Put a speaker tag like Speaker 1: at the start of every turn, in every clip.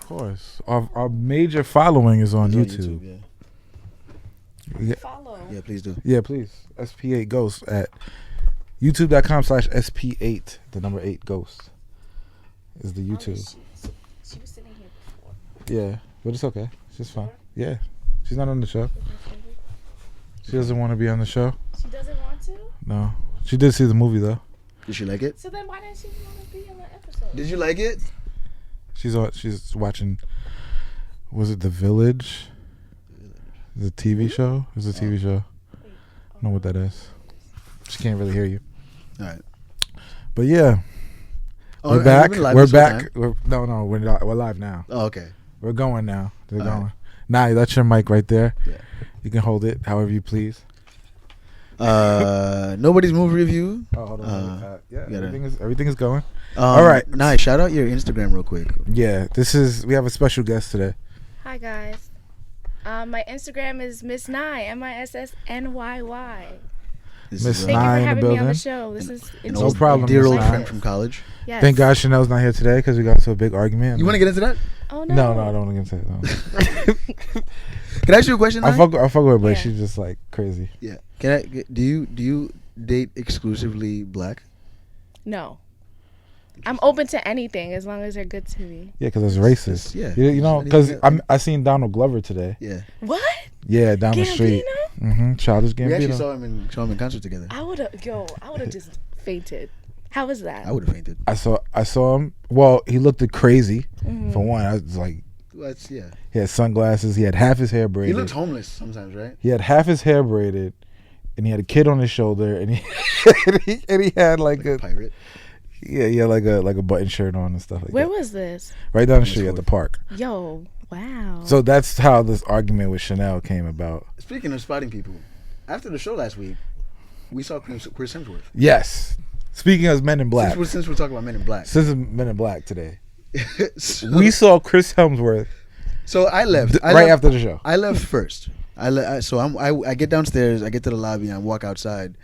Speaker 1: course. Our major following is on YouTube.
Speaker 2: Yeah.
Speaker 3: Follow.
Speaker 2: Yeah, please do.
Speaker 1: Yeah, please. SP8 Ghost at youtube.com/SP8. The number 8 Ghost is the YouTube.
Speaker 3: She was sitting here before.
Speaker 1: Yeah, but it's okay. She's fine. Yeah, she's not on the show. She doesn't want to be on the show.
Speaker 3: She doesn't want to?
Speaker 1: No, she did see the movie though.
Speaker 2: Did she like it?
Speaker 3: So then why didn't she want to be on the episode?
Speaker 2: Did you like it?
Speaker 1: She's watching. Was it The Village? The TV show? It's a TV show. I don't know what that is. She can't really hear you.
Speaker 2: All right.
Speaker 1: But yeah,
Speaker 2: Oh,
Speaker 1: we're back.
Speaker 2: have you been live
Speaker 1: We're
Speaker 2: this whole
Speaker 1: back.
Speaker 2: time?
Speaker 1: We're live now.
Speaker 2: Oh, okay.
Speaker 1: We're going now. They're
Speaker 2: All
Speaker 1: going.
Speaker 2: right.
Speaker 1: Nah, that's your mic right there.
Speaker 2: Yeah.
Speaker 1: You can hold it however you please.
Speaker 2: Nobody's movie review.
Speaker 1: Oh, hold on. Yeah,
Speaker 2: gotta-
Speaker 1: everything is going.
Speaker 2: All
Speaker 1: right.
Speaker 2: Nice. Shout out your Instagram real quick.
Speaker 1: Yeah, we have a special guest today.
Speaker 3: Hi guys. My Instagram is MissNyy, MISSNYY.
Speaker 2: This
Speaker 1: Miss
Speaker 2: is,
Speaker 3: Thank you
Speaker 1: Nyy
Speaker 3: for
Speaker 1: in the
Speaker 3: having me on
Speaker 1: building.
Speaker 3: the show. This is
Speaker 2: an
Speaker 3: interesting.
Speaker 1: No problem,
Speaker 2: Dear
Speaker 1: Miss
Speaker 2: old
Speaker 1: Nyy.
Speaker 2: friend from college.
Speaker 3: Yes.
Speaker 1: Thank God Chanel's not here today because we got into a big argument.
Speaker 2: You want to get into that?
Speaker 3: Oh no.
Speaker 1: No, I don't want to get into it. No.
Speaker 2: Can I ask you a question?
Speaker 1: I
Speaker 2: Nyy?
Speaker 1: fuck with her, but
Speaker 3: Yeah.
Speaker 1: she's just like crazy.
Speaker 2: Yeah. Can I? Do you date exclusively black?
Speaker 3: No. I'm open to anything as long as they're good to me.
Speaker 1: Yeah, because it's racist.
Speaker 2: Yeah.
Speaker 1: You know, because I seen Donald Glover today.
Speaker 2: Yeah.
Speaker 3: What?
Speaker 1: Yeah, down the street. Childish
Speaker 2: We actually
Speaker 1: Gambino.
Speaker 2: saw him in concert together.
Speaker 3: I would have just fainted. How was that?
Speaker 2: I would have fainted.
Speaker 1: I saw him. Well, he looked crazy. For one, I was like,
Speaker 2: Yeah.
Speaker 1: he had sunglasses. He had half his hair
Speaker 2: He
Speaker 1: braided.
Speaker 2: looked homeless sometimes, right?
Speaker 1: He had half his hair braided, and he had a kid on his shoulder, and he had like
Speaker 2: A
Speaker 1: a
Speaker 2: pirate.
Speaker 1: he had like a button shirt on and stuff like
Speaker 3: Where
Speaker 1: that.
Speaker 3: was this?
Speaker 1: Right down the street at the park.
Speaker 3: Yo, wow.
Speaker 1: So that's how this argument with Chanel came about.
Speaker 2: Speaking of spotting people, after the show last week, we saw Chris Hemsworth.
Speaker 1: Yes. Speaking of Men in Black.
Speaker 2: Since we're talking about Men in Black.
Speaker 1: Since it's Men in Black today.
Speaker 2: so,
Speaker 1: We saw Chris Hemsworth
Speaker 2: so I left.
Speaker 1: after the show.
Speaker 2: I left first. So I get downstairs. I get to the lobby. I walk outside,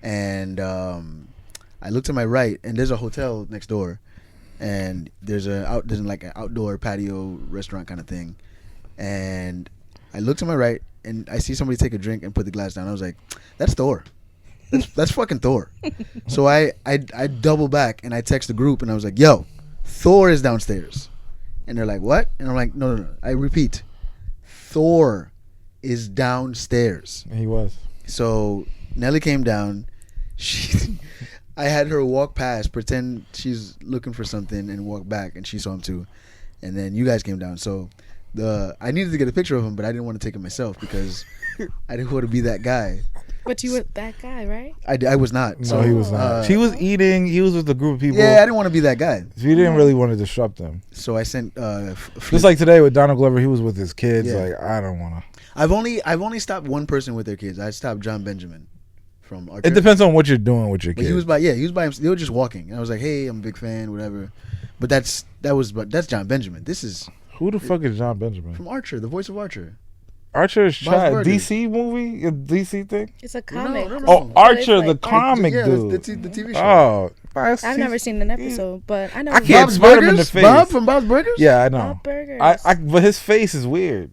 Speaker 2: and I look to my right, and there's a hotel next door, and there's like an outdoor patio restaurant kind of thing, and I look to my right, and I see somebody take a drink and put the glass down. I was like, "That's Thor. That's fucking Thor." So I double back and I text the group, and I was like, "Yo, Thor is downstairs," and they're like, "What?" And I'm like, "No. I repeat, Thor is downstairs."
Speaker 1: He was.
Speaker 2: So Nelly came down. I had her walk past, pretend she's looking for something, and walk back, and she saw him too. And then you guys came down. So I needed to get a picture of him, but I didn't want to take it myself because I didn't want to be that guy.
Speaker 3: But you were that guy, right?
Speaker 2: I was not.
Speaker 1: No, he was not. She was eating. He was with a group of people.
Speaker 2: Yeah, I didn't want to be that guy.
Speaker 1: So he didn't really want to disrupt them.
Speaker 2: So I sent.
Speaker 1: Just like today with Donald Glover, he was with his kids.
Speaker 2: Yeah.
Speaker 1: Like, I don't want to.
Speaker 2: I've only stopped one person with their kids. I stopped John Benjamin from Archer.
Speaker 1: It depends on what you're doing with your
Speaker 2: But
Speaker 1: kids.
Speaker 2: he was by himself. They were just walking. And I was like, hey, I'm a big fan, whatever. But that's John Benjamin. This is
Speaker 1: Who the fuck is John Benjamin?
Speaker 2: from Archer, the voice of Archer.
Speaker 1: Archer is
Speaker 2: Bob's Burgers.
Speaker 1: DC movie? A DC thing?
Speaker 3: It's a comic.
Speaker 2: no.
Speaker 1: Oh, Archer, the
Speaker 3: like-
Speaker 1: comic
Speaker 2: Yeah,
Speaker 1: dude.
Speaker 2: the TV show.
Speaker 1: Oh,
Speaker 3: I've never seen an episode, but I know.
Speaker 1: I can't
Speaker 2: Bob's
Speaker 1: spot him in the
Speaker 2: Burgers?
Speaker 1: face.
Speaker 2: Bob from Bob's Burgers?
Speaker 1: Yeah, I know.
Speaker 3: Bob Burgers.
Speaker 1: But his face is weird.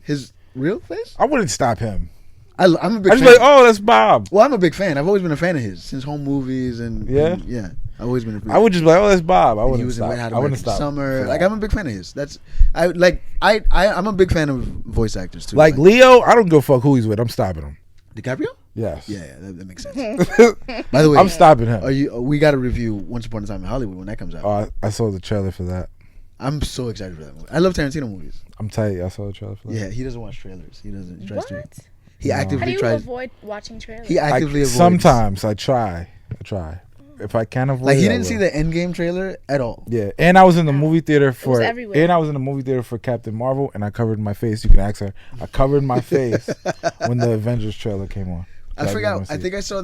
Speaker 2: His real face?
Speaker 1: I wouldn't stop him.
Speaker 2: I'm a big
Speaker 1: I just
Speaker 2: fan.
Speaker 1: be like, oh, that's Bob.
Speaker 2: Well, I'm a big fan. I've always been a fan of his since Home Movies and
Speaker 1: Yeah?
Speaker 2: and, yeah. I've always been a big
Speaker 1: I would just be like, oh, that's Bob. I
Speaker 2: He
Speaker 1: wouldn't
Speaker 2: was in
Speaker 1: stop.
Speaker 2: Wet Hot
Speaker 1: I wouldn't
Speaker 2: American
Speaker 1: stop.
Speaker 2: Summer.
Speaker 1: for
Speaker 2: Like
Speaker 1: that.
Speaker 2: I'm a big fan of his. I'm a big fan of voice actors too.
Speaker 1: Like Leo, I don't give a fuck who he's with. I'm stopping him.
Speaker 2: DiCaprio?
Speaker 1: Yes.
Speaker 2: Yeah, that makes sense. By the way,
Speaker 1: I'm stopping him.
Speaker 2: we got to review Once Upon a Time in Hollywood when that comes out.
Speaker 1: I saw the trailer for that.
Speaker 2: I'm so excited for that movie. I love Tarantino movies.
Speaker 1: I'm tight. I saw the trailer for that.
Speaker 2: Yeah, he doesn't watch trailers. He doesn't. He tries to.
Speaker 3: What?
Speaker 2: He
Speaker 1: No.
Speaker 3: How do
Speaker 2: actively
Speaker 3: you
Speaker 2: tries.
Speaker 3: avoid watching trailers?
Speaker 2: He actively avoids.
Speaker 1: Sometimes I try. If I can't avoid
Speaker 2: Like he
Speaker 1: it, I
Speaker 2: didn't see
Speaker 1: will.
Speaker 2: the Endgame trailer at all.
Speaker 1: Yeah, and I was in the movie theater for
Speaker 3: everywhere.
Speaker 1: and I was in the movie theater for Captain Marvel, and I covered my face. You can ask her. I covered my face when the Avengers trailer came on.
Speaker 2: I forgot. I think I saw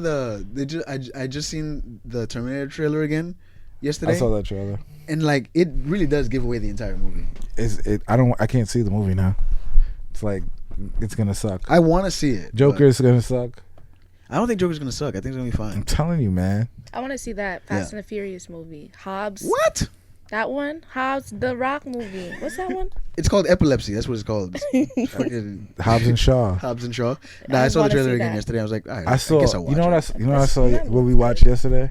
Speaker 2: I just seen the Terminator trailer again yesterday.
Speaker 1: I saw that trailer.
Speaker 2: And like it really does give away the entire movie.
Speaker 1: I can't see the movie now. It's like it's gonna suck.
Speaker 2: I want to see it.
Speaker 1: Joker is gonna suck.
Speaker 2: but I don't think Joker's gonna suck. I think it's gonna be
Speaker 1: I'm
Speaker 2: fine.
Speaker 1: telling you, man.
Speaker 3: I want to see that Fast and the Furious movie. Hobbs.
Speaker 2: What?
Speaker 3: That one? How's the Rock movie? What's that one?
Speaker 2: It's called Epilepsy. That's what it's called. Fucking
Speaker 1: Hobbs and Shaw.
Speaker 2: Hobbs and Shaw. Nah, I saw the
Speaker 3: wanna
Speaker 2: trailer
Speaker 3: see
Speaker 2: again
Speaker 3: that.
Speaker 2: yesterday. I was like, all right,
Speaker 1: I saw.
Speaker 2: I guess I'll watch
Speaker 1: You know what?
Speaker 2: it.
Speaker 1: You know what I saw? What we watched yesterday?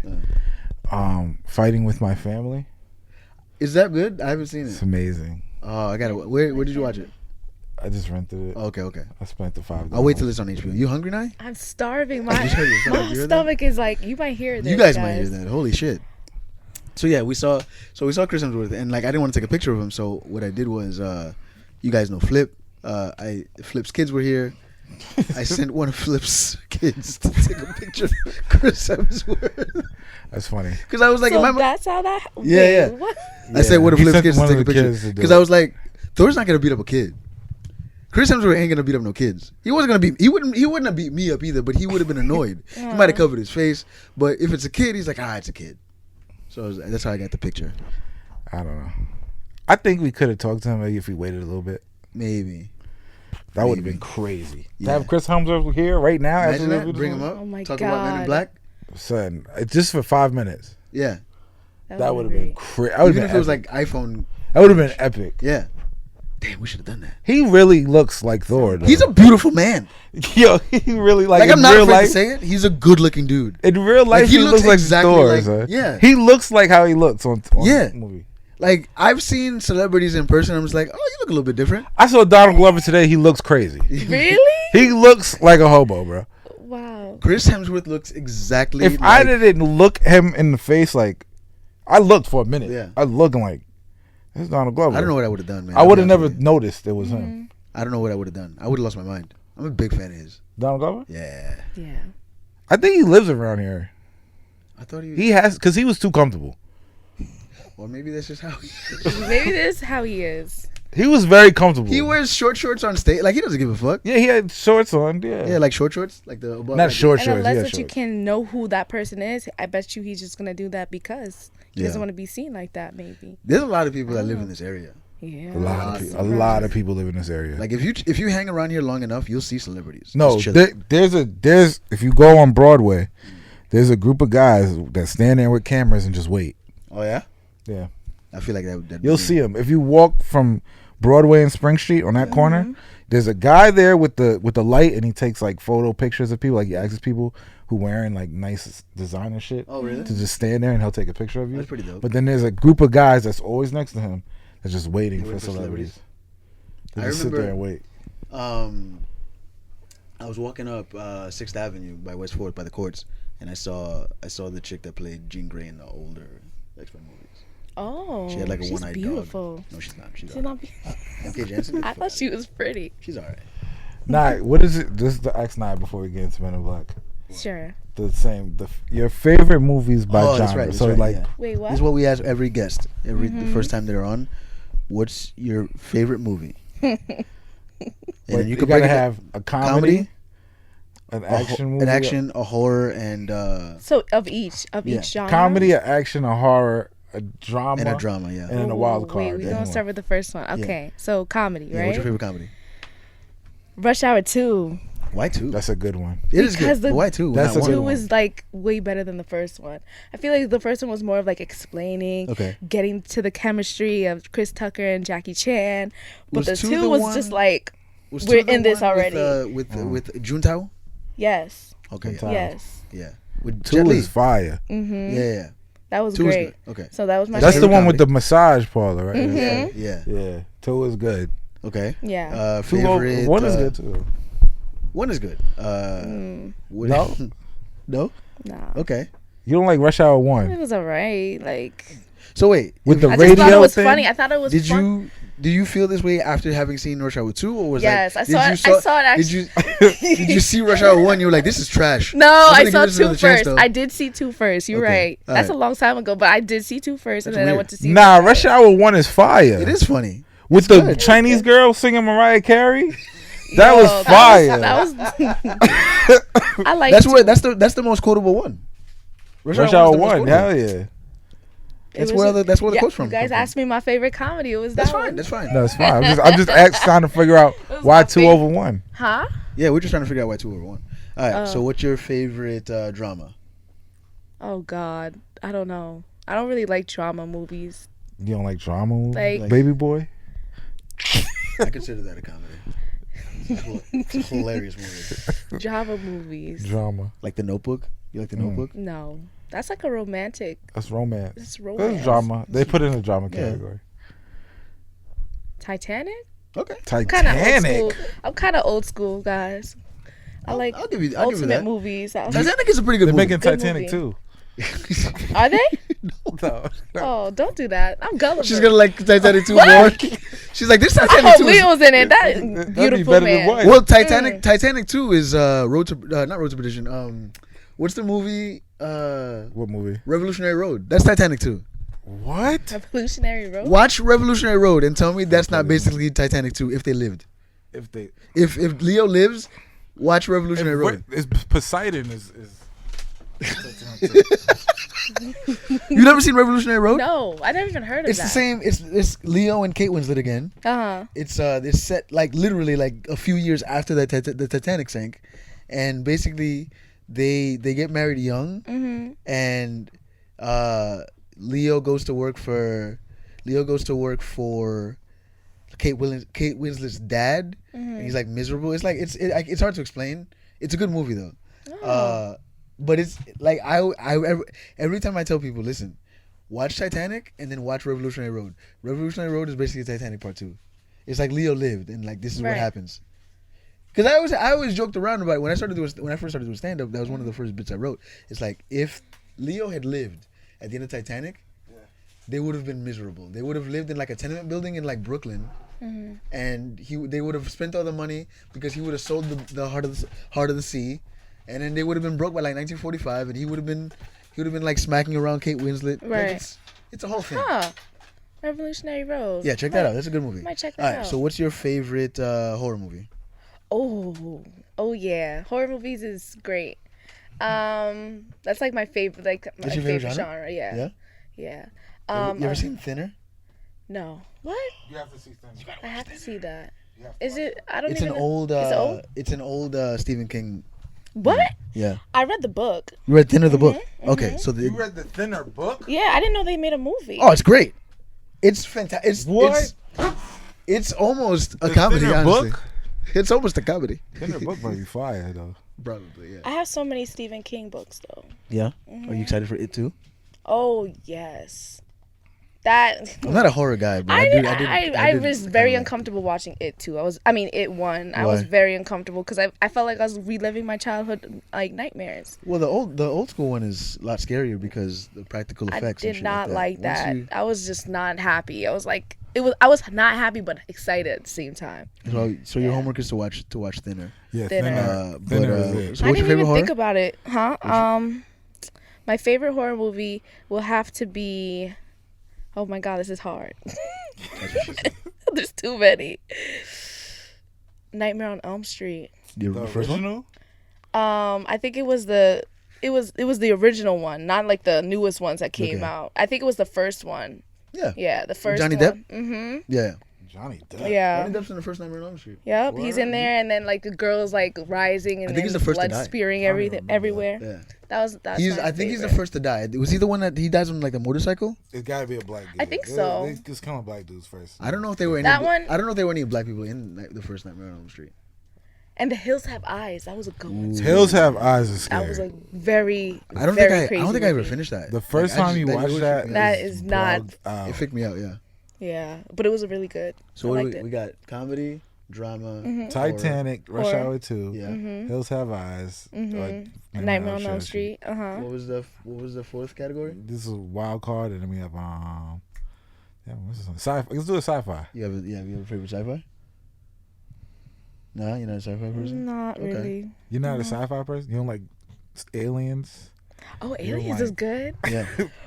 Speaker 2: Uh.
Speaker 1: Fighting with My Family.
Speaker 2: Is that good? I haven't seen
Speaker 1: It's
Speaker 2: it.
Speaker 1: amazing.
Speaker 2: Oh, I got it. Where did you watch it?
Speaker 1: I just rented it.
Speaker 2: Oh, okay.
Speaker 1: I spent the $5.
Speaker 2: I'll wait till it's on HBO. You hungry now?
Speaker 3: I'm starving.
Speaker 2: You heard your stomach.
Speaker 3: My
Speaker 2: You heard that?
Speaker 3: stomach is like, you might hear this.
Speaker 2: You guys might hear that. Holy shit. So yeah, we saw Chris Hemsworth, and like I didn't want to take a picture of him, so what I did was, you guys know Flip. Flip's kids were here. I sent one of Flip's kids to take a picture of Chris Hemsworth.
Speaker 1: That's funny.
Speaker 2: Because I was like,
Speaker 3: So that's how that.
Speaker 2: Yeah.
Speaker 3: What?
Speaker 2: I said one of
Speaker 1: He
Speaker 2: Flip's
Speaker 1: sent
Speaker 2: kids to
Speaker 1: one
Speaker 2: take
Speaker 1: of
Speaker 2: a
Speaker 1: the
Speaker 2: picture.
Speaker 1: kids to do
Speaker 2: Because
Speaker 1: it.
Speaker 2: I was like, Thor's not gonna beat up a kid. Chris Hemsworth ain't gonna beat up no kids. He wasn't gonna beat. He wouldn't have beat me up either. But he would have been annoyed. He might have covered his face. But if it's a kid, he's like, it's a kid. So that's how I got the picture.
Speaker 1: I don't know. I think we could have talked to him maybe if we waited a little bit.
Speaker 2: Maybe.
Speaker 1: That would have
Speaker 2: Maybe.
Speaker 1: been crazy.
Speaker 2: Yeah.
Speaker 1: To have Chris Hemsworth here right now.
Speaker 2: Imagine
Speaker 1: after
Speaker 2: that. Bring him up.
Speaker 3: Oh my
Speaker 2: Talk about Men in
Speaker 3: God.
Speaker 2: Black.
Speaker 1: Son, just for 5 minutes.
Speaker 2: Yeah.
Speaker 1: That would have
Speaker 3: been
Speaker 1: been crazy.
Speaker 2: Even if it was like iPhone.
Speaker 1: that would have been epic.
Speaker 2: Yeah. Damn, we should have done that.
Speaker 1: He really looks like Thor. Though.
Speaker 2: He's a beautiful man.
Speaker 1: Yo, he really
Speaker 2: Like
Speaker 1: in
Speaker 2: I'm not
Speaker 1: real
Speaker 2: afraid
Speaker 1: life.
Speaker 2: to say it. He's a good-looking dude.
Speaker 1: In real life,
Speaker 2: he
Speaker 1: he
Speaker 2: looks
Speaker 1: looks like
Speaker 2: exactly
Speaker 1: Thor.
Speaker 2: like-
Speaker 1: son.
Speaker 2: yeah.
Speaker 1: He looks like how he looks on
Speaker 2: Yeah.
Speaker 1: the movie.
Speaker 2: Like I've seen celebrities in person. I'm just like, oh, you look a little bit different.
Speaker 1: I saw Donald Glover today. He looks crazy.
Speaker 3: Really?
Speaker 1: He looks like a hobo, bro.
Speaker 3: Wow.
Speaker 2: Chris Hemsworth looks exactly.
Speaker 1: If I didn't look him in the face, like I looked for a minute.
Speaker 2: Yeah.
Speaker 1: I looking like this is Donald Glover.
Speaker 2: I don't know what I would have done, man.
Speaker 1: I would have
Speaker 2: I'll be
Speaker 1: never
Speaker 2: honest with you.
Speaker 1: noticed it was him.
Speaker 2: I don't know what I would have done. I would have lost my mind. I'm a big fan of his.
Speaker 1: Donald Glover.
Speaker 2: Yeah.
Speaker 3: Yeah.
Speaker 1: I think he lives around here.
Speaker 2: I thought
Speaker 1: He has because he was too comfortable.
Speaker 2: Or maybe that's just how he.
Speaker 3: Maybe this is how he is.
Speaker 1: He was very comfortable.
Speaker 2: He wears short shorts on stage. Like he doesn't give a fuck.
Speaker 1: Yeah, he had shorts on. Yeah,
Speaker 2: Yeah, like short shorts, like the above.
Speaker 1: not
Speaker 2: like
Speaker 1: short
Speaker 3: And
Speaker 1: shorts.
Speaker 3: unless
Speaker 1: Yeah,
Speaker 3: that you
Speaker 1: shorts.
Speaker 3: can know who that person is, I bet you he's just gonna do that because he
Speaker 2: Yeah.
Speaker 3: doesn't want to be seen like that. Maybe.
Speaker 2: There's a lot of people that live in this area.
Speaker 3: Yeah.
Speaker 1: A lot of people live in this area.
Speaker 2: Like if you hang around here long enough, you'll see celebrities.
Speaker 1: no,
Speaker 2: Just chilling.
Speaker 1: there's if you go on Broadway, there's a group of guys that stand there with cameras and just wait.
Speaker 2: Oh yeah.
Speaker 1: Yeah,
Speaker 2: I feel like that.
Speaker 1: you'll see them if you walk from Broadway and Spring Street on that corner. There's a guy there with the light, and he takes like photo pictures of people. Like he asks people who wearing like nice designer shit.
Speaker 2: Oh really?
Speaker 1: To just stand there and he'll take a picture of you.
Speaker 2: That's pretty dope.
Speaker 1: But then there's a group of guys that's always next to him that's just waiting
Speaker 2: They
Speaker 1: for
Speaker 2: wait for
Speaker 1: celebrities. They
Speaker 2: I
Speaker 1: just sit there and
Speaker 2: remember-
Speaker 1: wait.
Speaker 2: I was walking up 6th Avenue by West Fort by the courts, and I saw the chick that played Jean Grey in the older X-Men movies.
Speaker 3: Oh.
Speaker 2: She had like a
Speaker 3: she's
Speaker 2: one-eyed
Speaker 3: beautiful.
Speaker 2: dog. No, she's not. She's
Speaker 3: She's
Speaker 2: all
Speaker 3: not.
Speaker 2: right. MK Jensen.
Speaker 3: I thought she was pretty.
Speaker 2: She's all right.
Speaker 1: Nah, what is it? This is the X9 before we get into Men in Black.
Speaker 3: Sure.
Speaker 1: The same. Your favorite movies by
Speaker 2: Oh,
Speaker 1: genre.
Speaker 2: that's right. That's
Speaker 1: so
Speaker 2: right,
Speaker 1: like,
Speaker 2: yeah.
Speaker 3: Wait, what?
Speaker 2: This is what we ask every guest the first time they're on. What's your favorite movie? And then
Speaker 1: you
Speaker 2: can
Speaker 1: gotta
Speaker 2: break it
Speaker 1: have a comedy, an action movie,
Speaker 2: an action, a horror, and
Speaker 3: So of each genre.
Speaker 1: comedy, an action, a horror, a drama,
Speaker 2: a drama. Yeah.
Speaker 1: and then a
Speaker 3: Ooh,
Speaker 1: wild card.
Speaker 3: Wait, we're
Speaker 1: Anyone.
Speaker 3: gonna start with the first one. Okay, so comedy,
Speaker 2: Yeah.
Speaker 3: right?
Speaker 2: What's your favorite comedy?
Speaker 3: Rush Hour 2.
Speaker 2: Why two?
Speaker 1: That's a good one.
Speaker 2: It is
Speaker 3: because
Speaker 2: good.
Speaker 3: the-
Speaker 2: Why two?
Speaker 1: That's
Speaker 2: Not
Speaker 1: a
Speaker 2: one.
Speaker 1: good
Speaker 3: Two
Speaker 1: one.
Speaker 3: was like way better than the first one. I feel like the first one was more of like explaining,
Speaker 2: Okay.
Speaker 3: getting to the chemistry of Chris Tucker and Jackie Chan. But
Speaker 2: Was
Speaker 3: the
Speaker 2: two
Speaker 3: two
Speaker 2: the
Speaker 3: was
Speaker 2: one-
Speaker 3: just like,
Speaker 2: Was
Speaker 3: we're
Speaker 2: two the
Speaker 3: in this
Speaker 2: one
Speaker 3: already.
Speaker 2: With Juntao.
Speaker 3: yes,
Speaker 2: Okay.
Speaker 1: Juntao.
Speaker 3: yes.
Speaker 2: Yeah. With
Speaker 1: Two
Speaker 2: Jet Li.
Speaker 1: is fire.
Speaker 3: Mm-hmm.
Speaker 2: Yeah.
Speaker 3: That was
Speaker 2: Two is
Speaker 3: great.
Speaker 2: good. Okay.
Speaker 3: So that was my
Speaker 1: That's the
Speaker 3: favorite.
Speaker 1: one with
Speaker 2: comedy.
Speaker 1: the massage parlor, right?
Speaker 3: Mhm.
Speaker 2: Yeah.
Speaker 1: Yeah. Two is good.
Speaker 2: Okay.
Speaker 3: Yeah.
Speaker 1: Two
Speaker 2: Favorite.
Speaker 1: one is good too.
Speaker 2: One is good. What-
Speaker 1: No?
Speaker 2: No.
Speaker 3: Nah.
Speaker 2: Okay.
Speaker 1: You don't like Rush Hour
Speaker 3: It
Speaker 1: 1
Speaker 3: was alright. Like
Speaker 2: So wait.
Speaker 1: with the
Speaker 3: I just thought it
Speaker 1: radio
Speaker 3: was
Speaker 1: thing?
Speaker 3: funny. I thought it was
Speaker 2: Did
Speaker 3: fun.
Speaker 2: do you feel this way after having seen Rush Hour 2, or was
Speaker 3: Yes,
Speaker 2: that?
Speaker 3: I saw it. I saw it
Speaker 2: Did you did you see Rush Hour 1? You were like, this is trash.
Speaker 3: No,
Speaker 2: I'm
Speaker 3: I
Speaker 2: gonna
Speaker 3: saw
Speaker 2: give this
Speaker 3: two
Speaker 2: another chance,
Speaker 3: first.
Speaker 2: though.
Speaker 3: I did see two first. You're
Speaker 2: Okay,
Speaker 3: right.
Speaker 2: all
Speaker 3: That's
Speaker 2: right.
Speaker 3: a long time ago, but I did see two first, and
Speaker 2: That's
Speaker 3: then I
Speaker 2: weird.
Speaker 3: went to see.
Speaker 1: Nah, Rush Hour 1 is fire.
Speaker 2: It is funny.
Speaker 1: With the Chinese girl singing Mariah Carey. That was
Speaker 3: Yo,
Speaker 1: fire.
Speaker 3: That was. I like.
Speaker 2: That's the most quotable one.
Speaker 1: Rush Hour
Speaker 2: is the most
Speaker 1: 1,
Speaker 2: quotable.
Speaker 1: hell yeah.
Speaker 2: That's where the quotes from.
Speaker 3: You guys
Speaker 2: come
Speaker 3: asked me my favorite comedy. It was
Speaker 2: That's
Speaker 3: that
Speaker 2: fine.
Speaker 3: one.
Speaker 2: That's fine.
Speaker 1: No, it's fine. I'm just trying to figure out
Speaker 3: was
Speaker 1: why
Speaker 3: my
Speaker 1: 2
Speaker 3: favorite.
Speaker 1: over 1.
Speaker 3: Huh?
Speaker 2: Yeah, we're just trying to figure out why 2 over 1. All right.
Speaker 3: Oh.
Speaker 2: So, what's your favorite drama?
Speaker 3: Oh God, I don't know. I don't really like drama movies.
Speaker 1: You don't like drama movies?
Speaker 3: Like-
Speaker 1: Baby Boy?
Speaker 2: I consider that a comedy. It's a hilarious movie.
Speaker 3: Drama movies.
Speaker 1: Drama.
Speaker 2: Like The Notebook. You like The Notebook?
Speaker 3: No, that's like a romantic.
Speaker 1: That's romance.
Speaker 3: It's romance.
Speaker 1: That's drama. They put it in the drama
Speaker 2: Yeah.
Speaker 1: category.
Speaker 3: Titanic.
Speaker 2: Okay.
Speaker 3: Kind of old
Speaker 1: Titanic.
Speaker 3: school. I'm kind of old school, guys. I like
Speaker 2: I'll give you
Speaker 3: ultimate
Speaker 2: that.
Speaker 3: movies.
Speaker 2: Titanic is a pretty good
Speaker 1: They're
Speaker 2: movie.
Speaker 1: making
Speaker 3: Good
Speaker 1: Titanic
Speaker 3: movie.
Speaker 1: too.
Speaker 3: Are they?
Speaker 1: No.
Speaker 3: Oh, don't do that. I'm gullible.
Speaker 2: She's gonna like Titanic 2
Speaker 3: What?
Speaker 2: more. She's like, this
Speaker 3: I
Speaker 2: Titanic
Speaker 3: hope
Speaker 2: 2 is...
Speaker 3: Leo's in it. That
Speaker 1: That'd be
Speaker 3: beautiful
Speaker 1: better than
Speaker 3: man.
Speaker 1: what?
Speaker 2: Well, Titanic 2 is not Road to Perdition. What's the movie?
Speaker 1: What movie?
Speaker 2: Revolutionary Road. That's Titanic 2.
Speaker 1: What?
Speaker 3: Revolutionary Road.
Speaker 2: Watch Revolutionary Road and tell me that's not basically Titanic 2 if they lived.
Speaker 1: If they
Speaker 2: If Leo lives, watch Revolutionary Road.
Speaker 1: It's Poseidon is
Speaker 2: You never seen Revolutionary Road?
Speaker 3: No, I never even heard of
Speaker 2: It's
Speaker 3: that.
Speaker 2: the same. It's Leo and Kate Winslet again. It's set like literally like a few years after the Titanic sank, and basically they get married young, and Leo goes to work for Kate Winslet's dad, and he's like miserable. It's like it's hard to explain. It's a good movie though. But it's like every time I tell people, listen, watch Titanic and then watch Revolutionary Road. Revolutionary Road is basically Titanic Part 2. It's like Leo lived and like this is what happens. Because I always joked around about it when I first started doing stand up. That was one of the first bits I wrote. It's like if Leo had lived at the end of Titanic, they would have been miserable. They would have lived in like a tenement building in like Brooklyn, and they would have spent all the money because he would have sold the heart of the sea. And then they would have been broke by like 1945, and he would have been like smacking around Kate Winslet.
Speaker 3: Right.
Speaker 2: Like it's a whole thing.
Speaker 3: Revolutionary Road.
Speaker 2: Yeah, check that out. That's a good movie.
Speaker 3: Might check that
Speaker 2: All right.
Speaker 3: out.
Speaker 2: So, what's your favorite horror movie?
Speaker 3: Oh yeah, horror movies is great. That's like my favorite, like my
Speaker 2: That's your favorite genre?
Speaker 3: Yeah.
Speaker 2: Yeah.
Speaker 3: Yeah.
Speaker 2: You ever seen Thinner?
Speaker 3: No. What?
Speaker 1: You have to see things.
Speaker 3: I have to see that. Is it? I don't
Speaker 2: It's
Speaker 3: even
Speaker 2: an
Speaker 3: know.
Speaker 2: old.
Speaker 3: Is it old?
Speaker 2: It's an old Stephen King.
Speaker 3: What?
Speaker 2: Yeah.
Speaker 3: I read the book.
Speaker 2: You read Thinner the book? Okay, so
Speaker 1: You read the Thinner book?
Speaker 3: Yeah, I didn't know they made a movie.
Speaker 2: oh, it's great. It's fantastic.
Speaker 1: What?
Speaker 2: It's almost a
Speaker 1: The
Speaker 2: comedy.
Speaker 1: Thinner
Speaker 2: Honestly,
Speaker 1: book?
Speaker 2: it's almost a comedy.
Speaker 1: Thinner book might be fire though.
Speaker 2: Probably, yeah.
Speaker 3: I have so many Stephen King books though.
Speaker 2: Yeah. Are you excited for it too?
Speaker 3: Oh yes, that.
Speaker 2: I'm not a horror guy, but
Speaker 3: I was very uncomfortable watching it too. It won. I was
Speaker 2: Why?
Speaker 3: very uncomfortable because I felt like I was reliving my childhood like nightmares.
Speaker 2: Well, the old school one is a lot scarier because the practical effects.
Speaker 3: I
Speaker 2: and
Speaker 3: did
Speaker 2: shit
Speaker 3: not like
Speaker 2: Once
Speaker 3: that.
Speaker 2: you-
Speaker 3: I was just not happy. I was like, I was not happy but excited at the same time.
Speaker 2: so your homework is to watch Thinner.
Speaker 1: Yeah,
Speaker 3: Thinner.
Speaker 1: Thinner is it.
Speaker 2: So
Speaker 3: I
Speaker 2: what's
Speaker 3: didn't
Speaker 2: your favorite
Speaker 3: even
Speaker 2: horror?
Speaker 3: think about it, huh? My favorite horror movie will have to be. Oh my god, this is hard. There's too many. Nightmare on Elm Street.
Speaker 2: The
Speaker 1: The
Speaker 2: first one?
Speaker 1: original?
Speaker 3: I think it was the original one, not like the newest ones that came
Speaker 2: Okay.
Speaker 3: out. I think it was the first one.
Speaker 2: Yeah.
Speaker 3: Yeah, the first
Speaker 2: Johnny
Speaker 3: one.
Speaker 2: Depp?
Speaker 3: Mm-hmm.
Speaker 2: Yeah.
Speaker 1: Johnny Depp.
Speaker 3: Yeah.
Speaker 2: Johnny Depp's in the first Nightmare on Elm Street.
Speaker 3: Yep, he's in there, and then like the girl's like rising, and
Speaker 2: I think he's
Speaker 3: then
Speaker 2: the first to
Speaker 3: blood
Speaker 2: die.
Speaker 3: spearing
Speaker 1: I don't remember that.
Speaker 3: everywhere.
Speaker 2: Yeah.
Speaker 3: That's
Speaker 2: I think he's the first to die. Was he the one that he dies on like the motorcycle?
Speaker 1: It's gotta be a black dude.
Speaker 3: I think so.
Speaker 1: They just come black dudes first.
Speaker 2: I don't know if they were any.
Speaker 3: That one?
Speaker 2: I don't know if there were any black people in the first Nightmare on Elm Street.
Speaker 3: And The Hills Have Eyes. That was a good one.
Speaker 1: Hills Have Eyes is scary.
Speaker 3: That was like very.
Speaker 2: I don't
Speaker 3: very
Speaker 2: think I
Speaker 3: crazy
Speaker 2: ever
Speaker 3: movie.
Speaker 2: finished that.
Speaker 1: The first
Speaker 2: Like, I
Speaker 1: time you
Speaker 2: just-
Speaker 1: watch
Speaker 2: really
Speaker 1: that,
Speaker 2: freaked me out.
Speaker 3: That is not-
Speaker 1: bugged out.
Speaker 2: It freaked me out. Yeah.
Speaker 3: Yeah, but it was really good.
Speaker 2: So
Speaker 3: I
Speaker 2: what do
Speaker 3: liked it.
Speaker 2: we got? Comedy, drama,
Speaker 1: Titanic, Rush
Speaker 3: Horror.
Speaker 1: Hour 2,
Speaker 2: Yeah.
Speaker 1: Hills Have Eyes,
Speaker 3: Nightmare on Elm Street.
Speaker 2: What was the fourth category?
Speaker 1: This is a wild card, and then we have what's this one? Sci-fi. Let's do a sci-fi.
Speaker 2: You have a favorite sci-fi? No, you're not a sci-fi person.
Speaker 3: Not
Speaker 2: Okay.
Speaker 3: really.
Speaker 1: You're not a sci-fi person. You don't like aliens.
Speaker 3: Oh,
Speaker 1: You don't
Speaker 3: Aliens is
Speaker 1: like-
Speaker 3: good.
Speaker 2: Yeah.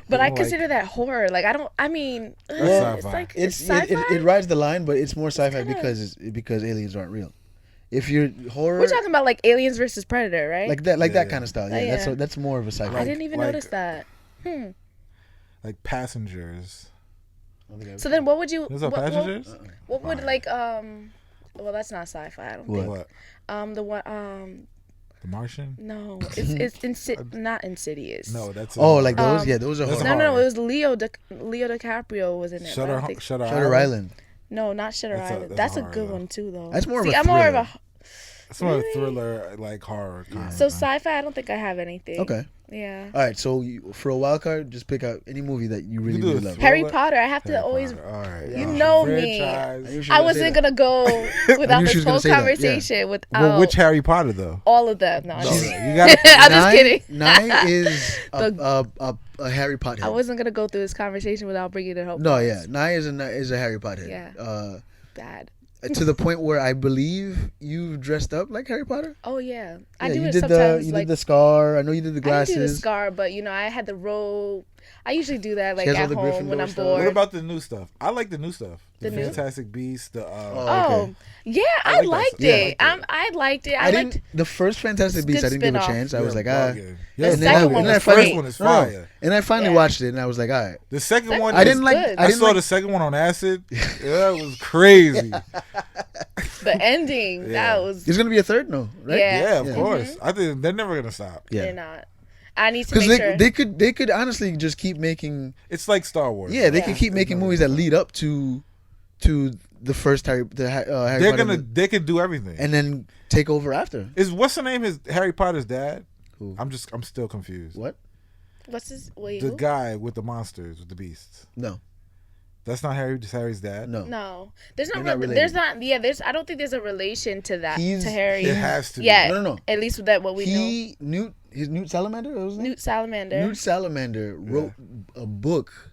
Speaker 3: But I
Speaker 1: like-
Speaker 3: consider that horror. Like I mean,
Speaker 1: That's
Speaker 3: it's
Speaker 1: sci-fi.
Speaker 3: like
Speaker 2: It's
Speaker 3: sci-fi.
Speaker 2: it rides the line, but it's more sci-fi
Speaker 3: kinda-
Speaker 2: because aliens aren't real. If you're horror,
Speaker 3: We're talking about like Aliens versus Predator, right?
Speaker 2: like that
Speaker 1: Yeah.
Speaker 2: kind of style. Yeah,
Speaker 3: Oh, yeah.
Speaker 2: that's more of a sci-fi.
Speaker 3: I didn't even
Speaker 1: like-
Speaker 3: notice that.
Speaker 1: Like Passengers.
Speaker 2: I don't think I've
Speaker 3: So
Speaker 2: seen
Speaker 3: then, what would you?
Speaker 1: Those are
Speaker 3: what,
Speaker 1: Passengers?
Speaker 3: what would
Speaker 1: Fire.
Speaker 3: like Well, that's not sci-fi. I don't
Speaker 2: What?
Speaker 3: think.
Speaker 1: What?
Speaker 3: The one
Speaker 1: The Martian?
Speaker 3: No, not Insidious.
Speaker 1: No, that's
Speaker 2: like those. Yeah, those are
Speaker 1: That's
Speaker 2: horror.
Speaker 3: No, it was Leo DiCaprio was in it.
Speaker 1: Shutter
Speaker 2: Shutter
Speaker 1: Island.
Speaker 2: Island.
Speaker 3: No, not Shutter Island. That's a good one too, though.
Speaker 2: That's more of
Speaker 3: See,
Speaker 2: a
Speaker 3: I'm more of
Speaker 2: thriller.
Speaker 3: a
Speaker 1: It's more a thriller, like horror kind of
Speaker 3: so
Speaker 1: thing.
Speaker 3: sci-fi. I don't think I have anything.
Speaker 2: Okay.
Speaker 3: Yeah.
Speaker 2: All right. So for a wild card, just pick out any movie that you really,
Speaker 1: do
Speaker 2: really
Speaker 1: a
Speaker 2: love.
Speaker 3: Harry
Speaker 1: Thriller?
Speaker 3: Potter. I have to
Speaker 1: Harry
Speaker 3: always.
Speaker 1: Potter. All right.
Speaker 3: You know me.
Speaker 1: Franchise.
Speaker 3: I wasn't gonna go without
Speaker 2: knew she
Speaker 3: this
Speaker 2: was gonna
Speaker 3: whole
Speaker 2: say that, yeah.
Speaker 3: conversation without
Speaker 1: Well, which Harry Potter though?
Speaker 3: all of them. No, I'm just,
Speaker 1: You got
Speaker 3: I'm just kidding.
Speaker 2: Nyy is a Harry Potter.
Speaker 3: I wasn't gonna go through this conversation without bringing it home.
Speaker 2: No, yeah. Nyy is a Harry Potter.
Speaker 3: Yeah. Bad.
Speaker 2: To the point where I believe you've dressed up like Harry Potter.
Speaker 3: Oh yeah, I
Speaker 2: Yeah,
Speaker 3: do
Speaker 2: you
Speaker 3: it
Speaker 2: did
Speaker 3: sometimes.
Speaker 2: You
Speaker 3: like
Speaker 2: did the scar. I know you did the
Speaker 3: I
Speaker 2: glasses.
Speaker 3: didn't do the scar, but I had the robe. I usually do that like
Speaker 2: has all
Speaker 3: at
Speaker 2: the
Speaker 3: home when
Speaker 2: Gryffindor
Speaker 3: I'm
Speaker 2: stuff.
Speaker 3: bored.
Speaker 1: What about the new stuff? I like the new stuff. The
Speaker 3: The new?
Speaker 1: Fantastic Beasts. The
Speaker 3: Oh,
Speaker 2: okay.
Speaker 3: yeah,
Speaker 1: I
Speaker 3: I
Speaker 1: like that
Speaker 3: liked
Speaker 1: stuff. Yeah,
Speaker 3: it. I liked it. I liked
Speaker 2: didn't. The first Fantastic
Speaker 3: It's
Speaker 2: Beasts, I
Speaker 3: good
Speaker 2: didn't give a
Speaker 3: spin-off.
Speaker 2: chance. I was like,
Speaker 1: bugging.
Speaker 3: The
Speaker 1: and
Speaker 3: second one
Speaker 1: and
Speaker 3: was
Speaker 1: the first
Speaker 3: great.
Speaker 1: one is
Speaker 2: No,
Speaker 1: fire.
Speaker 2: and I finally
Speaker 3: Yeah.
Speaker 2: watched it, and I was like, all right.
Speaker 1: The second
Speaker 3: Second
Speaker 1: one,
Speaker 3: one
Speaker 2: I didn't
Speaker 3: was
Speaker 2: like.
Speaker 3: good.
Speaker 2: I
Speaker 1: I
Speaker 2: didn't
Speaker 1: saw
Speaker 2: like.
Speaker 1: the second one on acid. That was crazy.
Speaker 3: the ending.
Speaker 1: Yeah.
Speaker 3: That was.
Speaker 2: There's gonna be a third, no? Right?
Speaker 3: Yeah.
Speaker 1: Yeah, of
Speaker 2: Yeah.
Speaker 1: course. I think they're never gonna stop.
Speaker 2: Yeah.
Speaker 3: They're not. I need to
Speaker 2: Because
Speaker 3: make sure.
Speaker 2: they could honestly just keep making.
Speaker 1: It's like Star Wars.
Speaker 2: Yeah, they
Speaker 3: Yeah.
Speaker 2: could keep making movies that lead up to the first Harry
Speaker 1: They're
Speaker 2: Potter,
Speaker 1: gonna. They can do everything.
Speaker 2: and then take over after.
Speaker 1: Is what's the name? Is Harry Potter's dad?
Speaker 2: Who?
Speaker 1: I'm still confused.
Speaker 2: What?
Speaker 3: What's his? Wait.
Speaker 1: The
Speaker 3: Who?
Speaker 1: guy with the monsters, with the beasts.
Speaker 2: No,
Speaker 1: That's not Harry. Just Harry's dad.
Speaker 2: no.
Speaker 3: No, there's
Speaker 2: They're
Speaker 3: not.
Speaker 2: not
Speaker 3: There's
Speaker 2: related.
Speaker 3: not. Yeah, there's. I don't think there's a relation to that
Speaker 2: He's-
Speaker 3: to Harry.
Speaker 1: It has to.
Speaker 3: Yeah.
Speaker 2: No, no, no.
Speaker 3: At least with that, what we know.
Speaker 2: Newt Salamander. What was his name?
Speaker 3: Newt Salamander.
Speaker 2: Newt Salamander wrote a book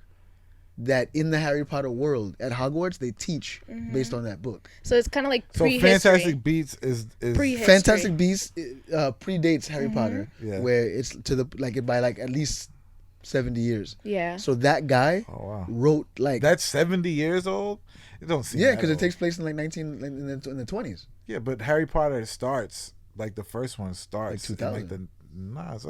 Speaker 2: that in the Harry Potter world at Hogwarts they teach based on that book.
Speaker 3: So it's kind of like
Speaker 1: So
Speaker 3: pre-history.
Speaker 1: Fantastic Beasts is
Speaker 3: Pre-history.
Speaker 2: Fantastic Beasts predates Harry Potter,
Speaker 1: Yeah.
Speaker 2: where it's to the by at least 70 years.
Speaker 3: Yeah.
Speaker 2: So that guy
Speaker 1: Oh wow.
Speaker 2: wrote like
Speaker 1: That's 70 years old. It don't seem.
Speaker 2: yeah,
Speaker 1: that
Speaker 2: because it
Speaker 1: old.
Speaker 2: takes place in like 19 in the 20s.
Speaker 1: Yeah, but Harry Potter starts like the first one starts
Speaker 2: Like
Speaker 1: in like
Speaker 2: 2000.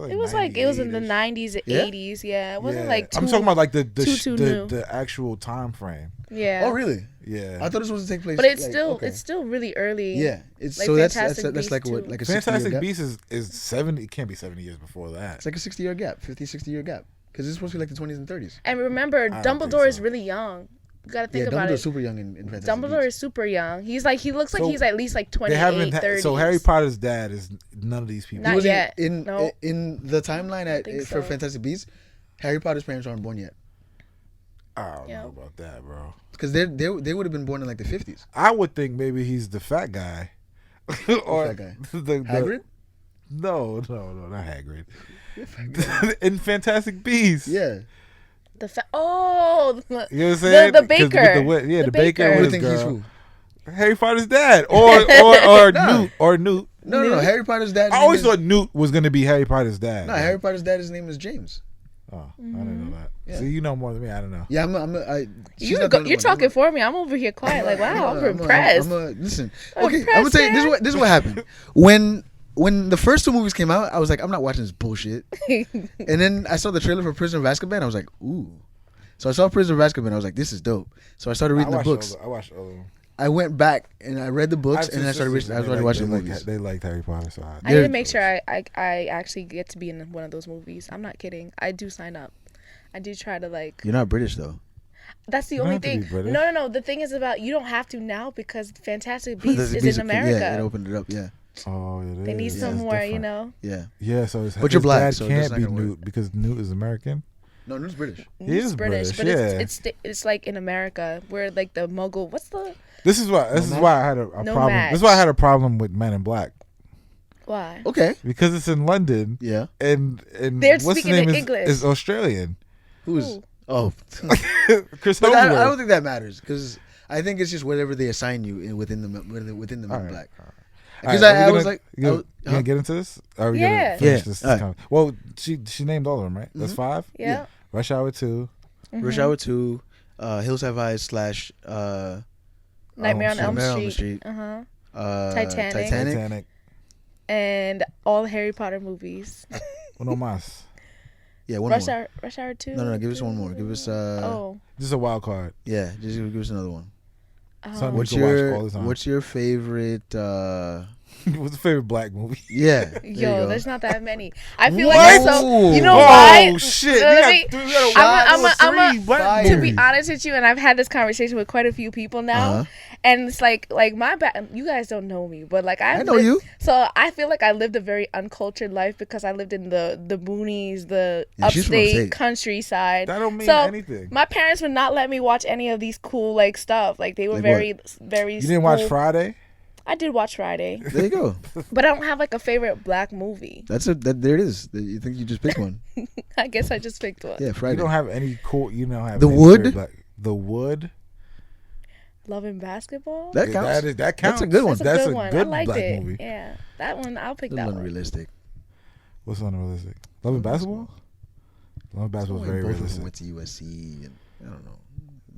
Speaker 1: it's
Speaker 3: It was like it was in the
Speaker 1: 98-ish.
Speaker 3: 90s,
Speaker 2: Yeah?
Speaker 3: 80s. Yeah, it wasn't
Speaker 1: Yeah.
Speaker 3: like too.
Speaker 1: I'm talking about like the
Speaker 3: too new.
Speaker 1: the actual time frame.
Speaker 3: Yeah.
Speaker 2: Oh really?
Speaker 1: Yeah.
Speaker 2: I thought it was supposed to take place.
Speaker 3: But it's
Speaker 2: like,
Speaker 3: still
Speaker 2: okay.
Speaker 3: it's still really early.
Speaker 2: yeah. It's
Speaker 3: like
Speaker 2: so that's
Speaker 3: Fantastic
Speaker 2: like
Speaker 3: Beasts
Speaker 2: what
Speaker 3: too.
Speaker 2: like a 60-year
Speaker 1: Fantastic
Speaker 2: gap.
Speaker 1: Beasts is 70. It can't be 70 years before that.
Speaker 2: It's like a 60-year gap, 60-year gap, because it's supposed to be like the 20s and 30s.
Speaker 3: And remember,
Speaker 1: don't think
Speaker 3: Dumbledore is
Speaker 1: so.
Speaker 3: really young. You gotta think
Speaker 2: Yeah,
Speaker 3: about
Speaker 2: Dumbledore's
Speaker 3: it.
Speaker 2: super young in Fantastic
Speaker 3: Dumbledore
Speaker 2: Beasts.
Speaker 3: is super young. He looks like
Speaker 1: So
Speaker 3: he's at least like 28,
Speaker 1: They haven't.
Speaker 3: 30.
Speaker 1: So Harry Potter's dad is none of these people.
Speaker 3: Not
Speaker 2: He wasn't
Speaker 3: yet.
Speaker 2: in
Speaker 3: No.
Speaker 2: in the timeline
Speaker 3: think
Speaker 2: for
Speaker 3: so.
Speaker 2: Fantastic Beasts. Harry Potter's parents aren't born yet
Speaker 1: I don't
Speaker 3: Yeah.
Speaker 1: know about that, bro.
Speaker 2: because they would have been born in like the 50s.
Speaker 1: I would think maybe he's the fat guy. Or
Speaker 2: fat guy?
Speaker 1: the
Speaker 2: Hagrid?
Speaker 1: No, not Hagrid. In Fantastic Beasts.
Speaker 2: Yeah,
Speaker 3: The
Speaker 1: You know what I'm saying?
Speaker 3: the
Speaker 1: 'Cause with
Speaker 3: baker.
Speaker 1: the
Speaker 3: The
Speaker 1: baker
Speaker 3: baker.
Speaker 2: who
Speaker 1: with
Speaker 2: do you
Speaker 1: his
Speaker 2: think he's
Speaker 1: girl.
Speaker 2: who?
Speaker 1: Harry Potter's dad, or
Speaker 2: Nah.
Speaker 1: Newt.
Speaker 2: No. Harry Potter's dad.
Speaker 1: I always thought Newt was gonna be Harry Potter's dad.
Speaker 2: No, Harry Potter's dad. His name is James.
Speaker 1: Oh, I didn't know that.
Speaker 2: Yeah.
Speaker 1: See, you know more than me. I don't know.
Speaker 2: Yeah, she's not the only
Speaker 3: You're
Speaker 2: one.
Speaker 3: talking for me. I'm over here quiet. Like, wow, I'm impressed.
Speaker 2: Listen,
Speaker 3: I'm
Speaker 2: okay, I'm gonna tell you
Speaker 3: impressed,
Speaker 2: this is what happened when the first two movies came out. I was like, I'm not watching this bullshit. And then I saw the trailer for Prisoner of Azkaban. I was like, ooh. So I saw Prisoner of Azkaban. I was like, this is dope. So I started reading the books.
Speaker 1: I watched all of them.
Speaker 2: I went back and I read the books and then I started watching the movies.
Speaker 1: They liked Harry Potter, so
Speaker 3: I need to make sure I actually get to be in one of those movies. I'm not kidding. I do sign up. I do try to like.
Speaker 2: You're not British though.
Speaker 3: That's the
Speaker 1: You
Speaker 3: only
Speaker 1: don't have to
Speaker 3: thing.
Speaker 1: be British.
Speaker 3: No. The thing is about you don't have to now because Fantastic Beasts is in America.
Speaker 2: Yeah, it opened it up. Yeah,
Speaker 1: Oh, it
Speaker 3: They need
Speaker 1: is.
Speaker 3: some
Speaker 1: It's
Speaker 3: more,
Speaker 1: different.
Speaker 2: yeah.
Speaker 1: Yeah, so
Speaker 2: But you're black,
Speaker 1: dad
Speaker 2: so that's
Speaker 1: can't
Speaker 2: not
Speaker 1: be
Speaker 2: gonna work.
Speaker 1: Newt because Newt is American.
Speaker 2: No, Newt's British.
Speaker 1: He is British,
Speaker 3: but
Speaker 1: yeah.
Speaker 3: it's like in America where like the Muggle. What's the
Speaker 1: This is why I had a
Speaker 3: No
Speaker 1: problem.
Speaker 3: match.
Speaker 1: This is why I had a problem with Men in Black
Speaker 3: why?
Speaker 2: Okay.
Speaker 1: because it's in London
Speaker 2: Yeah.
Speaker 1: and
Speaker 3: They're
Speaker 1: what's
Speaker 3: speaking
Speaker 1: the name
Speaker 3: in
Speaker 1: is,
Speaker 3: English.
Speaker 1: is Australian.
Speaker 2: Who's?
Speaker 3: Ooh.
Speaker 2: Oh.
Speaker 1: Chris
Speaker 2: But I don't
Speaker 1: Hemsworth.
Speaker 2: think that matters because I think it's just whatever they assign you within the Men in
Speaker 1: All right,
Speaker 2: Black.
Speaker 1: all right.
Speaker 2: Because
Speaker 1: All right,
Speaker 2: I
Speaker 1: we're
Speaker 2: was
Speaker 1: gonna-
Speaker 2: like,
Speaker 1: you gonna,
Speaker 2: I was-
Speaker 1: you gonna get into this? Or are we
Speaker 3: Yeah.
Speaker 1: gonna finish
Speaker 2: Yeah.
Speaker 1: this?
Speaker 2: All right.
Speaker 1: Well, she named all of them, right? That's 5.
Speaker 3: Yeah.
Speaker 1: Rush Hour 2.
Speaker 2: Rush Hour 2, Hills Have Eyes /
Speaker 3: Nightmare on Elm
Speaker 2: Nightmare on Elm
Speaker 3: Street.
Speaker 2: Street.
Speaker 3: Titanic.
Speaker 1: Titanic.
Speaker 3: And all Harry Potter movies.
Speaker 1: Uno más.
Speaker 2: Yeah, one
Speaker 3: Rush
Speaker 2: more.
Speaker 3: Hour 2.
Speaker 2: No, give us one more. Give us
Speaker 1: This is a wild card.
Speaker 2: yeah, just give us another one.
Speaker 1: Something we
Speaker 2: What's
Speaker 1: can watch
Speaker 2: your
Speaker 1: all the time.
Speaker 2: What's your favorite
Speaker 1: What's your favorite black movie?
Speaker 2: Yeah. There you
Speaker 3: Yo,
Speaker 2: go.
Speaker 3: there's not that many. I feel
Speaker 1: What?
Speaker 3: like it's so. You know
Speaker 1: Oh
Speaker 3: why?
Speaker 1: shit!
Speaker 3: Let me-
Speaker 1: I'm
Speaker 3: I'm
Speaker 1: three black
Speaker 3: To
Speaker 1: movies.
Speaker 3: be honest with you, and I've had this conversation with quite a few people now,
Speaker 2: Uh-huh.
Speaker 3: and it's like my you guys don't know me, but like
Speaker 2: I know you.
Speaker 3: So I feel like I lived a very uncultured life because I lived in the boonies, the
Speaker 2: Yeah, she's from
Speaker 3: upstate
Speaker 2: upstate.
Speaker 3: countryside.
Speaker 1: That don't mean
Speaker 3: So,
Speaker 1: anything.
Speaker 3: My parents would not let me watch any of these cool like stuff. Like they were
Speaker 2: Like
Speaker 3: very, very.
Speaker 1: You didn't watch
Speaker 3: cool.
Speaker 1: Friday?
Speaker 3: I did watch Friday,
Speaker 2: There you go.
Speaker 3: but I don't have like a favorite black movie.
Speaker 2: There it is. You think you just picked one?
Speaker 3: I guess I just picked one.
Speaker 2: Yeah,
Speaker 1: You
Speaker 2: Friday.
Speaker 1: don't have any cool. You don't have
Speaker 2: The
Speaker 1: any
Speaker 2: Wood?
Speaker 1: favorite black- The Wood.
Speaker 3: Love and Basketball.
Speaker 2: That counts.
Speaker 1: That counts.
Speaker 2: That's a good one.
Speaker 3: That's a good one. I liked
Speaker 1: black
Speaker 3: it.
Speaker 1: movie.
Speaker 3: Yeah, that one. I'll pick
Speaker 2: A
Speaker 3: that
Speaker 2: little
Speaker 3: one.
Speaker 2: unrealistic.
Speaker 1: What's unrealistic? Love and Basketball. Love and Basketball is very
Speaker 2: Both of them
Speaker 1: realistic.
Speaker 2: went to USC, and I don't know.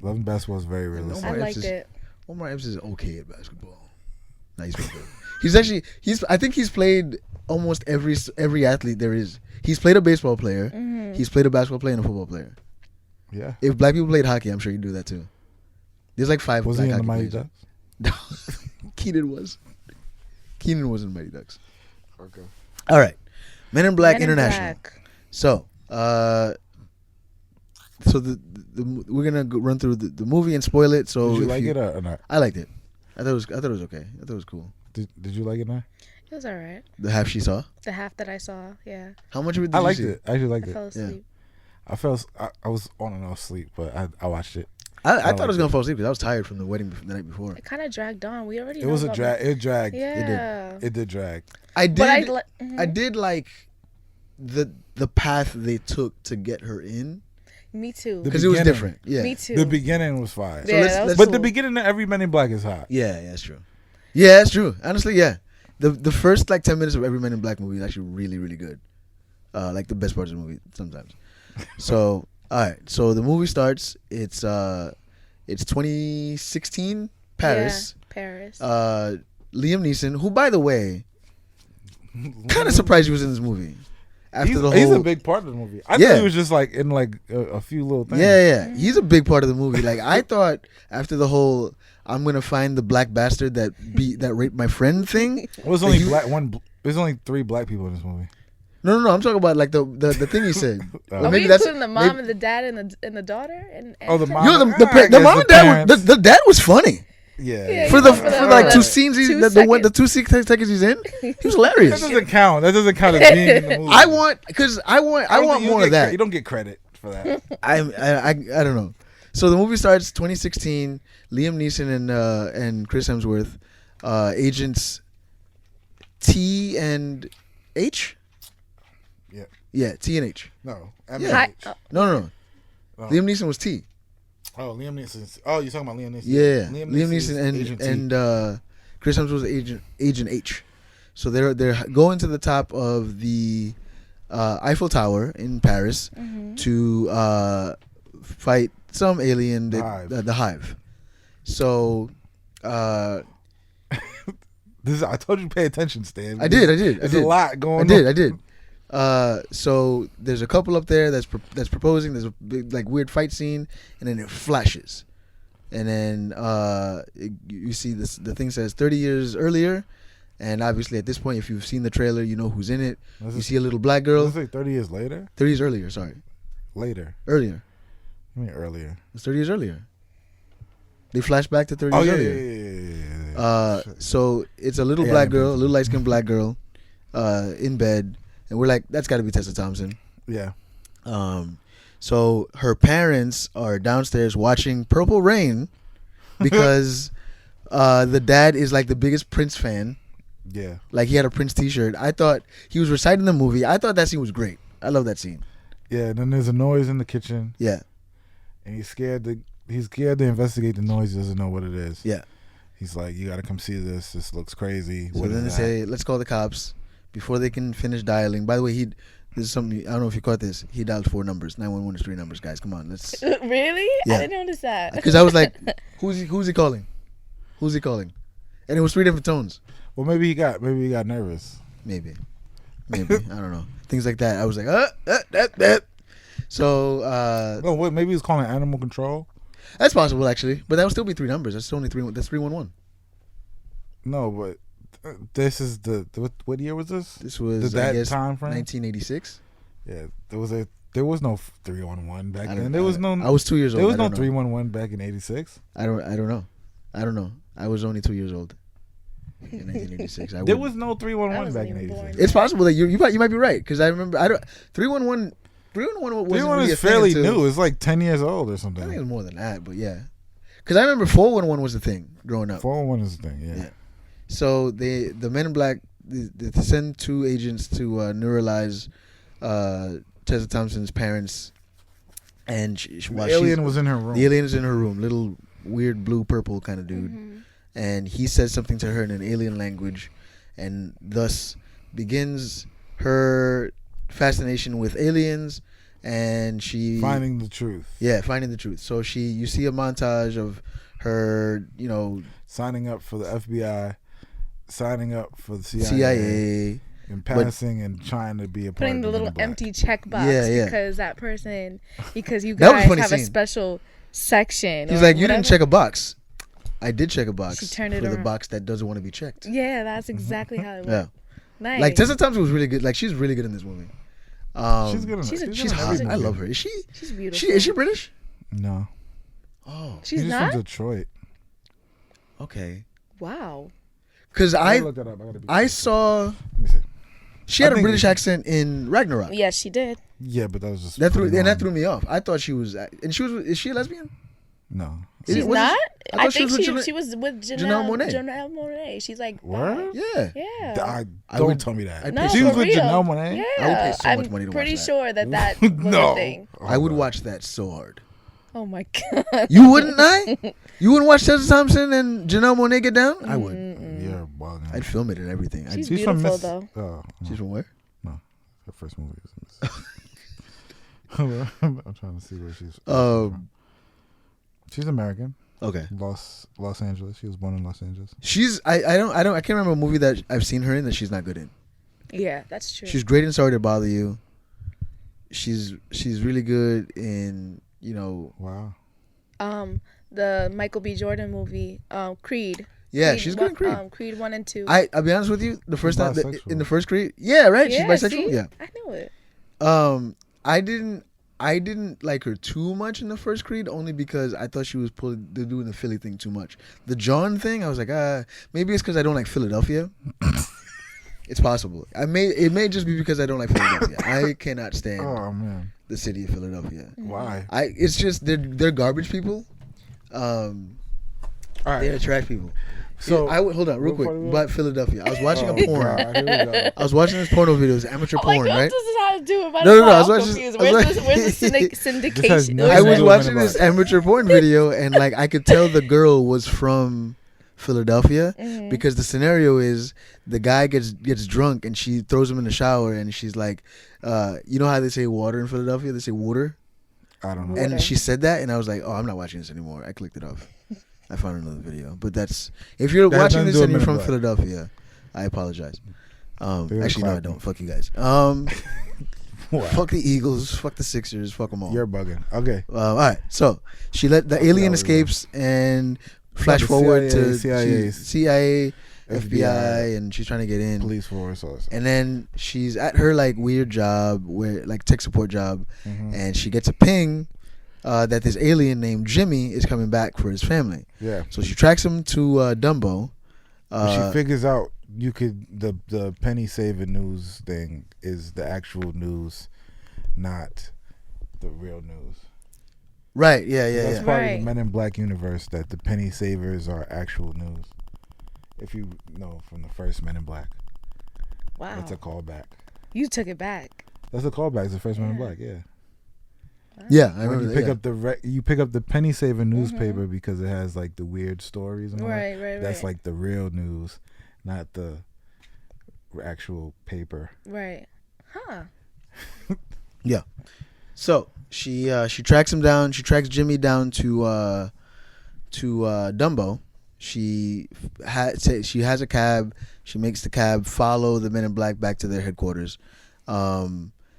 Speaker 1: Love and Basketball is very realistic.
Speaker 3: I
Speaker 2: Omar Epps
Speaker 3: liked it.
Speaker 2: Omar Epps is okay at basketball. Nah, he's pretty good. I think he's played almost every athlete there is. He's played a baseball player.
Speaker 3: Mm-hmm.
Speaker 2: He's played a basketball player and a football player.
Speaker 1: Yeah.
Speaker 2: If black people played hockey, I'm sure he'd do that too. There's like 5
Speaker 1: Was
Speaker 2: black
Speaker 1: he in the
Speaker 2: hockey
Speaker 1: Mighty
Speaker 2: players.
Speaker 1: Ducks?
Speaker 2: Keenan was. Keenan was in Mighty Ducks.
Speaker 1: Okay.
Speaker 2: All right. Men in Black
Speaker 3: Men in
Speaker 2: International.
Speaker 3: Black.
Speaker 2: So, we're gonna run through the movie and spoil it. So
Speaker 1: Did you
Speaker 2: if
Speaker 1: like it or not?
Speaker 2: I liked it. I thought it was okay. I thought it was cool.
Speaker 1: Did you like it now?
Speaker 3: It was alright.
Speaker 2: The half she saw.
Speaker 3: The half that I saw, yeah,
Speaker 2: How much of it did
Speaker 1: I
Speaker 2: you
Speaker 1: liked
Speaker 2: see?
Speaker 1: it. I actually
Speaker 3: I
Speaker 1: liked
Speaker 3: fell
Speaker 1: it.
Speaker 3: asleep.
Speaker 1: I was on and off sleep, but I watched it.
Speaker 2: I
Speaker 1: I
Speaker 2: thought I was
Speaker 1: liked
Speaker 2: gonna
Speaker 1: it.
Speaker 2: fall asleep because I was tired from the wedding the night before.
Speaker 3: It kind of dragged on. We already.
Speaker 1: It
Speaker 3: know
Speaker 1: was a
Speaker 3: about
Speaker 1: drag. It dragged.
Speaker 3: Yeah.
Speaker 1: It did drag.
Speaker 2: I did.
Speaker 3: But
Speaker 2: I did like the path they took to get her in
Speaker 3: Me too.
Speaker 1: The
Speaker 2: because it was
Speaker 1: beginning.
Speaker 2: different. Yeah.
Speaker 3: Me too.
Speaker 1: The beginning was fire.
Speaker 3: Yeah,
Speaker 2: let's-
Speaker 3: that was
Speaker 2: let's-
Speaker 1: But
Speaker 3: cool.
Speaker 1: the beginning of every Men in Black is hot.
Speaker 2: Yeah, that's true. Yeah, that's true. Honestly, yeah. The first like 10 minutes of every Men in Black movie is actually really, really good. Like the best parts of the movie sometimes. So all right. So the movie starts. It's 2016 Paris.
Speaker 3: Yeah, Paris.
Speaker 2: Liam Neeson, who by the way, kind of surprised he was in this movie. After
Speaker 1: He's a big part of the movie. I
Speaker 2: Yeah.
Speaker 1: thought he was just like in like a few little things.
Speaker 2: Yeah. He's a big part of the movie. Like I thought after the whole I'm gonna find the black bastard that raped my friend thing.
Speaker 1: It was only
Speaker 2: He-
Speaker 1: There's only 3 black people in this movie.
Speaker 2: No. I'm talking about like the thing he said.
Speaker 1: Oh.
Speaker 3: Are
Speaker 2: maybe
Speaker 3: we
Speaker 2: that's-
Speaker 3: including the mom
Speaker 2: maybe-
Speaker 3: and the dad and the daughter? And
Speaker 1: Oh, the mom.
Speaker 2: Yo, the
Speaker 1: I guess
Speaker 2: mom and dad,
Speaker 1: parents.
Speaker 2: the dad was funny
Speaker 3: Yeah,
Speaker 2: for
Speaker 3: you
Speaker 2: the
Speaker 3: know,
Speaker 2: for
Speaker 3: for
Speaker 2: like
Speaker 3: the
Speaker 2: 2 scenes.
Speaker 3: two
Speaker 2: The 2 seconds he's in, he was
Speaker 1: That
Speaker 2: hilarious.
Speaker 1: doesn't count. That doesn't count as being in the movie.
Speaker 2: I want
Speaker 1: You
Speaker 2: more
Speaker 1: get
Speaker 2: of that.
Speaker 1: You don't get credit for that.
Speaker 2: I don't know. So the movie starts 2016. Liam Neeson and Chris Hemsworth, agents T and H.
Speaker 1: Yeah.
Speaker 2: Yeah, T and H.
Speaker 1: No.
Speaker 2: Yeah.
Speaker 1: MH.
Speaker 2: No.
Speaker 1: Oh.
Speaker 2: Liam Neeson was T.
Speaker 1: Oh, Liam Neeson. Oh, you're talking about Liam Neeson.
Speaker 2: Yeah,
Speaker 1: Liam Neeson
Speaker 2: Neeson
Speaker 1: is Agent T.
Speaker 2: and Chris Hemsworth was Agent H. So they're going to the top of the Eiffel Tower in Paris to fight some alien,
Speaker 1: The Hive.
Speaker 2: the Hive. So
Speaker 1: I told you to pay attention, Stan.
Speaker 2: I did.
Speaker 1: There's a lot going
Speaker 2: I
Speaker 1: on.
Speaker 2: did. So there's a couple up there that's proposing. There's a big like weird fight scene, and then it flashes, and then you see this. The thing says 30 years earlier, and obviously at this point, if you've seen the trailer, you know who's in it.
Speaker 1: Was
Speaker 2: You
Speaker 1: it-
Speaker 2: see a little black
Speaker 1: Does
Speaker 2: girl.
Speaker 1: it say 30 years later?
Speaker 2: 30 years earlier. Sorry,
Speaker 1: Later.
Speaker 2: earlier.
Speaker 1: I mean earlier.
Speaker 2: It's 30 years earlier. They flash back to 30
Speaker 1: Oh,
Speaker 2: years
Speaker 1: yeah,
Speaker 2: earlier.
Speaker 1: yeah.
Speaker 2: So it's a little
Speaker 1: Yeah,
Speaker 2: black
Speaker 1: I
Speaker 2: girl, a
Speaker 1: know.
Speaker 2: little light skinned black girl, in bed, and we're like, that's got to be Tessa Thompson.
Speaker 1: Yeah.
Speaker 2: So her parents are downstairs watching Purple Rain because the dad is like the biggest Prince fan.
Speaker 1: Yeah.
Speaker 2: Like he had a Prince T-shirt. I thought he was reciting the movie. I thought that scene was great. I love that scene.
Speaker 1: Yeah, and then there's a noise in the kitchen,
Speaker 2: Yeah,
Speaker 1: and he's scared to investigate the noise. He doesn't know what it is.
Speaker 2: yeah.
Speaker 1: He's like, you got to come see this. This looks crazy.
Speaker 2: So
Speaker 1: What
Speaker 2: then they
Speaker 1: is that?
Speaker 2: say, let's call the cops before they can finish dialing. By the way, this is something I don't know if you caught this. He dialed 4 numbers. 911 is 3 numbers, guys. Come on, let's.
Speaker 3: Really?
Speaker 2: Yeah.
Speaker 3: I didn't notice that.
Speaker 2: Because I was like, who's he calling? Who's he calling? And it was 3 different tones.
Speaker 1: Well, maybe he got nervous.
Speaker 2: Maybe. I don't know. Things like that. I was like, So
Speaker 1: Oh, wait, maybe he's calling animal control.
Speaker 2: that's possible actually, but that would still be 3 numbers. That's only 3. That's 311.
Speaker 1: No, but This is the what year was this?
Speaker 2: This was
Speaker 1: that
Speaker 2: I guess,
Speaker 1: time frame.
Speaker 2: 1986.
Speaker 1: Yeah, there was no 311 back
Speaker 2: I
Speaker 1: then.
Speaker 2: don't-
Speaker 1: There was no.
Speaker 2: I was 2 years old.
Speaker 1: There was
Speaker 2: I
Speaker 1: no
Speaker 2: don't know.
Speaker 1: 311 back in '86.
Speaker 2: I don't know. I was only 2 years old in 1986.
Speaker 1: There
Speaker 2: wouldn't-
Speaker 1: was no
Speaker 3: I
Speaker 1: 311
Speaker 3: wasn't
Speaker 1: back in
Speaker 3: even born.
Speaker 1: '86.
Speaker 2: It's possible that you might be right because I remember 311 wasn't
Speaker 1: 311
Speaker 2: really a
Speaker 1: is
Speaker 2: thing
Speaker 1: fairly
Speaker 2: until-
Speaker 1: new. It's like 10 years old or
Speaker 2: I think it
Speaker 1: something.
Speaker 2: was more than that, but yeah. Because I remember 411 was the thing growing up.
Speaker 1: 411 is the thing. Yeah.
Speaker 2: Yeah. So the Men in Black they send 2 agents to neuralize Tessa Thompson's parents, and
Speaker 1: The alien was in her room.
Speaker 2: the alien is in her room, little weird blue purple kind of dude, and he says something to her in an alien language, and thus begins her fascination with aliens, and she
Speaker 1: Finding the truth.
Speaker 2: finding the truth. So you see a montage of her,
Speaker 1: Signing up for the FBI. Signing up for the
Speaker 2: CIA.
Speaker 1: And passing and trying to be a part
Speaker 3: Putting
Speaker 1: of
Speaker 3: the
Speaker 1: Men
Speaker 3: little
Speaker 1: in Black.
Speaker 3: empty check box
Speaker 2: Yeah.
Speaker 3: because that person, because you
Speaker 2: That was a
Speaker 3: guys
Speaker 2: funny
Speaker 3: have a
Speaker 2: scene.
Speaker 3: special section.
Speaker 2: He's
Speaker 3: or
Speaker 2: like, you didn't
Speaker 3: whatever."
Speaker 2: check a box. I did check a box
Speaker 3: She turned it
Speaker 2: for the
Speaker 3: around.
Speaker 2: box that doesn't want to be checked.
Speaker 3: Yeah, that's exactly how it
Speaker 2: Yeah.
Speaker 3: went. Nice.
Speaker 2: Like Tessa Thompson was really good. Like she's really good in this movie.
Speaker 1: She's good.
Speaker 3: she's a-
Speaker 2: She's
Speaker 1: good in
Speaker 2: hot.
Speaker 1: every
Speaker 2: I
Speaker 1: movie.
Speaker 2: love her. Is
Speaker 3: She's beautiful.
Speaker 2: she? Is she British?
Speaker 1: No.
Speaker 2: Oh,
Speaker 3: She's
Speaker 1: She's
Speaker 3: not?
Speaker 1: from Detroit.
Speaker 2: okay.
Speaker 3: Wow.
Speaker 2: Because
Speaker 1: I
Speaker 2: I
Speaker 1: look that up. I gotta be
Speaker 2: I
Speaker 1: careful.
Speaker 2: saw
Speaker 1: Let me see.
Speaker 2: she
Speaker 1: I
Speaker 2: had a
Speaker 1: think
Speaker 2: British
Speaker 1: it-
Speaker 2: accent in Ragnarok.
Speaker 3: Yes, she did.
Speaker 1: Yeah, but that was just
Speaker 2: That
Speaker 1: putting on-
Speaker 2: threw me off. I thought she was, and she was. Is she a lesbian?
Speaker 1: No.
Speaker 2: Is
Speaker 3: She's
Speaker 2: it- was it-
Speaker 3: not?
Speaker 2: I
Speaker 3: I
Speaker 2: thought she
Speaker 3: think
Speaker 2: was with
Speaker 3: she
Speaker 2: Janelle-
Speaker 3: was with
Speaker 2: Janelle Monáe.
Speaker 3: Janelle Monáe. She's like
Speaker 1: Word?
Speaker 2: Yeah.
Speaker 3: Yeah.
Speaker 1: Don't
Speaker 2: would-
Speaker 1: tell me that.
Speaker 2: I'd
Speaker 3: No,
Speaker 1: she was
Speaker 3: for
Speaker 1: with
Speaker 3: real.
Speaker 1: Janelle Monáe?
Speaker 3: Yeah.
Speaker 2: I would pay so
Speaker 3: I'm
Speaker 2: much money to watch
Speaker 3: pretty
Speaker 2: that.
Speaker 3: sure that was
Speaker 1: no.
Speaker 3: a thing.
Speaker 2: I would watch that so hard.
Speaker 3: Oh my god.
Speaker 2: You wouldn't, I? You wouldn't watch Tessa Thompson and Janelle Monáe get down? I would.
Speaker 1: You're bugging.
Speaker 2: I'd film it and everything.
Speaker 3: She's
Speaker 1: She's from
Speaker 3: beautiful,
Speaker 1: Miss.
Speaker 3: though.
Speaker 2: She's from where?
Speaker 1: No, her first movie was Miss. I'm trying to see where she's.
Speaker 2: Um,
Speaker 1: She's American.
Speaker 2: Okay.
Speaker 1: Los Angeles. She was born in Los Angeles.
Speaker 2: She's I can't remember a movie that I've seen her in that she's not good in.
Speaker 3: Yeah, that's true.
Speaker 2: She's great in Sorry to Bother You. She's really good in,
Speaker 1: Wow.
Speaker 3: The Michael B. Jordan movie, Creed.
Speaker 2: yeah,
Speaker 3: Creed
Speaker 2: she's good in Creed.
Speaker 3: Creed 1 and 2.
Speaker 2: I'll be honest with you, the first time
Speaker 1: bisexual.
Speaker 2: in the first Creed, yeah, right,
Speaker 3: yeah,
Speaker 2: she's bisexual.
Speaker 3: see?
Speaker 2: Yeah.
Speaker 3: I knew it.
Speaker 2: I didn't like her too much in the first Creed, only because I thought she was doing the Philly thing too much. The John thing, I was like, maybe it's because I don't like Philadelphia. It's possible. It may just be because I don't like Philadelphia. I cannot stand
Speaker 1: Oh man.
Speaker 2: the city of Philadelphia.
Speaker 1: Why?
Speaker 2: It's just they're garbage people.
Speaker 1: All right.
Speaker 2: They're trash people.
Speaker 1: So
Speaker 2: hold on real quick about Philadelphia. I was watching a porn.
Speaker 1: God, here we go.
Speaker 2: I was watching this porno videos, amateur
Speaker 3: Oh my
Speaker 2: porn,
Speaker 3: god,
Speaker 2: right?
Speaker 3: this is how to do it. Might
Speaker 2: No,
Speaker 3: as
Speaker 2: no,
Speaker 3: well.
Speaker 2: I was
Speaker 3: I'm
Speaker 2: watching-
Speaker 3: confused.
Speaker 2: I was
Speaker 3: Where's
Speaker 2: watching-
Speaker 3: the
Speaker 1: This has
Speaker 3: syndication?
Speaker 1: nothing
Speaker 2: I
Speaker 1: to
Speaker 2: was
Speaker 1: do with
Speaker 2: watching
Speaker 1: Men in
Speaker 2: this
Speaker 1: Black.
Speaker 2: amateur porn video, and like I could tell the girl was from Philadelphia because the scenario is the guy gets drunk and she throws him in the shower and she's like, you know how they say water in Philadelphia? They say water.
Speaker 1: I don't know.
Speaker 3: Water.
Speaker 2: And she said that, and I was like, oh, I'm not watching this anymore. I clicked it off. I found another video, but if you're
Speaker 1: That has
Speaker 2: watching
Speaker 1: nothing to
Speaker 2: this
Speaker 1: do
Speaker 2: and you're
Speaker 1: with Men
Speaker 2: from
Speaker 1: in Black.
Speaker 2: Philadelphia, I apologize.
Speaker 1: They're
Speaker 2: Actually, no, I
Speaker 1: clapping.
Speaker 2: don't. Fuck you guys.
Speaker 1: Wow.
Speaker 2: Fuck the Eagles. Fuck the Sixers. Fuck them all.
Speaker 1: You're bugging. Okay.
Speaker 2: All right. So the alien
Speaker 1: we
Speaker 2: escapes and flash
Speaker 1: the
Speaker 2: forward to
Speaker 1: CIA,
Speaker 2: CIA,
Speaker 1: FBI,
Speaker 2: FBI, and she's trying to get in.
Speaker 1: Police force. All that stuff.
Speaker 2: And then she's at her like weird job, where like tech support job,
Speaker 1: Mhm.
Speaker 2: and she gets a ping that this alien named Jimmy is coming back for his family.
Speaker 1: Yeah.
Speaker 2: So she tracks him to Dumbo.
Speaker 1: But she figures out the penny saving news thing is the actual news, not the real news.
Speaker 2: Right. Yeah.
Speaker 1: That's
Speaker 2: Yeah.
Speaker 1: part of
Speaker 3: Right.
Speaker 1: the Men in Black universe, that the penny savers are actual news. If you know from the first Men in Black,
Speaker 3: Wow.
Speaker 1: that's a callback.
Speaker 3: You took it back.
Speaker 1: That's a callback. It's the first Men in Black. Yeah.
Speaker 2: Yeah. I
Speaker 1: When
Speaker 2: remember
Speaker 1: you
Speaker 2: that.
Speaker 1: pick
Speaker 2: yeah.
Speaker 1: up you pick up the penny saving newspaper because it has like the weird stories and all that.
Speaker 3: Right.
Speaker 1: That's like the real news, not the actual paper.
Speaker 3: Right. Huh.
Speaker 2: Yeah. So she tracks him down. She tracks Jimmy down to Dumbo. She has a cab. She makes the cab follow the Men in Black back to their headquarters.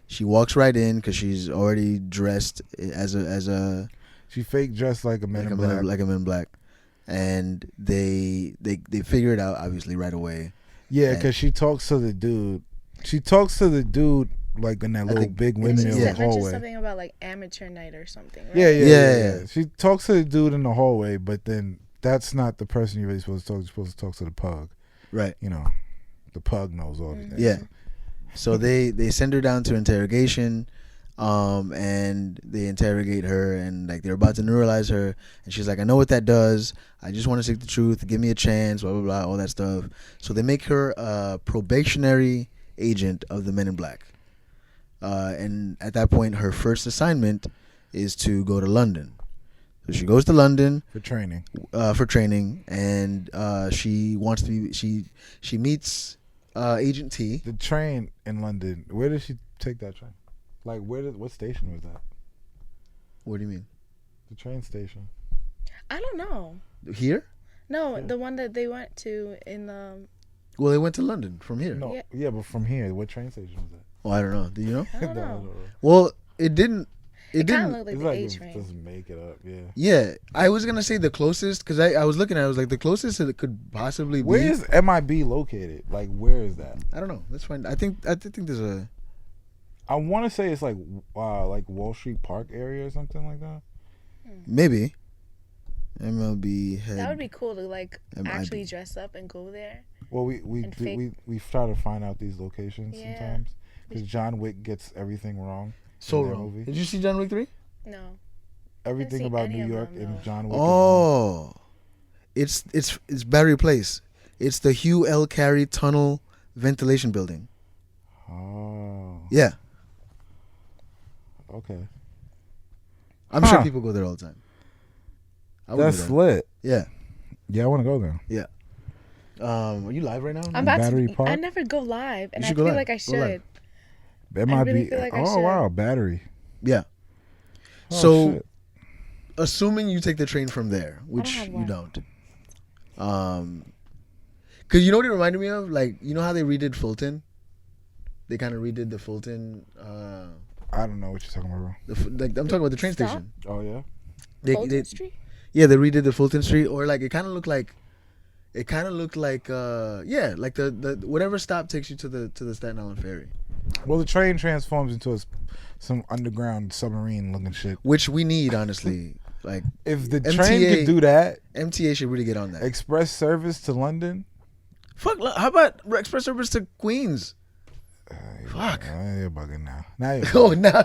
Speaker 2: She walks right in because she's already dressed as a
Speaker 1: She fake dressed like a Man in Black.
Speaker 2: like a Men in Black, and they figure it out obviously right away.
Speaker 1: Yeah,
Speaker 2: And-
Speaker 1: because she talks to the dude. She talks to the dude like in that little
Speaker 2: think
Speaker 1: big
Speaker 3: And
Speaker 1: windmill
Speaker 3: she
Speaker 2: yeah.
Speaker 3: mentioned
Speaker 1: hallway.
Speaker 3: something about like amateur night or something, right?
Speaker 1: Yeah. She talks to the dude in the hallway, but then that's not the person you're really supposed to talk to. You're supposed to talk to the pug.
Speaker 2: Right.
Speaker 1: You know, the pug knows all everything.
Speaker 2: Yeah. So they send her down to interrogation, and they interrogate her, and like they're about to neuralize her, and she's like, I know what that does. I just want to seek the truth. Give me a chance. Blah blah blah. All that stuff. So they make her a probationary agent of the Men in Black, and at that point, her first assignment is to go to London. So she goes to London
Speaker 1: For training.
Speaker 2: for training, and she wants to be. She meets Agent T.
Speaker 1: The train in London. Where did she take that train? Like what station was that?
Speaker 2: What do you mean?
Speaker 1: The train station.
Speaker 3: I don't know.
Speaker 2: Here?
Speaker 3: No, the one that they went to in
Speaker 2: Well, they went to London from here.
Speaker 1: No,
Speaker 3: Yeah.
Speaker 1: yeah, but from here, what train station was that?
Speaker 2: Oh, I don't know. Do you know?
Speaker 3: I don't
Speaker 1: No,
Speaker 3: know.
Speaker 2: Well, it didn't. It
Speaker 3: It kind
Speaker 2: didn't.
Speaker 3: of looked like
Speaker 1: It's
Speaker 3: the
Speaker 1: like
Speaker 3: A
Speaker 1: it
Speaker 3: train.
Speaker 1: doesn't make it up. Yeah.
Speaker 2: Yeah, I was gonna say the closest because I was looking at it, I was like the closest that it could possibly be.
Speaker 1: Where is MIB located? Like, where is that?
Speaker 2: I don't know. Let's find. I think there's a.
Speaker 1: I want to say it's like Wall Street Park area or something like that.
Speaker 2: Maybe. MLB head.
Speaker 3: That would be cool to like
Speaker 2: MIB.
Speaker 3: actually dress up and go there.
Speaker 1: Well, we
Speaker 3: And fake-
Speaker 1: try to find out these locations
Speaker 3: Yeah.
Speaker 1: sometimes because John Wick gets everything wrong.
Speaker 2: so
Speaker 1: in that
Speaker 2: wrong.
Speaker 1: movie.
Speaker 2: Did you see John Wick 3?
Speaker 3: No.
Speaker 1: Everything
Speaker 3: seen
Speaker 1: about
Speaker 3: any
Speaker 1: New
Speaker 3: of
Speaker 1: York
Speaker 3: them,
Speaker 1: and
Speaker 3: though.
Speaker 1: John Wick.
Speaker 2: Oh, it's Battery Place. It's the Hugh L. Carey Tunnel Ventilation Building.
Speaker 1: Is wrong.
Speaker 2: Yeah,
Speaker 1: Oh, okay.
Speaker 2: I'm
Speaker 1: Huh.
Speaker 2: sure people go there all the time. I would go
Speaker 1: That's
Speaker 2: there.
Speaker 1: lit.
Speaker 2: Yeah.
Speaker 1: Yeah, I want to go there.
Speaker 2: Are you live right now?
Speaker 3: I'm about
Speaker 1: Battery
Speaker 3: to.
Speaker 1: Park?
Speaker 3: I never go live, and
Speaker 2: You
Speaker 3: I
Speaker 2: should
Speaker 3: feel
Speaker 2: go live.
Speaker 3: like I
Speaker 2: Go live.
Speaker 3: should.
Speaker 1: MIB.
Speaker 3: really feel like I
Speaker 1: oh
Speaker 3: should.
Speaker 1: wow, battery.
Speaker 2: Yeah.
Speaker 1: Oh,
Speaker 2: So,
Speaker 1: shit.
Speaker 2: assuming you take the train from there, which
Speaker 3: have
Speaker 2: you
Speaker 3: one.
Speaker 2: don't, because you know what it reminded me of? Like, you know how they redid Fulton? They kind of redid the Fulton.
Speaker 1: I don't know what you're talking about, bro.
Speaker 2: Like I'm talking about the train
Speaker 3: Stop?
Speaker 2: station.
Speaker 1: Oh yeah.
Speaker 3: Fulton Street.
Speaker 2: Yeah, they redid the Fulton Street, or like it kind of looked like, like like the whatever stop takes you to the Staten Island ferry,
Speaker 1: Well, the train transforms into some underground submarine looking shit.
Speaker 2: which we need honestly. Like
Speaker 1: If the
Speaker 2: MTA
Speaker 1: train could do that,
Speaker 2: MTA should really get on that.
Speaker 1: express service to London.
Speaker 2: Fuck, how about express service to Queens? Fuck.
Speaker 1: You're bugging now. Now you're
Speaker 2: Oh,
Speaker 1: bugging.
Speaker 2: now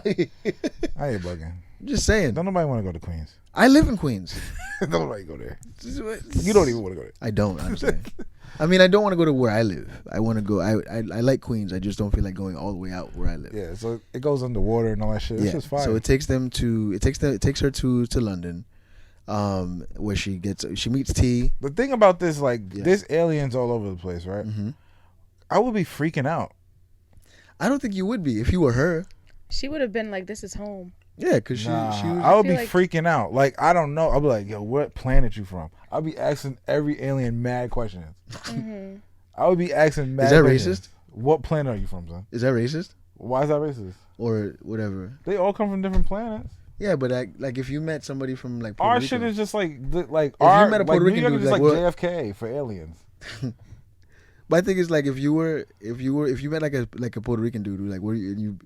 Speaker 1: Now you're bugging.
Speaker 2: I'm just saying.
Speaker 1: Don't nobody want to go to Queens.
Speaker 2: I live in Queens.
Speaker 1: Don't nobody go there. You don't even want to go there.
Speaker 2: I don't honestly. I mean, I don't want to go to where I live. I want to go. I like Queens. I just don't feel like going all the way out where I live.
Speaker 1: Yeah, so it goes underwater and all that shit. It's just fire.
Speaker 2: So it takes them to. It takes her to London, where she meets T.
Speaker 1: The thing about this, like,
Speaker 2: Yeah.
Speaker 1: there's aliens all over the place, right?
Speaker 2: Mm-hmm.
Speaker 1: I would be freaking out.
Speaker 2: I don't think you would be if you were her.
Speaker 3: She would have been like, "This is home."
Speaker 2: Yeah, because she
Speaker 1: Nah,
Speaker 2: was.
Speaker 1: I would be
Speaker 3: feel like-
Speaker 1: freaking out. Like, I don't know. I'll be like, yo, what planet you from? I'll be asking every alien mad questions.
Speaker 3: Hmm.
Speaker 1: I would be asking mad
Speaker 2: Is that
Speaker 1: questions.
Speaker 2: racist?
Speaker 1: What planet are you from, son?
Speaker 2: Is that racist
Speaker 1: Why is that racist?
Speaker 2: or whatever?
Speaker 1: They all come from different planets.
Speaker 2: Yeah, but like if you met somebody from like Puerto
Speaker 1: Our
Speaker 2: Rico,
Speaker 1: shit is just like
Speaker 2: you
Speaker 1: our,
Speaker 2: met a
Speaker 1: like,
Speaker 2: Puerto
Speaker 1: New
Speaker 2: Rican
Speaker 1: York
Speaker 2: dude,
Speaker 1: is
Speaker 2: like,
Speaker 1: like
Speaker 2: what-
Speaker 1: JFK for aliens.
Speaker 2: But I think it's like if you met like a Puerto Rican dude, like where isn't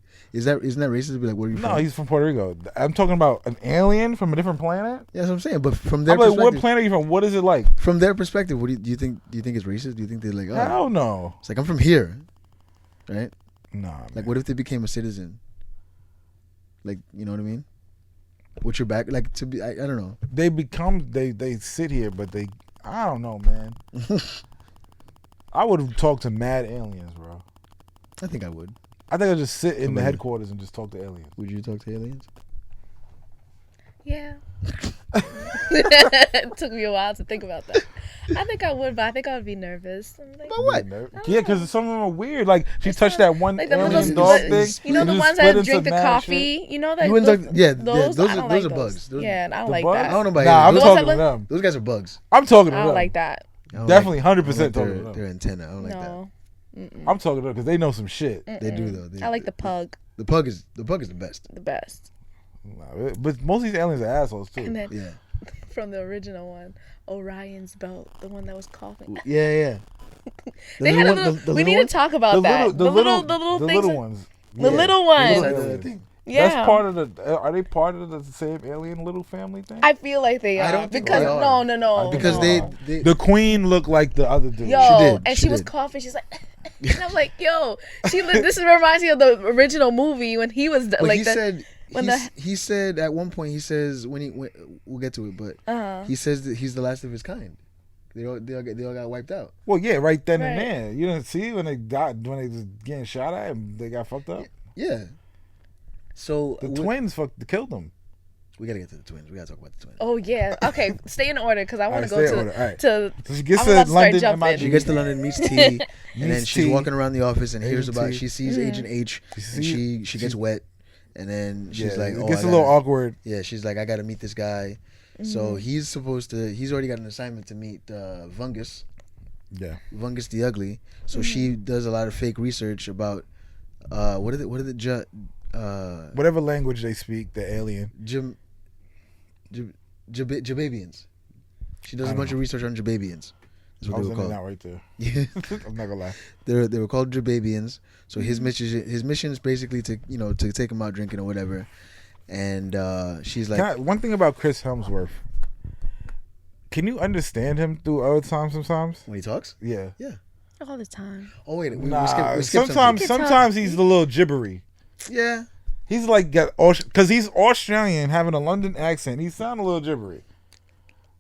Speaker 2: that racist to be like where are you
Speaker 1: No,
Speaker 2: from?
Speaker 1: he's from Puerto Rico. I'm talking about an alien from a different planet.
Speaker 2: Yeah, that's what I'm saying. But from their
Speaker 1: I'm like,
Speaker 2: perspective,
Speaker 1: what planet are you from? What is it like?
Speaker 2: from their perspective, what do you think? Do you think it's racist? Do you think they're like, oh,
Speaker 1: Hell no.
Speaker 2: it's like I'm from here, right?
Speaker 1: Nah,
Speaker 2: Like,
Speaker 1: man.
Speaker 2: what if they became a citizen? Like, you know what I mean? What's your back? Like to be? I don't know.
Speaker 1: They sit here, but I don't know, man. I would talk to mad aliens, bro.
Speaker 2: I think I would.
Speaker 1: I think I'd just sit in the
Speaker 2: Somebody-
Speaker 1: headquarters and just talk to aliens.
Speaker 2: Would you talk to aliens?
Speaker 3: Yeah. It took me a while to think about that. I think I would, but I think I would be nervous. I'm like,
Speaker 2: But what?
Speaker 1: Yeah, because some of them are weird. Like, she touched that one
Speaker 3: like the
Speaker 1: alien
Speaker 3: little,
Speaker 1: dog
Speaker 3: the-
Speaker 1: thing.
Speaker 3: you know,
Speaker 1: and
Speaker 3: the
Speaker 1: just
Speaker 3: ones
Speaker 1: split
Speaker 3: that
Speaker 1: into
Speaker 3: drink the
Speaker 1: mad
Speaker 3: coffee.
Speaker 1: shit.
Speaker 3: You know that.
Speaker 2: You wouldn't talk? Yeah,
Speaker 3: those
Speaker 2: those
Speaker 3: I
Speaker 2: are
Speaker 3: don't
Speaker 2: those
Speaker 3: like
Speaker 2: are
Speaker 3: those.
Speaker 2: bugs. Those,
Speaker 3: Yeah, and I don't
Speaker 1: The
Speaker 3: like
Speaker 1: bugs?
Speaker 2: I
Speaker 3: that.
Speaker 2: don't know about
Speaker 1: Nah, I'm
Speaker 3: Those
Speaker 1: talking
Speaker 3: that
Speaker 1: to
Speaker 3: look-
Speaker 1: them.
Speaker 2: those guys are bugs.
Speaker 1: I'm talking to
Speaker 3: I
Speaker 1: them.
Speaker 3: don't like that.
Speaker 2: I don't
Speaker 1: Definitely
Speaker 2: like- I don't
Speaker 1: 100%
Speaker 2: like
Speaker 1: talking to
Speaker 2: their
Speaker 1: them.
Speaker 2: antenna. I don't like that.
Speaker 3: No. Mm-mm.
Speaker 1: I'm talking to them because they know some shit.
Speaker 2: They do though.
Speaker 3: I like the pug
Speaker 2: The pug is the best.
Speaker 3: the best.
Speaker 1: Nah, but most of these aliens are assholes, too.
Speaker 3: And then
Speaker 2: Yeah.
Speaker 3: from the original one, Orion's belt, the one that was coughing.
Speaker 2: Yeah.
Speaker 3: They had a little. We need to talk about that. The little things.
Speaker 1: Little ones.
Speaker 3: The little ones. Yeah.
Speaker 1: That's part of the. Are they part of the same alien little family thing?
Speaker 3: I feel like they are.
Speaker 2: I don't think
Speaker 3: because
Speaker 2: they are.
Speaker 3: no.
Speaker 2: Because they
Speaker 1: the queen looked like the other dude.
Speaker 3: Yo,
Speaker 2: She did.
Speaker 3: and
Speaker 2: She
Speaker 3: she was
Speaker 2: did.
Speaker 3: coughing. She's like, and I'm like, yo, this reminds me of the original movie when he was
Speaker 2: But
Speaker 3: like
Speaker 2: he
Speaker 3: that.
Speaker 2: said
Speaker 3: when
Speaker 2: he said at one point, he says when we'll get to it, but he says that he's the last of his kind. They all got wiped out.
Speaker 1: Well, yeah, right then and
Speaker 3: Right.
Speaker 1: there. You didn't see when they died, when they was getting shot at and they got fucked up.
Speaker 2: Yeah. So
Speaker 1: The twins killed them.
Speaker 2: We gotta get to the twins. We gotta talk about the twins.
Speaker 3: Oh yeah. Okay, stay in order because I want to
Speaker 1: Alright,
Speaker 3: go
Speaker 1: stay in order. Alright.
Speaker 3: to.
Speaker 1: So she gets
Speaker 3: I'm
Speaker 1: to
Speaker 3: about to start
Speaker 1: London.
Speaker 3: jumping.
Speaker 2: She gets to London, meets T, and then
Speaker 1: Meets
Speaker 2: she's
Speaker 1: T.
Speaker 2: walking around the office and hears
Speaker 1: Agent
Speaker 2: about.
Speaker 1: T.
Speaker 2: She sees Agent H,
Speaker 1: You
Speaker 2: and
Speaker 1: see
Speaker 2: she gets wet, and then she's like,
Speaker 1: it
Speaker 2: "Oh,
Speaker 1: gets
Speaker 2: I
Speaker 1: a little
Speaker 2: gotta-"
Speaker 1: awkward.
Speaker 2: Yeah, she's like, "I gotta meet this guy." So he's already got an assignment to meet Vungus
Speaker 1: Yeah.
Speaker 2: the Ugly. So she does a lot of fake research about
Speaker 1: Whatever language they speak, the alien.
Speaker 2: Jababians. She does a
Speaker 1: don't
Speaker 2: bunch
Speaker 1: know.
Speaker 2: of research on Jababians. That's
Speaker 1: I
Speaker 2: what
Speaker 1: was
Speaker 2: they
Speaker 1: in
Speaker 2: were
Speaker 1: and
Speaker 2: called.
Speaker 1: out right there.
Speaker 2: Yeah.
Speaker 1: I'm not gonna lie.
Speaker 2: They were called Jababians. So his mission is basically to take him out drinking or whatever. And she's like,
Speaker 1: One thing about Chris Hemsworth. Can you understand him through other times sometimes?
Speaker 2: when he talks.
Speaker 1: Yeah.
Speaker 3: all the time.
Speaker 2: Oh wait, we
Speaker 1: Nah,
Speaker 2: skipped
Speaker 1: sometimes
Speaker 2: something.
Speaker 1: sometimes he's a little gibbery.
Speaker 2: Yeah.
Speaker 1: He's like because he's Australian, having a London accent. He sounds a little gibbery.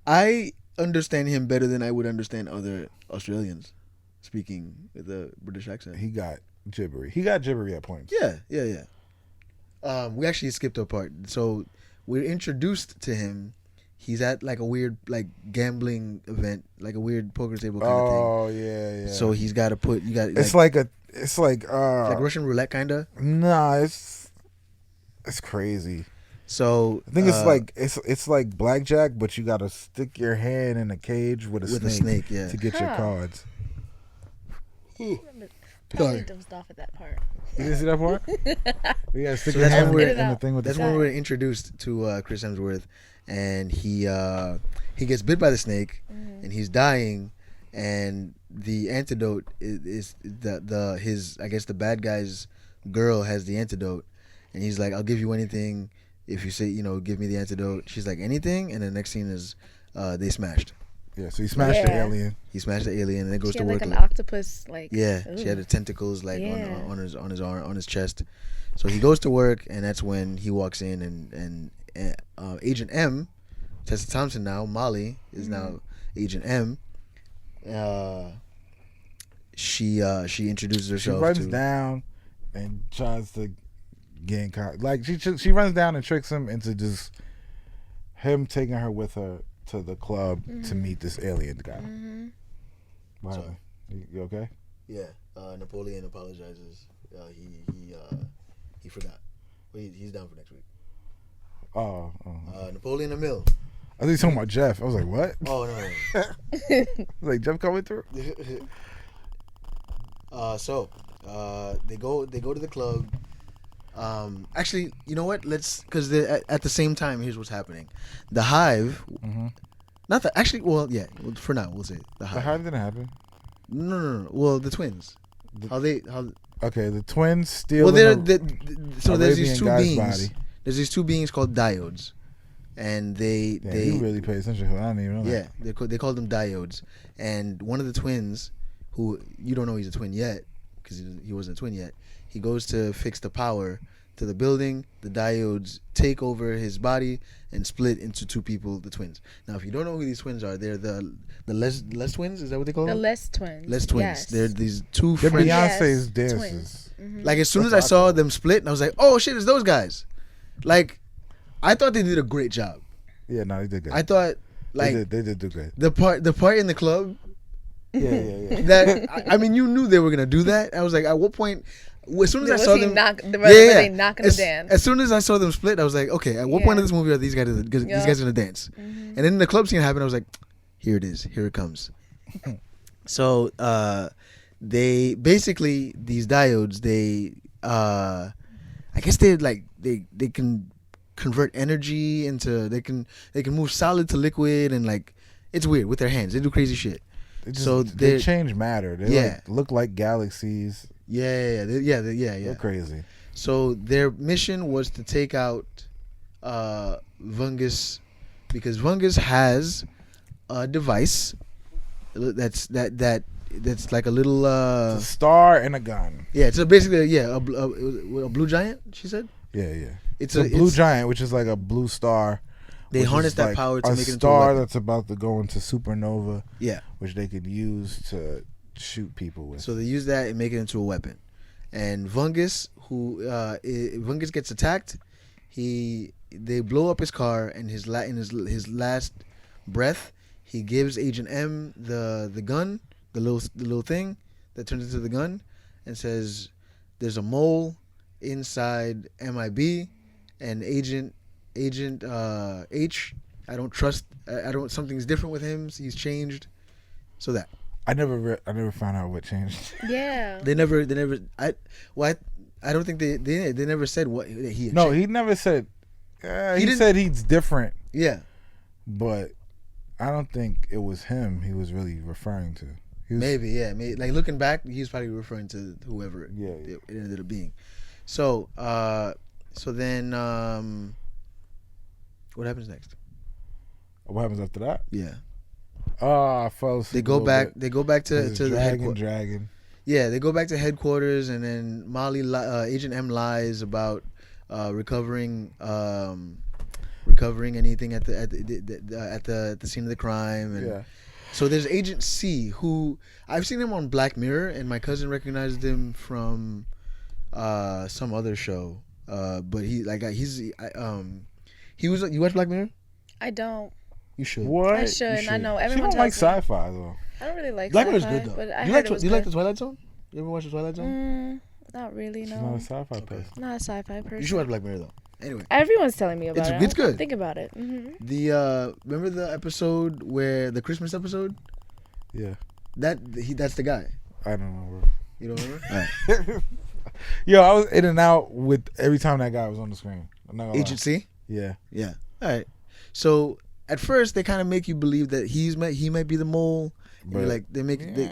Speaker 2: I understand him better than I would understand other Australians speaking with a British accent.
Speaker 1: He got gibbery. He got gibbery at points.
Speaker 2: Yeah. We actually skipped a part. So we're introduced to him. He's at like a weird gambling event, like a weird poker table kind of thing.
Speaker 1: Oh yeah.
Speaker 2: So he's got to put
Speaker 1: It's like
Speaker 2: Russian roulette kind of.
Speaker 1: Nah, it's crazy.
Speaker 2: So
Speaker 1: I think it's like blackjack, but you gotta stick your hand in a cage with a snake
Speaker 2: yeah.
Speaker 1: to get your
Speaker 3: Huh.
Speaker 1: cards.
Speaker 3: Totally dozed off at that part.
Speaker 1: You didn't see that part? You gotta stick
Speaker 2: So
Speaker 1: your
Speaker 2: that's
Speaker 1: hand
Speaker 2: when we're-
Speaker 1: in the thing with
Speaker 2: That's
Speaker 1: the
Speaker 2: when we're introduced to Chris Hemsworth, and he gets bit by the snake, and he's dying, and the antidote is his I guess the bad guy's girl has the antidote, and he's like, I'll give you anything if you say give me the antidote. She's like, anything, and the next scene is they smashed.
Speaker 1: Yeah, so he smashed the
Speaker 3: Yeah.
Speaker 1: alien.
Speaker 2: He smashed the alien, and then goes
Speaker 3: She
Speaker 2: to
Speaker 3: had
Speaker 2: work.
Speaker 3: like an octopus, like
Speaker 2: Yeah,
Speaker 3: ooh.
Speaker 2: she had the tentacles
Speaker 3: Yeah.
Speaker 2: on his arm, on his chest. So he goes to work, and that's when he walks in, and Agent M, Tessa Thompson now, Molly is now Agent M. She introduces
Speaker 1: She
Speaker 2: herself.
Speaker 1: runs
Speaker 2: to,
Speaker 1: down and tries to get in contact. Like she runs down and tricks him into just him taking her with her to the club to meet this alien guy. What happened? You okay?
Speaker 2: Yeah, Napoleon apologizes. He forgot. He's down for next week.
Speaker 1: Oh.
Speaker 2: Napoleon Emile.
Speaker 1: I think he's talking about Jeff. I was like, what?
Speaker 2: Oh no.
Speaker 1: I was like, Jeff coming through?
Speaker 2: So they go to the club. Actually, you know what? Because at the same time, here's what's happening. The Hive, not the actually. Well, yeah. Well, for now, we'll say the Hive.
Speaker 1: The Hive didn't happen.
Speaker 2: No. Well, the twins.
Speaker 1: Okay, the twins steal.
Speaker 2: Well, so there's
Speaker 1: Arabian
Speaker 2: these two
Speaker 1: guy's
Speaker 2: beings.
Speaker 1: body.
Speaker 2: There's these two beings called diodes, and they
Speaker 1: you really pay attention. I didn't even know
Speaker 2: yeah
Speaker 1: that.
Speaker 2: they call them diodes, and one of the twins, who you don't know he's a twin yet because he wasn't a twin yet, he goes to fix the power to the building. The diodes take over his body and split into two people, the twins. Now, if you don't know who these twins are, they're the Les twins. Is that what they call
Speaker 3: The
Speaker 2: them?
Speaker 3: Les twins.
Speaker 2: Les twins.
Speaker 3: Yes.
Speaker 2: They're these two
Speaker 1: They're
Speaker 2: French.
Speaker 1: Beyonce's
Speaker 3: Yes,
Speaker 1: dancers.
Speaker 3: twins.
Speaker 2: Like as soon as I saw them split, I was like, "Oh shit, it's those guys!" Like, I thought they did a great job.
Speaker 1: Yeah, no, they did good.
Speaker 2: I thought like
Speaker 1: they did do good.
Speaker 2: the part in the club
Speaker 1: Yeah.
Speaker 2: that I mean, you knew they were gonna do that. I was like, at what point? As soon as I saw them,
Speaker 3: They not gonna dance.
Speaker 2: As soon as I saw them split, I was like, okay, at what point in this movie are these guys gonna dance? And then the club scene happened. I was like, here it is, here it comes. So they basically, these diodes, I guess they can convert energy into they can move solid to liquid, and like it's weird with their hands. They do crazy shit.
Speaker 1: they change matter. They
Speaker 2: Yeah.
Speaker 1: look like galaxies.
Speaker 2: Yeah.
Speaker 1: They're crazy.
Speaker 2: So their mission was to take out Vungus, because Vungus has a device that's like a little
Speaker 1: It's a star and a gun.
Speaker 2: yeah. It's basically a blue giant. She said
Speaker 1: It's a blue giant, which is like a blue star.
Speaker 2: They harness that power to make it into a
Speaker 1: star
Speaker 2: weapon.
Speaker 1: that's about to go into supernova.
Speaker 2: Yeah.
Speaker 1: Which they could use to shoot people with.
Speaker 2: So they use that and make it into a weapon. And Vungus, Vungus gets attacked, they blow up his car, and his last breath, he gives Agent M the gun, the little thing that turns into the gun, and says, "There's a mole inside MIB, and Agent H. I don't trust. Something's different with him. So he's changed. So that."
Speaker 1: I never found out what changed.
Speaker 3: Yeah.
Speaker 2: They never. I don't think they never said what he.
Speaker 1: No, he never said. He said he's different.
Speaker 2: Yeah.
Speaker 1: But I don't think it was him he was really referring to.
Speaker 2: Maybe. Like looking back, he's probably referring to whoever.
Speaker 1: Yeah.
Speaker 2: It ended up being. So then, what happens next?
Speaker 1: What happens after that?
Speaker 2: Yeah.
Speaker 1: I fell asleep.
Speaker 2: They go back. They go back to the headquarters.
Speaker 1: Dragon.
Speaker 2: Yeah, they go back to headquarters, and then Agent M lies about recovering anything at the scene of the crime. And
Speaker 1: yeah.
Speaker 2: So there's Agent C, who I've seen him on Black Mirror, and my cousin recognized him from some other show. But he was. You watch Black Mirror?
Speaker 3: I don't.
Speaker 2: You should.
Speaker 1: What?
Speaker 3: I should.
Speaker 2: You
Speaker 3: I
Speaker 2: should.
Speaker 3: know
Speaker 1: She
Speaker 3: everyone
Speaker 1: don't like
Speaker 3: tells me.
Speaker 1: sci-fi though.
Speaker 3: I don't really like
Speaker 2: Black
Speaker 3: sci-fi.
Speaker 2: Mirror's good though.
Speaker 3: But I
Speaker 2: Do
Speaker 3: heard
Speaker 2: you like
Speaker 3: good.
Speaker 2: the Twilight Zone? You ever watch the Twilight Zone?
Speaker 3: Not really.
Speaker 1: She's
Speaker 3: No.
Speaker 1: not a sci-fi person.
Speaker 3: Not a sci-fi person.
Speaker 2: You should watch Black Mirror though. Anyway,
Speaker 3: Everyone's telling me about it.
Speaker 2: It's good.
Speaker 3: Think about it. Mm-hmm.
Speaker 2: the remember the episode where the Christmas episode?
Speaker 1: Yeah.
Speaker 2: That's the guy.
Speaker 1: I don't know, bro.
Speaker 2: You don't remember? All right.
Speaker 1: Yo, I was in and out with every time that guy was on the screen. I'm not gonna
Speaker 2: Agent C.
Speaker 1: lie.
Speaker 2: Yeah. All right. So at first they kind of make you believe that he might be the mole. And you're like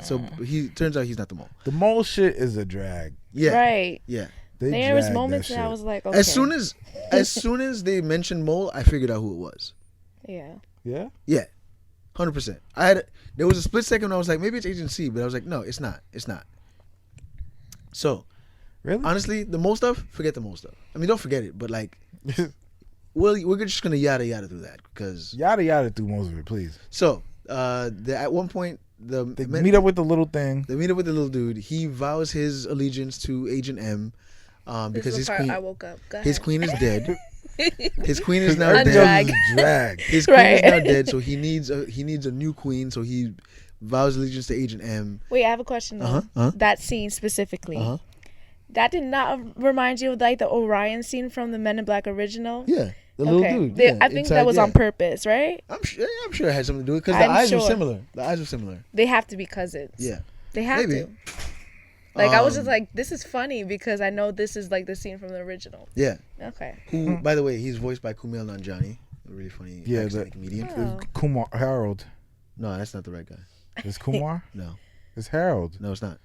Speaker 2: so he turns out he's not the mole.
Speaker 1: The mole shit is a drag.
Speaker 2: Yeah.
Speaker 3: Right.
Speaker 2: Yeah.
Speaker 3: There was
Speaker 1: drag
Speaker 3: moments
Speaker 1: that
Speaker 3: that I
Speaker 1: shit.
Speaker 3: was like, okay.
Speaker 2: As soon as they mentioned mole, I figured out who it was.
Speaker 3: Yeah.
Speaker 1: Yeah.
Speaker 2: Yeah. 100%. There was a split second when I was like, maybe it's Agent C, but I was like, no, it's not. It's not. So,
Speaker 1: Really?
Speaker 2: honestly, the mole stuff, forget the mole stuff. I mean, don't forget it, but like, we're just gonna yada through that because
Speaker 1: yada yada through most of it, please.
Speaker 2: So, at one point,
Speaker 1: They meet up with the little thing.
Speaker 2: They meet up with the little dude. He vows his allegiance to Agent M, because his queen.
Speaker 3: I woke up. Go
Speaker 2: His
Speaker 3: ahead.
Speaker 2: queen is dead. His queen is now
Speaker 1: Everything
Speaker 2: dead.
Speaker 1: else is drag.
Speaker 2: His queen
Speaker 3: Right.
Speaker 2: is now dead, so he needs a new queen. So he vows allegiance to Agent M.
Speaker 3: Wait, I have a question though. That scene specifically. That did not remind you of like the Orion scene from the Men in Black original?
Speaker 2: Yeah, the little dude.
Speaker 3: They-
Speaker 2: Yeah,
Speaker 3: I think
Speaker 2: inside,
Speaker 3: that was
Speaker 2: yeah.
Speaker 3: on purpose, right?
Speaker 2: I'm sure it had something to do with it because the
Speaker 3: I'm
Speaker 2: eyes were
Speaker 3: sure.
Speaker 2: similar. The eyes were similar.
Speaker 3: They have to be cousins.
Speaker 2: Yeah,
Speaker 3: They have
Speaker 2: maybe.
Speaker 3: to. Like, I was just like, this is funny because I know this is like the scene from the original.
Speaker 2: Yeah.
Speaker 3: Okay.
Speaker 2: Who, by the way, he's voiced by Kumail Nanjiani, a really funny Pakistani comedian.
Speaker 3: Oh.
Speaker 1: Kumar Harold.
Speaker 2: No, that's not the right guy.
Speaker 1: It's Kumar.
Speaker 2: No,
Speaker 1: It's Harold.
Speaker 2: no, it's not.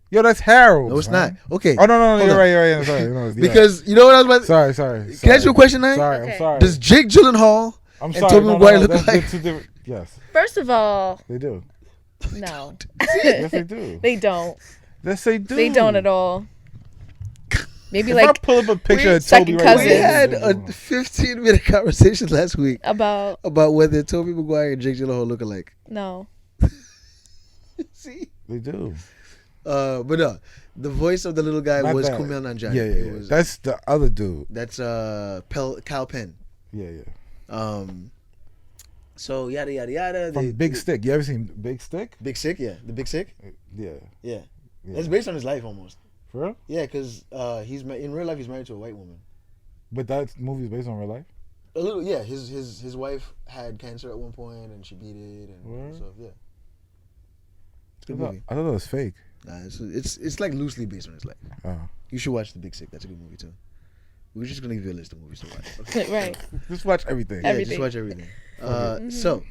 Speaker 1: Yo, that's Harold.
Speaker 2: No, it's
Speaker 1: man.
Speaker 2: not. Okay.
Speaker 1: Oh no,
Speaker 2: Hold
Speaker 1: you're
Speaker 2: on.
Speaker 1: right. I'm sorry. No, you're
Speaker 2: Because you know what I was about.
Speaker 1: right. Sorry.
Speaker 2: Can I ask you a question, Nye?
Speaker 1: Sorry,
Speaker 3: Okay.
Speaker 1: I'm sorry.
Speaker 2: Does Jake Gyllenhaal
Speaker 1: I'm
Speaker 2: and
Speaker 1: sorry.
Speaker 2: Tobey Maguire look
Speaker 1: that's
Speaker 2: alike?
Speaker 1: two different. Yes,
Speaker 3: First of all,
Speaker 1: they do.
Speaker 3: no.
Speaker 1: Yes, they do.
Speaker 3: They don't.
Speaker 1: Yes, they do.
Speaker 3: They don't at all. Maybe
Speaker 1: If I
Speaker 3: like
Speaker 1: pull up a picture of
Speaker 3: second
Speaker 1: Toby right
Speaker 3: cousins.
Speaker 2: We
Speaker 1: now,
Speaker 2: had a 15-minute conversation last week
Speaker 3: about
Speaker 2: about whether Tobey Maguire and Jake Gyllenhaal look alike.
Speaker 3: no.
Speaker 2: See?
Speaker 1: They do.
Speaker 2: But no, the voice of the little guy
Speaker 1: Not
Speaker 2: was
Speaker 1: that.
Speaker 2: Kumail Nanjiani.
Speaker 1: Yeah.
Speaker 2: It was,
Speaker 1: That's the other dude.
Speaker 2: that's Cal Penn.
Speaker 1: Yeah.
Speaker 2: So yada yada yada.
Speaker 1: From Big Stick. You ever seen Big Stick?
Speaker 2: Big Sick, yeah, the Big Sick.
Speaker 1: Yeah.
Speaker 2: Yeah,
Speaker 1: Yeah.
Speaker 2: that's based on his life almost.
Speaker 1: For real?
Speaker 2: Yeah, because in real life he's married to a white woman.
Speaker 1: But that movie's based on real life.
Speaker 2: A little, yeah. His wife had cancer at one point and she beat it and
Speaker 1: Word?
Speaker 2: stuff. Yeah, it's a
Speaker 1: I
Speaker 2: good
Speaker 1: thought,
Speaker 2: movie.
Speaker 1: I thought it was fake.
Speaker 2: Nah, it's like loosely based on his life.
Speaker 1: Oh.
Speaker 2: You should watch The Big Sick. That's a good movie too. We're just gonna give you a list of movies to watch. Okay.
Speaker 3: Right.
Speaker 1: Just watch everything.
Speaker 2: Yeah,
Speaker 3: Everything.
Speaker 2: just watch everything.
Speaker 1: Okay.
Speaker 2: So,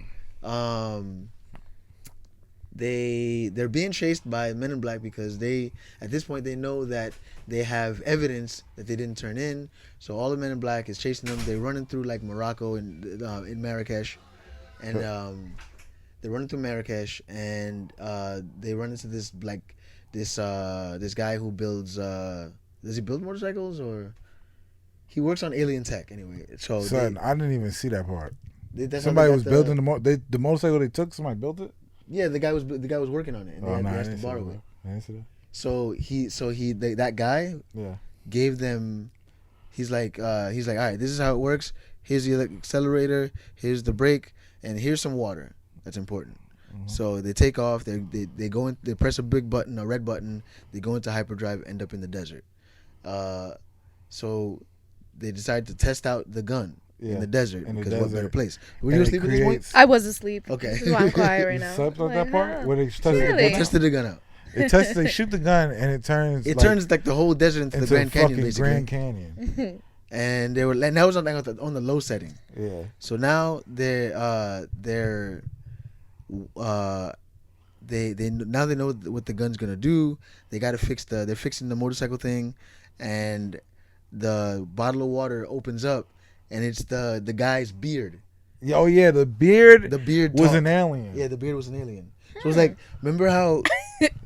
Speaker 2: they're being chased by Men in Black because at this point they know that they have evidence that they didn't turn in. So all the Men in Black is chasing them. They're running through like Morocco and in Marrakesh, and they're running through Marrakesh, and they run into this guy who builds. Does he build motorcycles or? He works on alien tech anyway. So
Speaker 1: I didn't even see that part.
Speaker 2: That's
Speaker 1: somebody was building the motorcycle they took. Somebody built it.
Speaker 2: Yeah, the guy was working on it, and they had to borrow it.
Speaker 1: I didn't see that.
Speaker 2: So that guy gave them. He's like, all right, this is how it works. Here's the accelerator. Here's the brake, and here's some water. That's important. Mm-hmm. So they take off. They go in. They press a red button. They go into hyperdrive. End up in the desert. So they decide to test out the gun in the desert because what better place? Were you asleep at this point?
Speaker 3: I was asleep.
Speaker 2: Okay,
Speaker 3: this is why I'm quiet right now.
Speaker 1: You slept at that part where they
Speaker 2: tested the gun out.
Speaker 1: They shoot the gun and it turns.
Speaker 2: It turns like the whole desert into the Grand Canyon, basically.
Speaker 1: Grand Canyon.
Speaker 2: And that was on the low setting.
Speaker 1: Yeah.
Speaker 2: So now they know what the gun's gonna do. They gotta they're fixing the motorcycle thing, and the bottle of water opens up, and it's the guy's beard.
Speaker 1: Oh yeah, the beard was an alien.
Speaker 2: Yeah, the beard was an alien. So it was like, remember how?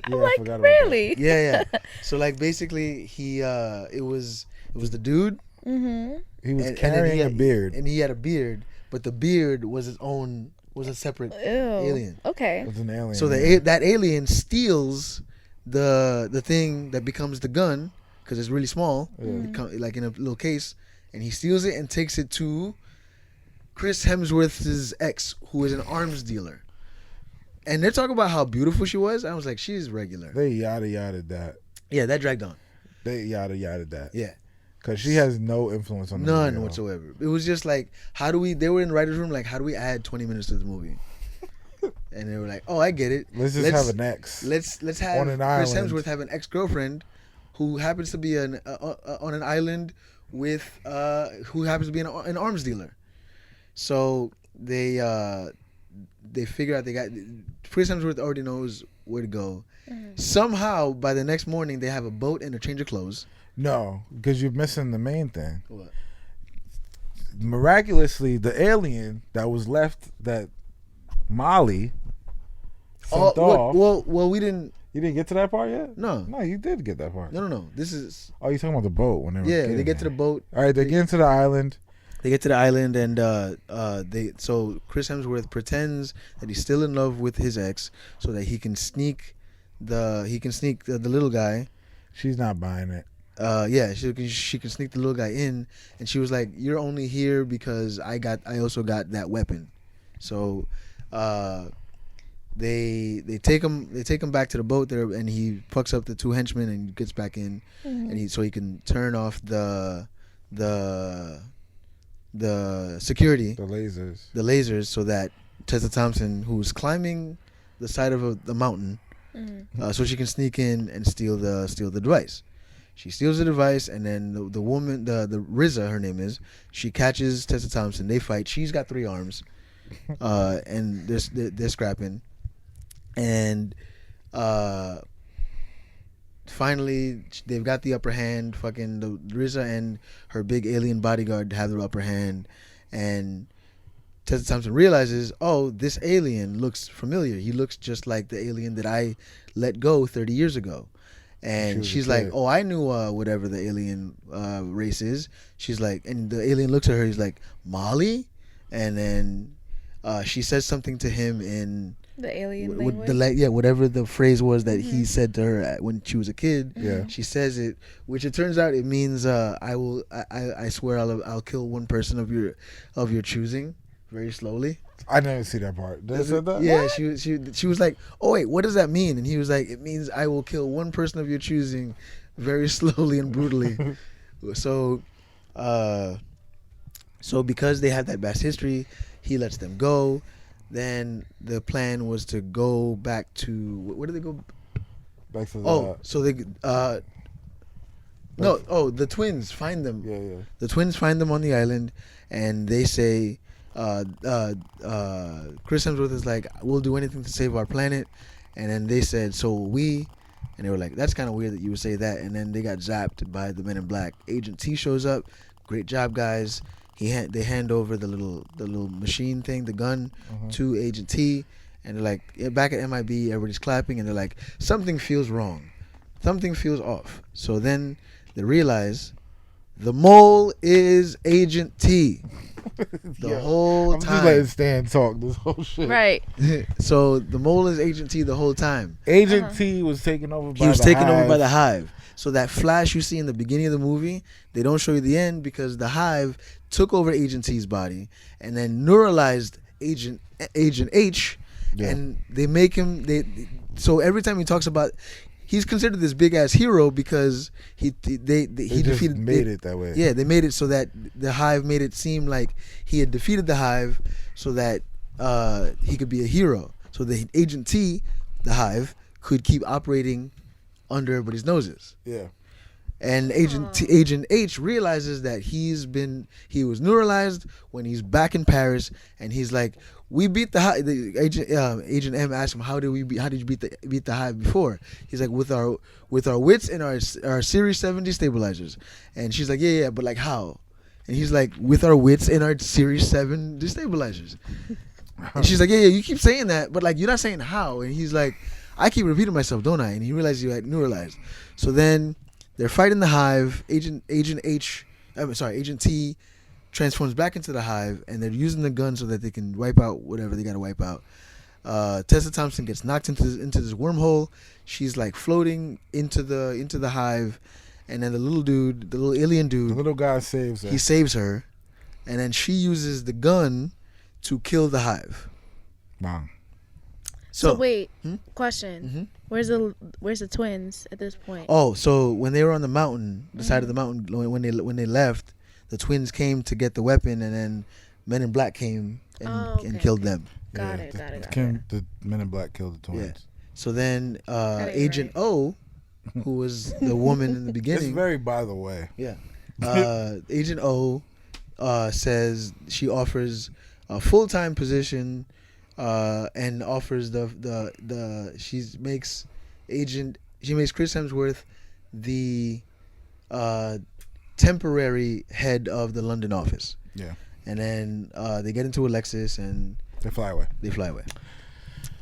Speaker 3: Like really?
Speaker 2: Yeah. So like basically, it was the dude.
Speaker 3: Mm-hmm.
Speaker 1: He was carrying a beard,
Speaker 2: and he had a beard, but the beard was a separate alien.
Speaker 3: Okay.
Speaker 1: It was an alien.
Speaker 2: So that alien steals the thing that becomes the gun because it's really small, like in a little case, and he steals it and takes it to Chris Hemsworth's ex, who is an arms dealer. And they're talking about how beautiful she was. I was like, she's regular.
Speaker 1: They yada-yada'd that.
Speaker 2: Yeah, that dragged on.
Speaker 1: They yada-yada'd that.
Speaker 2: Yeah.
Speaker 1: Because she has no influence on the movie.
Speaker 2: None whatsoever. It was just like, they were in the writer's room, like, how do we add 20 minutes to the movie? And they were like, oh, I get it.
Speaker 1: Let's have an ex.
Speaker 2: Let's have Chris Hemsworth have an ex-girlfriend who happens to be on an island with, who happens to be an arms dealer. So they figure out Chris Hemsworth already knows where to go. Mm-hmm. Somehow, by the next morning, they have a boat and a change of clothes.
Speaker 1: No, because you're missing the main thing.
Speaker 2: What?
Speaker 1: Miraculously, the alien that was left, that Molly sent off.
Speaker 2: Well, we didn't.
Speaker 1: You didn't get to that part yet?
Speaker 2: No,
Speaker 1: you did get that part.
Speaker 2: No. This is.
Speaker 1: Oh, you're talking about the boat when they were.
Speaker 2: Yeah, they get to the boat.
Speaker 1: All right, they get into the island.
Speaker 2: They get to the island, and so Chris Hemsworth pretends that he's still in love with his ex, so that he can sneak the little guy.
Speaker 1: She's not buying it.
Speaker 2: Yeah, she can sneak the little guy in, and she was like, "You're only here because I also got that weapon." So, they take him back to the boat there, and he fucks up the two henchmen and gets back in, and he can turn off the security, the lasers, so that Tessa Thompson, who's climbing the side of the mountain, so she can sneak in and steal the device. She steals the device, and then the woman, the RZA, her name is, she catches Tessa Thompson. They fight. She's got 3 arms, and they're scrapping, and finally they've got the upper hand. Fucking the RZA and her big alien bodyguard have the upper hand, and Tessa Thompson realizes, oh, this alien looks familiar. He looks just like the alien that I let go 30 years ago. And she's like, oh, I knew whatever the alien race is. She's like, and the alien looks at her. He's like, Molly? And then she says something to him in
Speaker 3: the alien language.
Speaker 2: Whatever the phrase was that he said to her when she was a kid.
Speaker 1: Yeah.
Speaker 2: She says it, which it turns out it means I swear I'll kill one person of your choosing, very slowly.
Speaker 1: I never see that part. Did it say that?
Speaker 2: Yeah, she was like, oh wait, what does that mean? And he was like, it means I will kill one person of your choosing, very slowly and brutally. So because they have that past history, he lets them go. Then the plan was to go back to, where did they go?
Speaker 1: Back to
Speaker 2: the twins find them.
Speaker 1: Yeah.
Speaker 2: The twins find them on the island, and they say, Chris Hemsworth is like, we'll do anything to save our planet, And then they said, so we, and they were like, that's kind of weird that you would say that. And then they got zapped by the Men in Black. Agent T shows up. Great job, guys. They hand over the little machine thing, the gun, to Agent T. And they're like, back at MIB, everybody's clapping. And they're like, something feels wrong. Something feels off. So then they realize the mole is Agent T. The whole
Speaker 1: I'm
Speaker 2: time.
Speaker 1: just letting Stan talk this whole shit.
Speaker 3: Right.
Speaker 2: So the mole is Agent T the whole time.
Speaker 1: Agent T was taken over by
Speaker 2: He was
Speaker 1: the
Speaker 2: taken over
Speaker 1: Hive.
Speaker 2: by the Hive. So that flash you see in the beginning of the movie, they don't show you the end because the Hive took over Agent T's body and then neuralized Agent H, and they make him. So every time he talks about, he's considered this big ass hero because he defeated.
Speaker 1: Made it that way.
Speaker 2: Yeah, they made it so that the Hive made it seem like he had defeated the Hive, so that he could be a hero. So the Agent T, the Hive, could keep operating under everybody's noses.
Speaker 1: Yeah.
Speaker 2: And Agent H realizes that he was neuralized when he's back in Paris, and he's like, we beat the Hive. Agent M asked him, how did you beat the Hive before? He's like, with our wits and our Series 7 destabilizers. And she's like, yeah, but like how? And he's like, with our wits and our Series 7 destabilizers. And she's like, yeah, you keep saying that, but like you're not saying how. And he's like, I keep repeating myself, don't I? And he realizes you had neuralized. So then they're fighting the Hive. Agent T transforms back into the Hive, and they're using the gun so that they can wipe out whatever they got to wipe out. Tessa Thompson gets knocked into this wormhole. She's like floating into the Hive, and then the little alien dude,
Speaker 1: The little guy saves her.
Speaker 2: he saves her, and then she uses the gun to kill the Hive.
Speaker 1: Wow.
Speaker 3: So wait, question. Where's the twins at this point?
Speaker 2: Oh, so when they were on the mountain, the side of the mountain, when they left, the twins came to get the weapon, and then Men in Black came and killed them.
Speaker 3: Got it.
Speaker 1: The Men in Black killed the twins.
Speaker 2: Yeah. So then Agent
Speaker 3: right.
Speaker 2: O, who was the woman in the beginning.
Speaker 1: It's very by the way.
Speaker 2: Yeah. Agent O says she offers a full-time position and offers she makes Chris Hemsworth the temporary head of the London office.
Speaker 1: Yeah.
Speaker 2: And then they get into a Lexus and
Speaker 1: They fly away.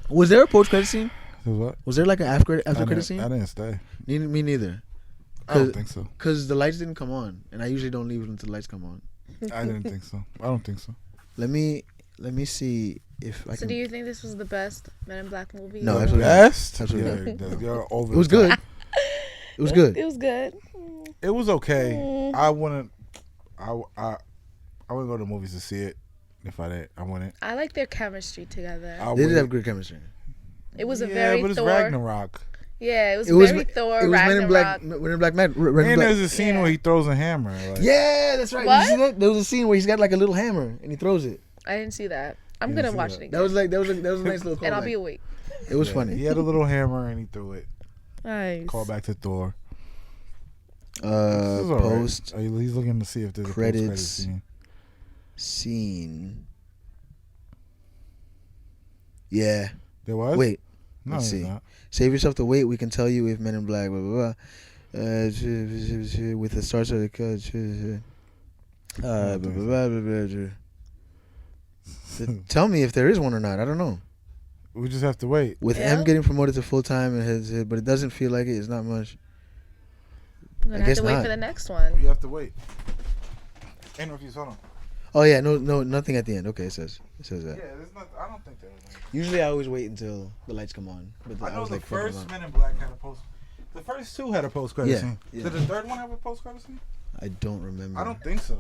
Speaker 2: Was there a post-credit scene?
Speaker 1: What?
Speaker 2: Was there like an after credit scene?
Speaker 1: I didn't stay.
Speaker 2: Me neither.
Speaker 1: I don't think so.
Speaker 2: Because the lights didn't come on, and I usually don't leave until the lights come on.
Speaker 1: I didn't think so. I don't think so.
Speaker 2: Let me see if I can.
Speaker 3: So do you think this was the best Men in Black movie?
Speaker 2: No,
Speaker 1: The
Speaker 2: absolutely
Speaker 1: best?
Speaker 2: Absolutely
Speaker 1: Yeah, you're over
Speaker 2: It was
Speaker 1: the
Speaker 2: good.
Speaker 1: top.
Speaker 2: It was good.
Speaker 3: It was good.
Speaker 1: It was okay. I wouldn't go to the movies to see it. If I did, I wouldn't.
Speaker 3: I like their chemistry together.
Speaker 2: They did have good chemistry.
Speaker 3: It was a very
Speaker 1: but it's
Speaker 3: Thor.
Speaker 1: Ragnarok.
Speaker 3: Yeah, it was
Speaker 2: It
Speaker 3: very Thor.
Speaker 2: was Men in Black.
Speaker 3: Ragnarok.
Speaker 2: Men in Black.
Speaker 1: And there's a scene
Speaker 3: Yeah.
Speaker 1: where he throws a hammer. Like,
Speaker 2: Yeah, that's right.
Speaker 3: What?
Speaker 2: You see that? There was a scene where he's got like a little hammer and he throws it.
Speaker 3: I didn't see that. I'm
Speaker 1: You
Speaker 3: gonna
Speaker 1: didn't see
Speaker 3: watch
Speaker 1: that.
Speaker 3: it
Speaker 2: That
Speaker 3: again.
Speaker 2: was a nice little callback.
Speaker 3: And I'll be awake.
Speaker 2: It was
Speaker 1: yeah,
Speaker 2: funny.
Speaker 1: He had a little hammer and he threw it.
Speaker 3: Nice.
Speaker 1: Call back to Thor. This is all right.
Speaker 2: Post
Speaker 1: He's looking to see if there's a
Speaker 2: credits
Speaker 1: post-credit scene.
Speaker 2: scene. Yeah.
Speaker 1: There was?
Speaker 2: Wait.
Speaker 1: No,
Speaker 2: Let's
Speaker 1: there's
Speaker 2: see.
Speaker 1: not.
Speaker 2: Save yourself the wait. We can tell you if Men in Black. Blah blah blah. With the stars of the cut. Blah, blah, blah, blah, blah. Tell me if there is one or not. I don't know.
Speaker 1: We just have to wait.
Speaker 2: With
Speaker 3: Yeah.
Speaker 2: M getting promoted to full time, but it doesn't feel like it. It's not much.
Speaker 3: I'm gonna
Speaker 2: I
Speaker 3: have
Speaker 2: guess
Speaker 3: to wait
Speaker 2: not.
Speaker 3: for the next one.
Speaker 1: You have to wait. Ain't no hold on.
Speaker 2: Oh yeah, no, nothing at the end. Okay, it says that.
Speaker 1: Yeah, there's not. I don't think there was.
Speaker 2: Usually I always wait until the lights come on. But
Speaker 1: I know
Speaker 2: was
Speaker 1: the
Speaker 2: like, fucking
Speaker 1: first
Speaker 2: on.
Speaker 1: Men in Black had a post. The first two had a post-credit
Speaker 2: Yeah,
Speaker 1: scene.
Speaker 2: yeah.
Speaker 1: Did the third one have a post-credit scene?
Speaker 2: I don't remember.
Speaker 1: I don't think so.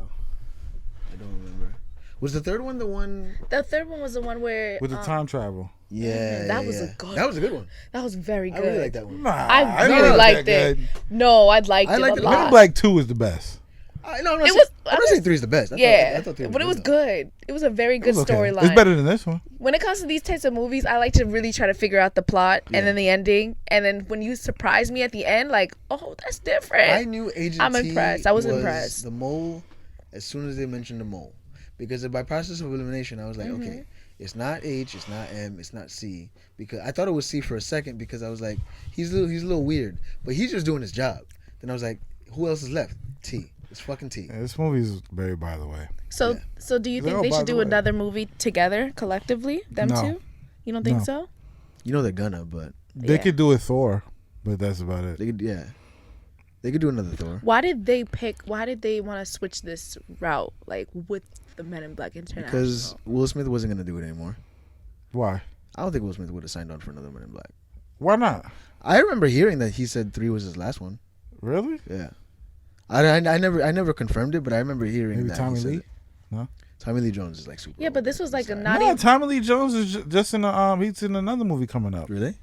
Speaker 2: I don't remember. Was the third one the one?
Speaker 3: The third one was the one where
Speaker 1: With the time travel.
Speaker 2: Yeah,
Speaker 3: That was
Speaker 2: yeah.
Speaker 3: a good
Speaker 2: That was a good one.
Speaker 3: that was very
Speaker 2: I
Speaker 3: good.
Speaker 2: really like that one.
Speaker 1: Nah,
Speaker 3: I
Speaker 1: know
Speaker 3: really
Speaker 1: that
Speaker 3: liked
Speaker 1: good.
Speaker 3: it. No, I liked
Speaker 2: I
Speaker 3: it
Speaker 2: liked
Speaker 3: a
Speaker 2: it.
Speaker 1: Men in
Speaker 3: lot.
Speaker 1: Black 2 is the best.
Speaker 2: No, I'm
Speaker 3: It
Speaker 2: not,
Speaker 3: was-
Speaker 2: saying,
Speaker 3: I
Speaker 2: I'm not
Speaker 3: was-
Speaker 2: saying 3 is the best. I
Speaker 3: Yeah,
Speaker 2: thought 3
Speaker 3: but it was
Speaker 2: though.
Speaker 3: good. It was a very good
Speaker 1: It was okay.
Speaker 3: storyline.
Speaker 1: It's better than this one.
Speaker 3: When it comes to these types of movies, I like to really try to figure out the plot and then the ending. And then when you surprise me at the end, like, oh, that's different.
Speaker 2: I knew Agent
Speaker 3: I'm
Speaker 2: T
Speaker 3: impressed. I was impressed.
Speaker 2: The mole, as soon as they mentioned the mole, because by process of elimination, I was like, okay, It's not H. It's not M. It's not C. Because I thought it was C for a second because I was like, he's a little weird, but he's just doing his job. Then I was like, who else is left? T. It's fucking T.
Speaker 1: Yeah, this movie is very by the way.
Speaker 3: So do you think they should do another movie together, collectively, them two? You don't think so?
Speaker 2: You know they're gonna, but
Speaker 1: they could do a Thor, but that's about it.
Speaker 2: They could, they could do another Thor.
Speaker 3: Why did they want to switch this route, like with the Men in Black International?
Speaker 2: Because Will Smith wasn't gonna do it anymore.
Speaker 1: Why?
Speaker 2: I don't think Will Smith would have signed on for another Men in Black.
Speaker 1: Why not?
Speaker 2: I remember hearing that he said 3 was his last one.
Speaker 1: Really?
Speaker 2: Yeah. I never confirmed it, but I remember hearing
Speaker 1: Maybe
Speaker 2: that.
Speaker 1: Tommy Lee?
Speaker 2: No. Tommy Lee Jones is like super.
Speaker 3: Yeah, but this was like a not
Speaker 1: No,
Speaker 3: even.
Speaker 1: Tommy Lee Jones is just in a he's in another movie coming up.
Speaker 2: Really?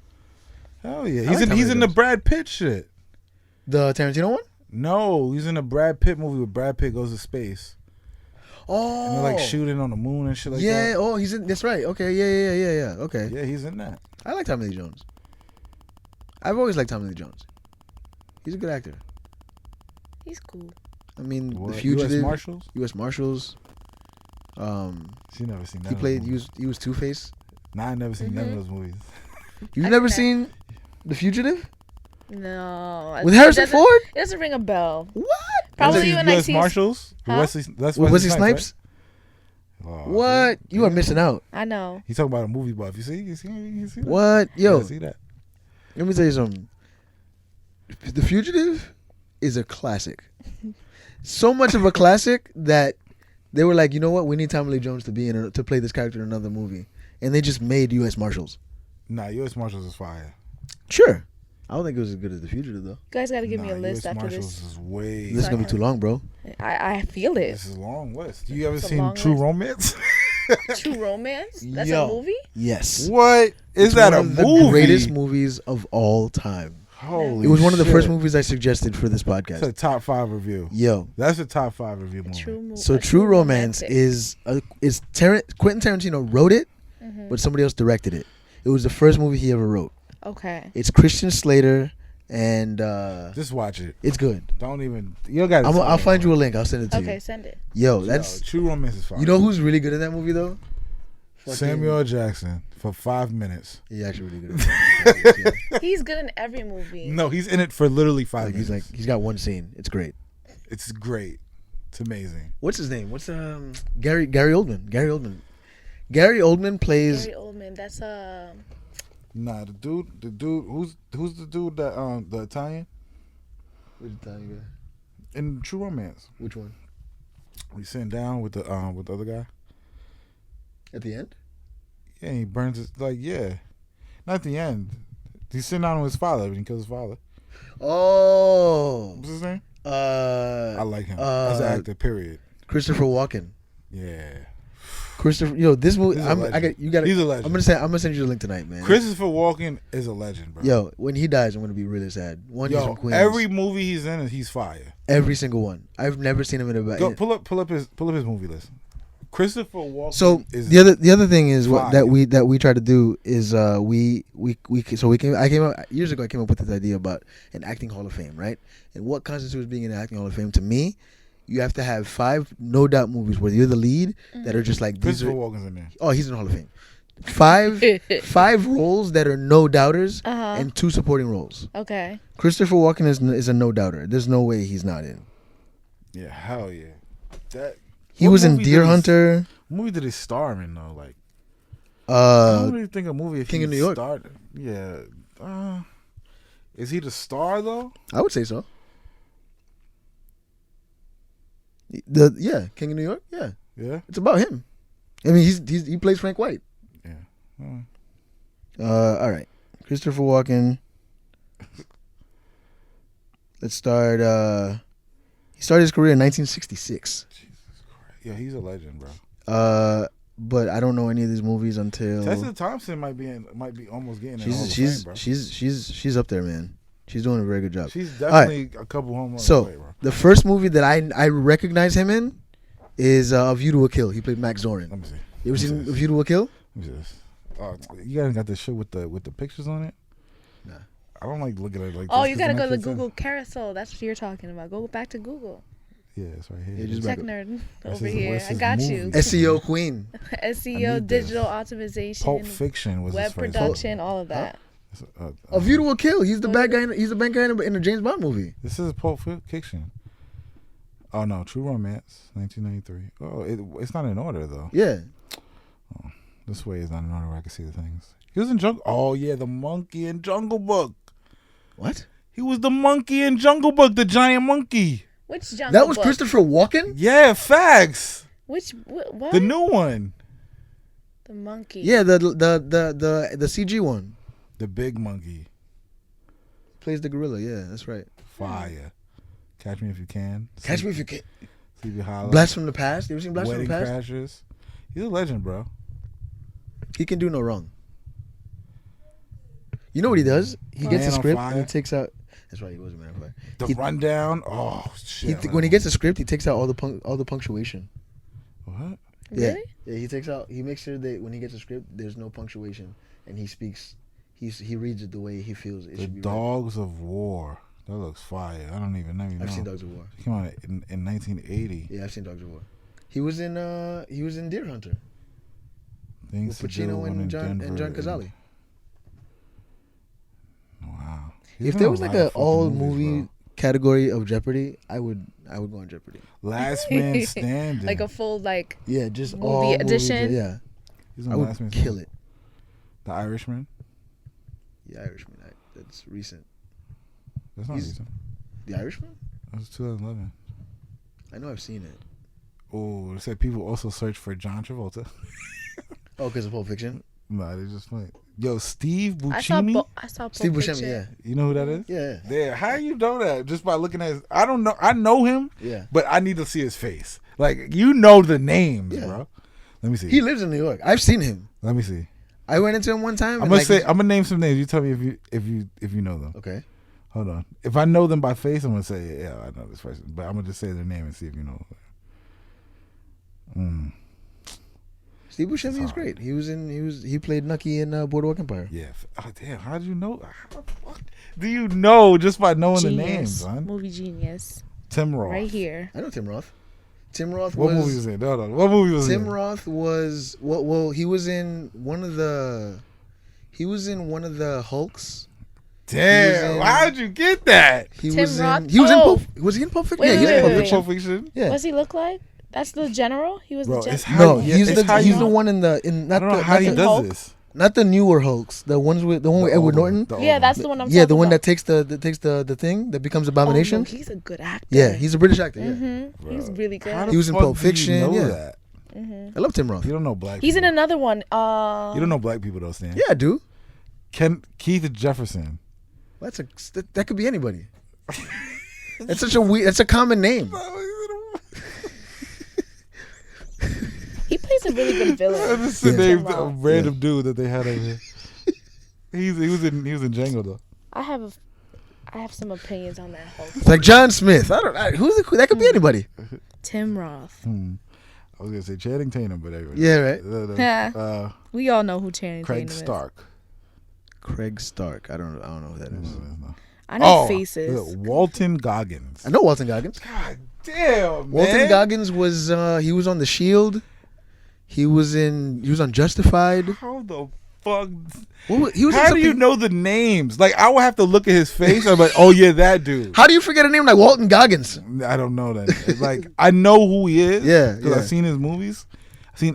Speaker 1: Hell yeah,
Speaker 2: I like
Speaker 1: he's in the
Speaker 2: Jones.
Speaker 1: Brad Pitt shit.
Speaker 2: The Tarantino one?
Speaker 1: No, he's in a Brad Pitt movie where Brad Pitt goes to space.
Speaker 2: Oh.
Speaker 1: And they're like shooting on the moon and shit like that.
Speaker 2: Yeah. Oh, he's in. That's right. Okay. Yeah. Okay.
Speaker 1: Yeah, he's in that.
Speaker 2: I like Tommy Lee Jones. I've always liked Tommy Lee Jones. He's a good actor.
Speaker 3: He's cool.
Speaker 2: I mean,
Speaker 1: What,
Speaker 2: The Fugitive.
Speaker 1: U.S. Marshals?
Speaker 2: U.S. Marshals.
Speaker 1: She never seen that.
Speaker 2: He played. He was Two-Face.
Speaker 1: Nah, I never seen none of those movies.
Speaker 2: You've
Speaker 3: I
Speaker 2: never
Speaker 3: think
Speaker 2: seen The Fugitive
Speaker 3: No.
Speaker 2: with Harrison Ford?
Speaker 3: It doesn't ring a bell.
Speaker 2: What?
Speaker 3: Probably
Speaker 1: You
Speaker 3: when I
Speaker 1: U.S.
Speaker 3: see.
Speaker 1: Marshals?
Speaker 3: Huh?
Speaker 1: That's
Speaker 2: With Wesley Snipes?
Speaker 1: Right? Oh,
Speaker 2: What? You are missing out.
Speaker 3: I know.
Speaker 1: He's talking about a movie buff. You see that?
Speaker 2: What? Yo,
Speaker 1: Yeah, see that?
Speaker 2: let me tell you something. The Fugitive is a classic. So much of a classic that they were like, you know what? We need Tommy Lee Jones to play this character in another movie, and they just made U.S. Marshals.
Speaker 1: Nah, U.S. Marshals is fire.
Speaker 2: Sure. I don't think it was as good as The Fugitive though.
Speaker 3: You guys got to give me a list
Speaker 1: US
Speaker 3: after
Speaker 1: Marshals
Speaker 3: this.
Speaker 1: is way.
Speaker 2: This is gonna be too long, bro.
Speaker 3: I feel it.
Speaker 1: This is a long list. You ever
Speaker 3: It's a
Speaker 1: seen
Speaker 3: long
Speaker 1: True
Speaker 3: list.
Speaker 1: Romance?
Speaker 3: True Romance? That's
Speaker 2: Yo.
Speaker 3: a movie?
Speaker 2: Yes.
Speaker 1: What is
Speaker 2: It's
Speaker 1: that
Speaker 2: one
Speaker 1: a
Speaker 2: of
Speaker 1: movie?
Speaker 2: the greatest movies of all time.
Speaker 1: Holy
Speaker 2: It was one of the
Speaker 1: shit.
Speaker 2: first movies I suggested for this
Speaker 1: It's a
Speaker 2: podcast.
Speaker 1: top 5 review.
Speaker 2: Yo.
Speaker 1: That's a top 5 review movie.
Speaker 2: So True Romance is Quentin Tarantino wrote it,
Speaker 3: Mm-hmm.
Speaker 2: but somebody else directed it. It was the first movie he ever wrote.
Speaker 3: Okay.
Speaker 2: It's Christian Slater, and
Speaker 1: Just watch it.
Speaker 2: it's good.
Speaker 1: Don't even. You don't got.
Speaker 2: I'll find you a link. I'll send it to
Speaker 3: Okay,
Speaker 2: you.
Speaker 3: send it.
Speaker 2: Yo, that's
Speaker 1: True Romance is fine.
Speaker 2: you know who's really good in that movie though?
Speaker 1: Samuel L. Jackson for 5 minutes.
Speaker 2: He's actually really good. In that movie.
Speaker 3: He's good in every movie.
Speaker 1: No, he's in it for literally 5
Speaker 2: Like,
Speaker 1: minutes.
Speaker 2: he's got one scene. It's great.
Speaker 1: It's great. It's amazing.
Speaker 2: What's his name? What's Gary Oldman? Gary Oldman plays.
Speaker 3: Gary Oldman. That's
Speaker 1: Nah, the dude. Who's the dude that the Italian
Speaker 2: Which Italian guy?
Speaker 1: in True Romance?
Speaker 2: Which one?
Speaker 1: He's sitting down with the other guy.
Speaker 2: At the end?
Speaker 1: Yeah, he burns it. Like, yeah, not at the end. He's sitting down with his father and he kills his father.
Speaker 2: Oh.
Speaker 1: What's his name?
Speaker 2: I
Speaker 1: I like him as an actor. Period.
Speaker 2: Christopher Walken.
Speaker 1: Yeah.
Speaker 2: Christopher, this movie.
Speaker 1: He's a
Speaker 2: I
Speaker 1: legend.
Speaker 2: got you. Got.
Speaker 1: He's a legend.
Speaker 2: I'm gonna send you the link tonight, man.
Speaker 1: Christopher Walken is a legend, bro.
Speaker 2: Yo, when he dies, I'm gonna be really sad. He's
Speaker 1: Yo,
Speaker 2: from Queens.
Speaker 1: every movie he's in, he's fire.
Speaker 2: Every single one. I've never seen him in a.
Speaker 1: Go pull up his movie list. Christopher Walken.
Speaker 2: So
Speaker 1: is
Speaker 2: the other thing is
Speaker 1: fire.
Speaker 2: that we try to do is I came up years ago. I came up with this idea about an acting hall of fame, right? And what constitutes being in an acting hall of fame to me? You have to have 5 no doubt movies where you're the lead that are just like these
Speaker 1: Christopher
Speaker 2: are,
Speaker 1: Walken's in there.
Speaker 2: oh, he's in the Hall of Fame. 5 roles that are no doubters and 2 supporting roles.
Speaker 3: okay.
Speaker 2: Christopher Walken is a no doubter. There's no way he's not in.
Speaker 1: Yeah, hell yeah. That
Speaker 2: He
Speaker 1: what
Speaker 2: was in
Speaker 1: movie
Speaker 2: Deer
Speaker 1: did he-
Speaker 2: Hunter.
Speaker 1: What movie did he star in though? Like, I don't
Speaker 2: Uh,
Speaker 1: really think a movie. If
Speaker 2: King
Speaker 1: he
Speaker 2: of New York.
Speaker 1: starred- yeah. Is he the star though?
Speaker 2: I would say so. King of New York. Yeah,
Speaker 1: Yeah.
Speaker 2: it's about him. I mean, he plays Frank White.
Speaker 1: Yeah.
Speaker 2: All right, Christopher Walken. Let's start. He started his career in 1966.
Speaker 1: Yeah, he's a legend, bro.
Speaker 2: But I don't know any of these movies until
Speaker 1: Tessa Thompson might be almost getting in the Hall of
Speaker 2: she's
Speaker 1: Fame, bro.
Speaker 2: she's up there, man. She's doing a very good job.
Speaker 1: She's definitely a couple home runs
Speaker 2: So
Speaker 1: away, bro.
Speaker 2: the first movie that I recognize him in is A View to a Kill. He played Max Zorin.
Speaker 1: Let me see.
Speaker 2: You ever seen
Speaker 1: What's
Speaker 2: A
Speaker 1: this?
Speaker 2: View to a Kill?
Speaker 1: Let me see this. You guys got this shit with the pictures on it?
Speaker 2: Nah.
Speaker 1: I don't like looking at it like
Speaker 3: Oh,
Speaker 1: this
Speaker 3: you
Speaker 1: 'cause
Speaker 3: gotta
Speaker 1: then
Speaker 3: go
Speaker 1: I
Speaker 3: to the
Speaker 1: can't tell.
Speaker 3: Google carousel. That's what you're talking about. Go back to Google.
Speaker 1: Yeah, it's right here.
Speaker 2: Yeah, just
Speaker 3: Tech
Speaker 2: back
Speaker 3: nerd
Speaker 1: That's
Speaker 3: over
Speaker 1: his-
Speaker 3: here.
Speaker 1: what's
Speaker 3: I
Speaker 1: his
Speaker 3: got
Speaker 1: movie?
Speaker 3: you.
Speaker 2: SEO queen.
Speaker 1: I
Speaker 3: SEO,
Speaker 1: need this.
Speaker 3: digital optimization,
Speaker 1: Pulp Fiction was
Speaker 3: web
Speaker 1: his first
Speaker 3: production, all of that.
Speaker 2: A View to a Kill. He's the bad guy. He's the bad guy in the James Bond movie.
Speaker 1: This is Pulp Fiction. Oh no, True Romance, 1993. Oh, it's not in order though.
Speaker 2: Yeah.
Speaker 1: This way is not in order where I can see the things. He was in Jungle. Oh yeah, the monkey in Jungle Book.
Speaker 2: What?
Speaker 1: He was the monkey in Jungle Book, the giant monkey.
Speaker 3: Which Jungle
Speaker 2: That was
Speaker 3: Book?
Speaker 2: Christopher Walken?
Speaker 1: Yeah, facts.
Speaker 3: Which what?
Speaker 1: The new one,
Speaker 3: The monkey.
Speaker 2: Yeah, the CG one.
Speaker 1: the big monkey.
Speaker 2: Plays the gorilla. Yeah, that's right.
Speaker 1: Fire. Catch Me If You Can.
Speaker 2: Catch Me If You Can.
Speaker 1: Sleepy Hollow.
Speaker 2: Blast from the Past. You ever seen Blast
Speaker 1: Wedding
Speaker 2: from the Past?
Speaker 1: Crashers. He's a legend, bro.
Speaker 2: He can do no wrong. You know what he does? He gets
Speaker 1: Man
Speaker 2: a
Speaker 1: on
Speaker 2: script
Speaker 1: Fire.
Speaker 2: and he takes out. That's right, he was a Man on Fire.
Speaker 1: The
Speaker 2: He-
Speaker 1: Rundown. Oh shit.
Speaker 2: When he gets a script, he takes out all the punctuation.
Speaker 1: What?
Speaker 3: Really?
Speaker 2: Yeah, he takes out. He makes sure that when he gets a script, there's no punctuation, and he speaks. He reads it the way he feels it
Speaker 1: The
Speaker 2: should be.
Speaker 1: Dogs of War. That looks fire. I don't even know.
Speaker 2: I've seen Dogs of War.
Speaker 1: It came out in 1980.
Speaker 2: Yeah, I've seen Dogs of War. He was in Deer Hunter
Speaker 1: Things
Speaker 2: with
Speaker 1: to do
Speaker 2: Pacino
Speaker 1: when in
Speaker 2: and John
Speaker 1: Denver
Speaker 2: Cazale.
Speaker 1: Wow. He's
Speaker 2: If
Speaker 1: in
Speaker 2: there
Speaker 1: a
Speaker 2: was like
Speaker 1: lot of
Speaker 2: a
Speaker 1: fucking
Speaker 2: all
Speaker 1: movies,
Speaker 2: movie
Speaker 1: bro.
Speaker 2: category of Jeopardy, I would go on Jeopardy.
Speaker 1: Last Man Standing.
Speaker 3: Like a full like.
Speaker 2: Yeah, just
Speaker 3: Movie
Speaker 2: all
Speaker 3: edition?
Speaker 2: movies. Yeah,
Speaker 1: He's in
Speaker 2: I
Speaker 1: Last Man
Speaker 2: would
Speaker 1: Standing.
Speaker 2: kill it.
Speaker 1: The Irishman.
Speaker 2: The Irishman. That's recent.
Speaker 1: That's not
Speaker 2: He's-
Speaker 1: recent.
Speaker 2: The Irishman?
Speaker 1: That was 2011.
Speaker 2: I know I've seen it.
Speaker 1: Oh, they said people also search for John Travolta.
Speaker 2: Oh, because of Pulp Fiction.
Speaker 1: Nah, they just went. Yo, Steve
Speaker 3: I saw.
Speaker 1: Buscemi.
Speaker 3: I saw. Pulp
Speaker 2: Steve Buscemi.
Speaker 3: Fiction.
Speaker 2: Yeah,
Speaker 1: You know who that is?
Speaker 2: yeah,
Speaker 1: Yeah. How you know that? Just by looking at his. I don't know. I know him,
Speaker 2: yeah.
Speaker 1: but I need to see his face. Like, you know the names,
Speaker 2: Yeah.
Speaker 1: bro. Let me see.
Speaker 2: He lives in New York. I've seen him.
Speaker 1: Let me see.
Speaker 2: I went into him one time.
Speaker 1: I'm
Speaker 2: and,
Speaker 1: gonna
Speaker 2: like,
Speaker 1: say. I'm gonna name some names. You tell me if you know them.
Speaker 2: Okay.
Speaker 1: Hold on. If I know them by face, I'm gonna say, yeah, I know this person. But I'm gonna just say their name and see if you know.
Speaker 2: Steve Buscemi is great. He played Nucky in Boardwalk Empire.
Speaker 1: Yeah. Oh, damn. How do you know? How the fuck do you know just by knowing the names,
Speaker 3: Genius.
Speaker 1: son?
Speaker 3: Movie genius.
Speaker 1: Tim Roth.
Speaker 3: Right here.
Speaker 2: I know Tim Roth. Tim Roth
Speaker 1: What
Speaker 2: was.
Speaker 1: movie was it? No. What movie was
Speaker 2: Tim
Speaker 1: it?
Speaker 2: Roth was well. He was in one of the. He was in one of the Hulks.
Speaker 1: Damn.
Speaker 2: in-
Speaker 1: How'd you get that?
Speaker 2: He
Speaker 3: Tim
Speaker 2: was
Speaker 3: Roth?
Speaker 2: in. He was in
Speaker 3: Oh.
Speaker 2: Pulp. Was he in Pulp Fiction?
Speaker 3: Wait,
Speaker 2: Yeah, he's
Speaker 3: wait,
Speaker 2: in Pulp
Speaker 3: wait,
Speaker 2: Fiction.
Speaker 1: Pulp Fiction?
Speaker 2: Yeah.
Speaker 3: What's he look like? That's the general. He was
Speaker 1: Bro,
Speaker 3: the
Speaker 1: it's
Speaker 3: general.
Speaker 1: how
Speaker 2: No,
Speaker 1: yeah,
Speaker 2: he's
Speaker 1: it's how
Speaker 2: he's
Speaker 1: you-
Speaker 2: the one in the
Speaker 1: I don't know how he
Speaker 3: the
Speaker 1: does
Speaker 3: Hulk.
Speaker 1: this.
Speaker 2: not the newer Hulks. The one with Edward
Speaker 1: old
Speaker 2: Norton.
Speaker 1: the old
Speaker 3: Yeah, that's the one I'm
Speaker 2: Yeah,
Speaker 3: talking
Speaker 2: the one
Speaker 3: about.
Speaker 2: that takes the thing that becomes
Speaker 3: Oh,
Speaker 2: Abomination.
Speaker 3: no, he's a good actor.
Speaker 2: Yeah, he's a British actor. Yeah.
Speaker 3: Mm-hmm. He's
Speaker 1: Bro,
Speaker 3: really
Speaker 1: How
Speaker 3: good.
Speaker 1: the
Speaker 2: He was in
Speaker 1: fuck
Speaker 2: Pulp
Speaker 1: do you
Speaker 2: Fiction,
Speaker 1: know
Speaker 2: yeah.
Speaker 1: that?
Speaker 2: I love Tim Roth.
Speaker 1: You don't know black.
Speaker 3: He's in
Speaker 1: people.
Speaker 3: another one.
Speaker 1: You don't know black people though, Stan.
Speaker 2: Yeah, I do.
Speaker 1: Keith Jefferson.
Speaker 2: That could be anybody. That's such a weird. That's a common name.
Speaker 3: He plays a really good villain.
Speaker 1: This is the
Speaker 3: Tim
Speaker 1: name
Speaker 3: Roth.
Speaker 1: of random dude that they had over here. He was in Django though.
Speaker 3: I have some opinions on that Hulk.
Speaker 2: It's like John Smith. That could be anybody.
Speaker 3: Tim Roth.
Speaker 1: I was gonna say Channing Tatum, but anyway.
Speaker 2: Yeah, right.
Speaker 3: Yeah. We all know who Channing
Speaker 1: Craig
Speaker 3: Tatum is.
Speaker 1: Stark.
Speaker 2: Craig Stark. I don't know who that is.
Speaker 3: I know faces.
Speaker 1: Walton Goggins.
Speaker 2: I know Walton Goggins.
Speaker 1: God damn, man.
Speaker 2: Walton Goggins was he was on The Shield. He was on Justified.
Speaker 1: How the fuck?
Speaker 2: He was in
Speaker 1: How do you
Speaker 2: something-
Speaker 1: know the names? Like, I would have to look at his face. I'm like, oh yeah, that dude.
Speaker 2: How do you forget a name like Walton Goggins?
Speaker 1: I don't know that. It's like, I know who he is.
Speaker 2: Yeah,
Speaker 1: because
Speaker 2: yeah.
Speaker 1: I've seen his movies.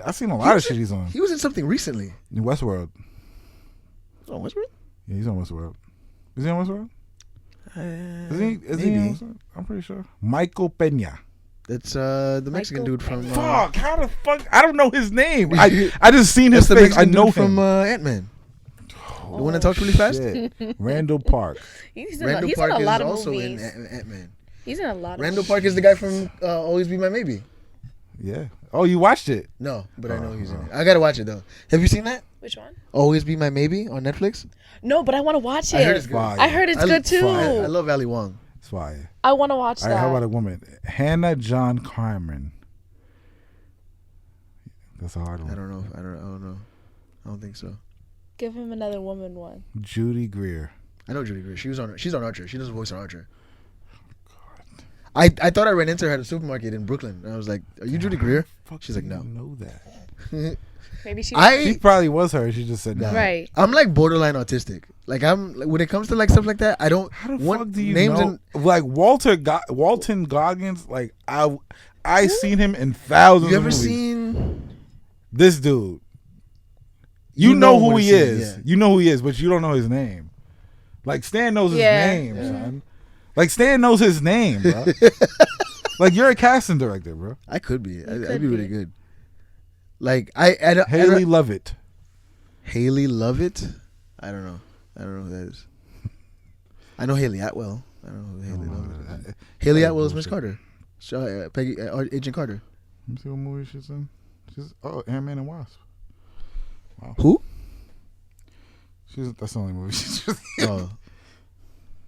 Speaker 1: I've seen a lot of shit he's on.
Speaker 2: He was in something recently.
Speaker 1: In Westworld.
Speaker 2: Oh, what's it?
Speaker 1: Yeah, he's on Westworld. Is he on Westworld? Is he
Speaker 2: maybe.
Speaker 1: on Westworld? I'm pretty sure. Michael Pena.
Speaker 2: That's the Mexican
Speaker 3: Michael
Speaker 2: dude from.
Speaker 1: Fuck! How the fuck? I don't know his name. I just seen his
Speaker 2: That's the
Speaker 1: face. I
Speaker 2: Mexican
Speaker 1: know
Speaker 2: dude
Speaker 1: him.
Speaker 2: from Ant-Man. The one that talks really fast.
Speaker 1: Shit. Randall Park.
Speaker 3: He's in
Speaker 2: Randall
Speaker 3: a
Speaker 2: Park
Speaker 3: lot
Speaker 2: is
Speaker 3: of
Speaker 2: also
Speaker 3: movies.
Speaker 2: in Ant-Man.
Speaker 3: He's in a lot of
Speaker 2: Randall Park is the guy from Always Be My Maybe.
Speaker 1: Yeah. Oh, you watched it?
Speaker 2: No, but I know he's in it. I gotta watch it though. Have you seen that?
Speaker 3: Which one?
Speaker 2: Always Be My Maybe on Netflix.
Speaker 3: No, but I want to watch it.
Speaker 2: I heard it's good.
Speaker 1: Fire.
Speaker 3: I heard it's good too.
Speaker 2: I love Ali Wong.
Speaker 1: It's fire.
Speaker 3: I want to watch
Speaker 1: All
Speaker 3: that.
Speaker 1: right, how about a woman? Hannah John Cameron. That's a hard one.
Speaker 2: I don't know. I don't know. I don't think so.
Speaker 3: Give him another woman one.
Speaker 1: Judy Greer.
Speaker 2: I know Judy Greer. She's on Archer. She does a voice on Archer. I thought I ran into her at a supermarket in Brooklyn, and I was like, "Are you Judy Greer?"
Speaker 1: Fuck,
Speaker 2: She's like,
Speaker 1: you
Speaker 2: "No."
Speaker 1: know that.
Speaker 3: Maybe she.
Speaker 1: She probably was her. She just said no.
Speaker 3: Right.
Speaker 2: I'm like borderline autistic. Like when it comes to like stuff like that, I don't.
Speaker 1: How the
Speaker 2: want
Speaker 1: fuck do you
Speaker 2: names
Speaker 1: know? Like Walton Goggins. Like I seen him in thousands.
Speaker 2: You
Speaker 1: of
Speaker 2: ever
Speaker 1: movies.
Speaker 2: seen
Speaker 1: This dude? You know who
Speaker 2: what
Speaker 1: he
Speaker 2: he's
Speaker 1: is.
Speaker 2: seen, yeah.
Speaker 1: You know who he is, but you don't know his name. Like Stan knows his name, son. Like Stan knows his name, bro. Like you're a casting director, bro.
Speaker 2: I could be. I'd
Speaker 3: could
Speaker 2: be really
Speaker 3: be.
Speaker 2: good. Like
Speaker 1: Haley Lovett.
Speaker 2: Haley Lovett. I don't know who that is. I know Haley Atwell. I don't know who Haley Lovett is. Haley Atwell is Miss Carter. Peggy, Agent Carter.
Speaker 1: Let me see what movie she's in. She's Ant-Man and Wasp. Wow.
Speaker 2: Who?
Speaker 1: That's the only movie she's in.
Speaker 2: Oh,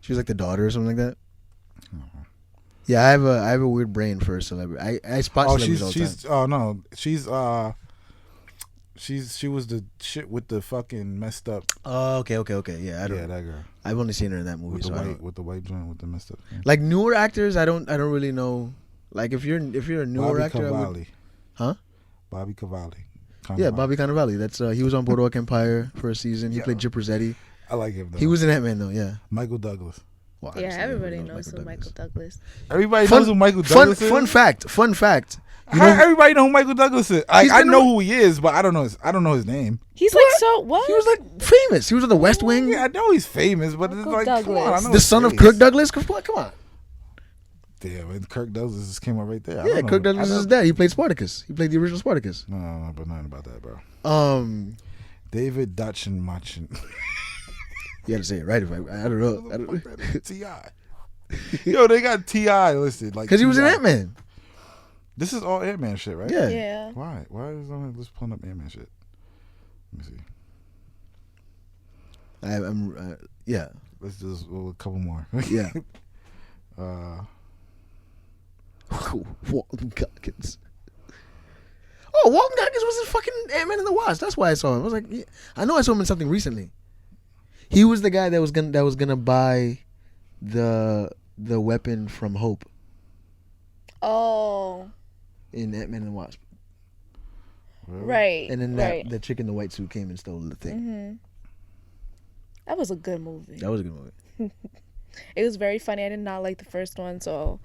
Speaker 2: she was like the daughter or something like that. Yeah, I have a weird brain for a celebrity. I spot celebrities all the time.
Speaker 1: Oh no, she was the shit with the fucking messed up.
Speaker 2: Oh, okay. Yeah, I don't.
Speaker 1: Yeah, that girl
Speaker 2: I've only seen her in that movie.
Speaker 1: with
Speaker 2: So
Speaker 1: with the white joint with the messed up. Thing.
Speaker 2: like newer actors, I don't really know. Like if you're a newer
Speaker 1: Bobby
Speaker 2: actor, I would,
Speaker 1: Cavalli.
Speaker 2: huh?
Speaker 1: Bobby Cavalli.
Speaker 2: Yeah, Bobby Cannavale. That's he was on Boardwalk Empire for a season. He played Jip Rossetti.
Speaker 1: I like him though.
Speaker 2: He was in Ant-Man though. Yeah.
Speaker 1: Michael Douglas.
Speaker 2: Well,
Speaker 3: Yeah,
Speaker 2: obviously,
Speaker 3: everybody
Speaker 2: everyone
Speaker 3: knows who Michael Douglas.
Speaker 1: Everybody knows who Michael Douglas is.
Speaker 2: Fun fact. You
Speaker 1: How
Speaker 2: know,
Speaker 1: everybody know who Michael Douglas is? I
Speaker 2: been
Speaker 1: know
Speaker 2: on-
Speaker 1: who he is, but I don't know his name.
Speaker 3: He's like so what?
Speaker 2: he was like famous. He was on The West Wing.
Speaker 1: Yeah, I know he's famous, but it's
Speaker 3: Michael
Speaker 1: like come on, I
Speaker 3: Douglas.
Speaker 1: know
Speaker 2: The
Speaker 1: his
Speaker 2: son of
Speaker 1: face.
Speaker 2: Kirk Douglas. Come on.
Speaker 1: Damn, and Kirk Douglas just came up right there.
Speaker 2: Yeah, Kirk Douglas is his dad. He played Spartacus. He played the original Spartacus.
Speaker 1: No, but nothing about that, bro. David Dutchin Machin.
Speaker 2: You had to say it right. If I don't know.
Speaker 1: T.I. Yo, they got T.I. listed like
Speaker 2: Because he was in
Speaker 1: T.I.
Speaker 2: Ant-Man.
Speaker 1: This is all Ant-Man shit, right?
Speaker 2: Yeah.
Speaker 3: Yeah.
Speaker 1: Why? Why is on this pulling up Ant-Man shit? Let me see.
Speaker 2: I'm. Yeah.
Speaker 1: Let's do this, a couple more.
Speaker 2: Yeah.
Speaker 1: Walton
Speaker 2: Goggins. Oh, Walton Goggins was in fucking Ant-Man and the Wasp. That's why I saw him. I was like, yeah. I know I saw him in something recently. He was the guy that was gonna buy the weapon from Hope
Speaker 3: Oh.
Speaker 2: in Ant-Man and the Wasp.
Speaker 3: Right.
Speaker 2: And then
Speaker 3: right.
Speaker 2: the chick in the white suit came and stole the thing.
Speaker 3: Mm-hmm. That was a good movie.
Speaker 2: That was a good movie.
Speaker 3: It was very funny. I did not like the first one, so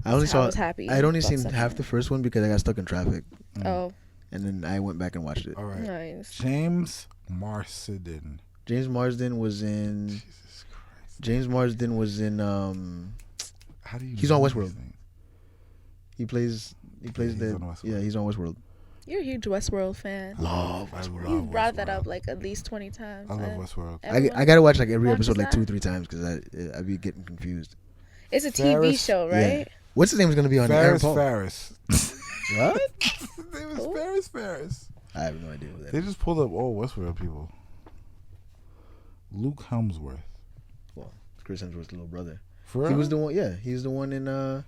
Speaker 2: I was happy. I'd only
Speaker 3: about
Speaker 2: seen
Speaker 3: second
Speaker 2: half the first one because I got stuck in traffic,
Speaker 3: Oh,
Speaker 2: and then I went back and watched it.
Speaker 1: All right.
Speaker 3: nice.
Speaker 1: James Marsden.
Speaker 2: James Marsden was in.
Speaker 1: Jesus Christ.
Speaker 2: James Marsden was in.
Speaker 1: How do you?
Speaker 2: He's
Speaker 1: know
Speaker 2: on
Speaker 1: these
Speaker 2: Westworld.
Speaker 1: things?
Speaker 2: He plays
Speaker 1: he's
Speaker 2: the.
Speaker 1: on Westworld.
Speaker 2: Yeah, he's on Westworld.
Speaker 3: You're a huge Westworld fan.
Speaker 2: Love
Speaker 1: I
Speaker 2: Westworld.
Speaker 1: love
Speaker 3: You've brought that
Speaker 1: Westworld.
Speaker 3: up like at least 20 times.
Speaker 1: I love Westworld.
Speaker 2: I gotta watch like every
Speaker 3: watches
Speaker 2: episode like
Speaker 3: that?
Speaker 2: 2-3 times because I be getting confused.
Speaker 3: It's a TV
Speaker 1: Ferris-
Speaker 3: show,
Speaker 2: Yeah.
Speaker 3: right?
Speaker 2: What's his name is gonna be on Aaron
Speaker 1: Ferris
Speaker 2: Paul?
Speaker 1: Ferris.
Speaker 2: What?
Speaker 1: His name is Ferris Ferris.
Speaker 2: I have no idea who that
Speaker 1: They
Speaker 2: is.
Speaker 1: just pulled up all Westworld people. Luke Helmsworth.
Speaker 2: Well, it's Chris Hemsworth's little brother.
Speaker 1: For real?
Speaker 2: He was the one. Yeah, he's the one in.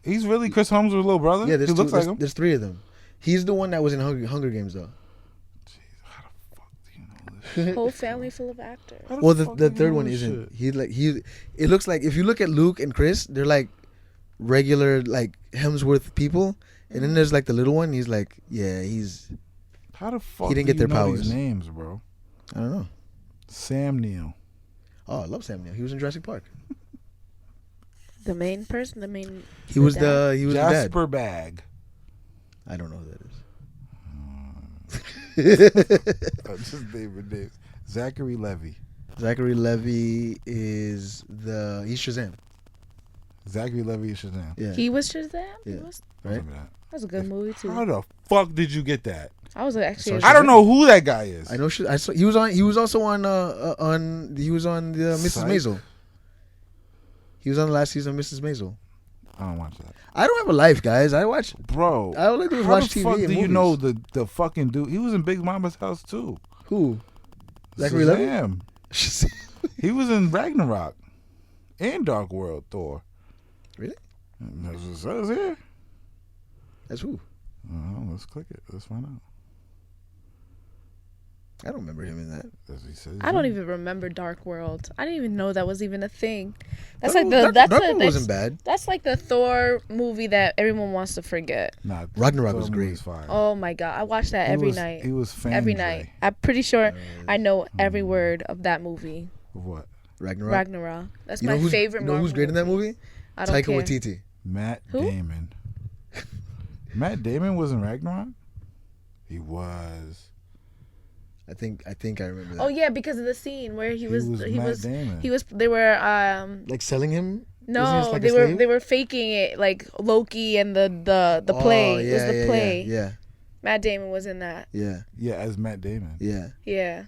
Speaker 1: He's really Chris Helmsworth's little brother?
Speaker 2: Yeah,
Speaker 1: he looks like him.
Speaker 2: There's 3 of them. He's the one that was in Hunger Games though.
Speaker 1: Jeez, how the fuck do you know this shit?
Speaker 3: Whole family full of actors.
Speaker 1: How
Speaker 2: Well,
Speaker 1: fuck
Speaker 2: the
Speaker 1: do you
Speaker 2: third
Speaker 1: know
Speaker 2: one
Speaker 1: this
Speaker 2: isn't.
Speaker 1: shit?
Speaker 2: It looks like if you look at Luke and Chris, they're like regular like Hemsworth people, and then there's like the little one. He's like, yeah, he's.
Speaker 1: How the fuck
Speaker 2: He didn't
Speaker 1: do
Speaker 2: get
Speaker 1: you
Speaker 2: their
Speaker 1: know
Speaker 2: powers.
Speaker 1: these names, bro?
Speaker 2: I don't know.
Speaker 1: Sam Neill.
Speaker 2: Oh, I love Sam Neill. He was in Jurassic Park.
Speaker 3: The main person, the main.
Speaker 2: He was
Speaker 3: dad?
Speaker 2: the dad.
Speaker 1: Jasper Bag.
Speaker 2: I don't know who that
Speaker 1: Just David names. Zachary Levy.
Speaker 2: is. Zachary Levy is he's Shazam.
Speaker 1: Zachary Levy is Shazam.
Speaker 2: Yeah.
Speaker 3: He was Shazam? He
Speaker 2: Yeah.
Speaker 3: was?
Speaker 2: Right?
Speaker 1: Remember that.
Speaker 3: That was a good movie, too.
Speaker 1: How the fuck did you get that?
Speaker 3: I was actually.
Speaker 2: So
Speaker 1: I don't know who that guy is.
Speaker 2: I know. I saw. He was on. He was also on. He was on the Mrs.
Speaker 1: Psych.
Speaker 2: Maisel. He was on the last season of Mrs. Maisel.
Speaker 1: I don't watch that.
Speaker 2: I don't have a life, guys. I watch.
Speaker 1: Bro,
Speaker 2: I only do is
Speaker 1: how
Speaker 2: watch
Speaker 1: the
Speaker 2: TV
Speaker 1: fuck
Speaker 2: and
Speaker 1: do you
Speaker 2: movies.
Speaker 1: know the fucking dude? He was in Big Mama's house too.
Speaker 2: Who? Zachary Levy?
Speaker 1: Shazam. He was in Ragnarok and Dark World Thor.
Speaker 2: Really?
Speaker 1: That's what it says here.
Speaker 2: That's who?
Speaker 1: Let's click it. Let's find out.
Speaker 2: I don't remember him in that.
Speaker 1: That's what he says.
Speaker 3: I don't even remember Dark World. I didn't even know that was even a thing. That's
Speaker 2: Dark World wasn't bad.
Speaker 3: That's like the Thor movie that everyone wants to forget.
Speaker 1: Nah,
Speaker 2: Ragnarok was great.
Speaker 3: Oh my god, I watched that every night.
Speaker 1: He was fan
Speaker 3: every night. I'm pretty sure I know every word of that movie.
Speaker 1: Of what?
Speaker 3: Ragnarok. That's my favorite.
Speaker 2: You know who's great in that movie?
Speaker 3: I don't care.
Speaker 2: Taika Waititi.
Speaker 1: Matt Damon. Matt Damon was in Ragnarok? He was.
Speaker 2: I think I remember that.
Speaker 3: Oh yeah, because of the scene where he was
Speaker 1: Damon.
Speaker 3: they were
Speaker 2: like selling him?
Speaker 3: No,
Speaker 2: like
Speaker 3: they were faking it, like Loki and the play.
Speaker 2: Yeah,
Speaker 3: it was the play.
Speaker 2: Yeah.
Speaker 3: Matt Damon was in that.
Speaker 2: Yeah.
Speaker 1: Yeah, as Matt Damon.
Speaker 2: Yeah.
Speaker 3: Yeah.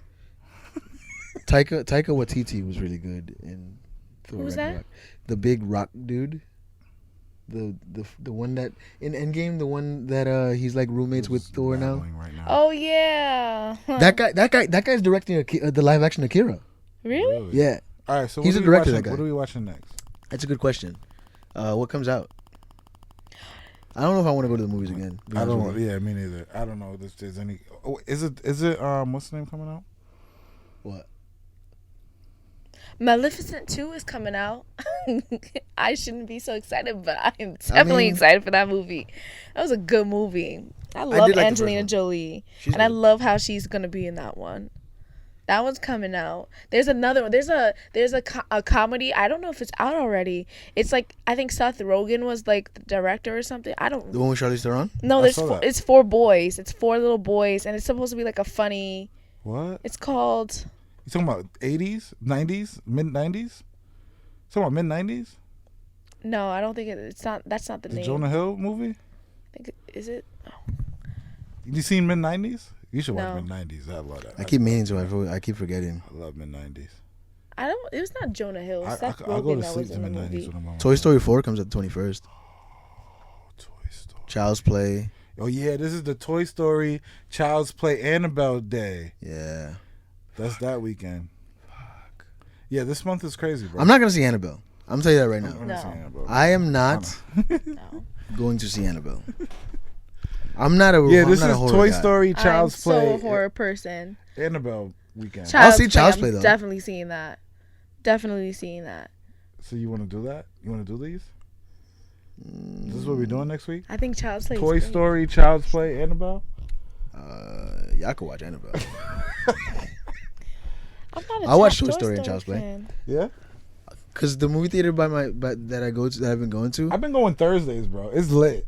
Speaker 2: Taika Waititi was really good in Thor
Speaker 3: Who's
Speaker 2: Ragnarok.
Speaker 3: that?
Speaker 2: The big rock dude. The one that in Endgame, the one that he's like roommates with Thor now.
Speaker 1: Right now.
Speaker 3: Oh yeah.
Speaker 2: That guy's directing the live action Akira.
Speaker 3: Really?
Speaker 2: Yeah.
Speaker 1: All right, so
Speaker 2: he's a director. That guy.
Speaker 1: What are we watching next?
Speaker 2: That's a good question. What comes out? I don't know if I want to go to the movies again.
Speaker 1: I don't. Yeah, me neither. I don't know if there's any. Oh, is it? What's the name coming out?
Speaker 2: What?
Speaker 3: Maleficent 2 is coming out. I shouldn't be so excited, but I am definitely excited for that movie. That was a good movie. I love Angelina Jolie. I love how she's going to be in that one. That one's coming out. There's another one. There's a comedy. I don't know if it's out already. It's like, I think Seth Rogen was like the director or something. I don't.
Speaker 2: The one with Charlize Theron?
Speaker 3: No, it's 4 boys. It's 4 little boys, and it's supposed to be like a funny.
Speaker 1: What?
Speaker 3: It's called.
Speaker 1: You talking about 80s, 90s, mid 90s? Talking about mid 90s?
Speaker 3: No, I don't think it's not. That's not the name.
Speaker 1: Jonah Hill movie?
Speaker 3: Is it? Oh.
Speaker 1: You seen mid 90s? You should watch mid 90s. I love that.
Speaker 2: I keep meaning to. I keep forgetting.
Speaker 1: I love mid 90s.
Speaker 3: I don't. It was not Jonah Hill. Seth Rogen
Speaker 1: I'll go to
Speaker 3: that
Speaker 1: sleep
Speaker 3: was
Speaker 1: to
Speaker 3: in the
Speaker 1: mid 90s
Speaker 3: movie.
Speaker 1: when I'm on.
Speaker 2: Toy Story 4 comes out the 21st.
Speaker 1: Oh, Toy Story.
Speaker 2: Child's Play.
Speaker 1: Oh yeah, this is the Toy Story Child's Play Annabelle Day.
Speaker 2: Yeah.
Speaker 1: That's that weekend. Fuck. Yeah, this month is crazy, bro.
Speaker 2: I'm not gonna see Annabelle. I'm telling you that right now.
Speaker 3: No.
Speaker 2: I am not
Speaker 3: No.
Speaker 2: going to see Annabelle. I'm not a.
Speaker 1: Yeah,
Speaker 2: I'm
Speaker 1: this
Speaker 2: not
Speaker 1: is
Speaker 2: a horror
Speaker 1: Toy
Speaker 2: guy.
Speaker 1: Story Child's
Speaker 3: I'm
Speaker 1: Play.
Speaker 3: so a horror person.
Speaker 1: Annabelle weekend.
Speaker 2: I'll see Child's Play, though.
Speaker 3: Definitely seeing that. Definitely seeing that.
Speaker 1: So you want to do that? You want to do these? This is what we're doing next week?
Speaker 3: I think Child's Play.
Speaker 1: Toy Story, Child's Play, Annabelle?
Speaker 2: Yeah, I could watch Annabelle.
Speaker 3: I'm not a
Speaker 2: I watch Toy Story and Child's Play.
Speaker 3: fan.
Speaker 1: Yeah?
Speaker 2: Cause the movie theater that I've been going to.
Speaker 1: I've been going Thursdays, bro. It's lit.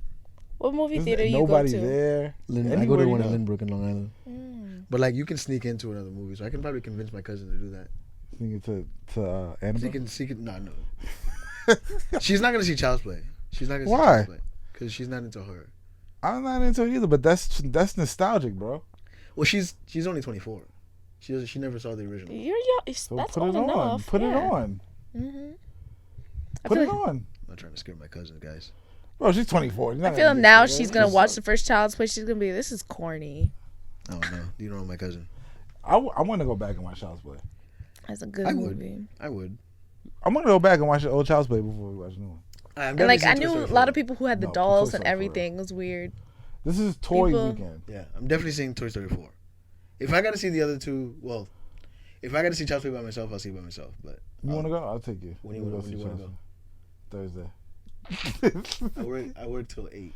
Speaker 3: What movie theater you
Speaker 1: Nobody
Speaker 3: go to?
Speaker 1: there.
Speaker 2: I go to one in Lynbrook in Long Island.
Speaker 3: Mm.
Speaker 2: But like you can sneak into another movie, so I can probably convince my cousin to do that.
Speaker 1: Sneak it to Annabelle?
Speaker 2: She can. No. She's not gonna see Child's Play. She's not gonna see
Speaker 1: Why?
Speaker 2: Child's Play because she's not into horror.
Speaker 1: I'm not into it either, but that's nostalgic, bro.
Speaker 2: Well, she's only 24. She never saw the original.
Speaker 3: You're young.
Speaker 1: So
Speaker 3: That's
Speaker 1: put
Speaker 3: old
Speaker 1: it on.
Speaker 3: enough.
Speaker 1: Put it
Speaker 3: yeah.
Speaker 1: on.
Speaker 3: Mm-hmm.
Speaker 1: Put it
Speaker 3: like,
Speaker 1: on.
Speaker 2: I'm not trying to scare my cousin, guys.
Speaker 1: Bro, she's 24.
Speaker 3: I feel now she's gonna watch the first Child's Play. She's gonna be, this is corny.
Speaker 2: I don't know. You don't know my cousin.
Speaker 1: I want to go back and watch Child's Play.
Speaker 3: That's a good movie.
Speaker 2: I would.
Speaker 1: I'm gonna go back and watch the old Child's Play before we watch the new one.
Speaker 3: And like I knew a lot of people who had the dolls and everything. It was weird.
Speaker 1: This is toy weekend.
Speaker 2: Yeah, I'm definitely seeing Toy Story 4. If I gotta see the other two, well, if I gotta see Child's Play by myself, I'll see it by myself. But
Speaker 1: you wanna go? I'll take you.
Speaker 2: When you wanna go?
Speaker 1: Thursday.
Speaker 2: I work till 8.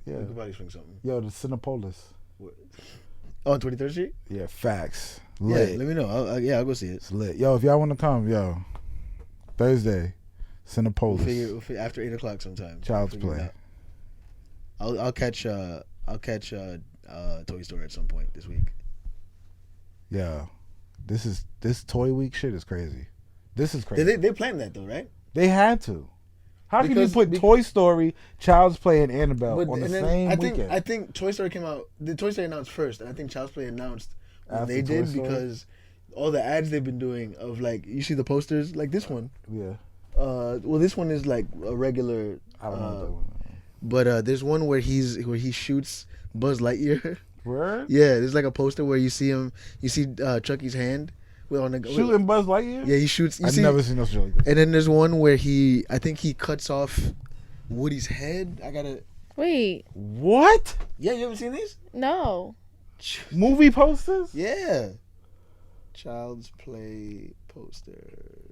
Speaker 1: Yeah.
Speaker 2: We could probably swing something.
Speaker 1: Yo, the Cinepolis.
Speaker 2: Oh, on 23rd Street?
Speaker 1: Yeah, facts. Lit.
Speaker 2: Yeah, let me know. I'll go see it.
Speaker 1: It's lit. Yo, if y'all want to come, yo, Thursday, Cinepolis.
Speaker 2: We'll figure after 8 o'clock sometime.
Speaker 1: Child's Play.
Speaker 2: I'll catch Toy Story at some point this week.
Speaker 1: Yeah, this Toy Week shit is crazy. This is crazy.
Speaker 2: They planned that though, right?
Speaker 1: They had to. How can you put Toy Story, Child's Play, and Annabelle on the same weekend?
Speaker 2: I think Toy Story came out. The Toy Story announced first, and I think Child's Play announced when they did because all the ads they've been doing of like you see the posters like this one.
Speaker 1: Yeah.
Speaker 2: Well, this one is like a regular.
Speaker 1: I don't know that one.
Speaker 2: But there's one where he shoots Buzz Lightyear.
Speaker 1: Word?
Speaker 2: Yeah, there's like a poster where you see Chucky's hand.
Speaker 1: Shooting Buzz Lightyear?
Speaker 2: Yeah, he shoots.
Speaker 1: I've never seen no shit like that.
Speaker 2: And then there's one where I think he cuts off Woody's head.
Speaker 3: Wait.
Speaker 1: What?
Speaker 2: Yeah, you ever seen these?
Speaker 3: No.
Speaker 1: Movie posters?
Speaker 2: Yeah. Child's Play posters.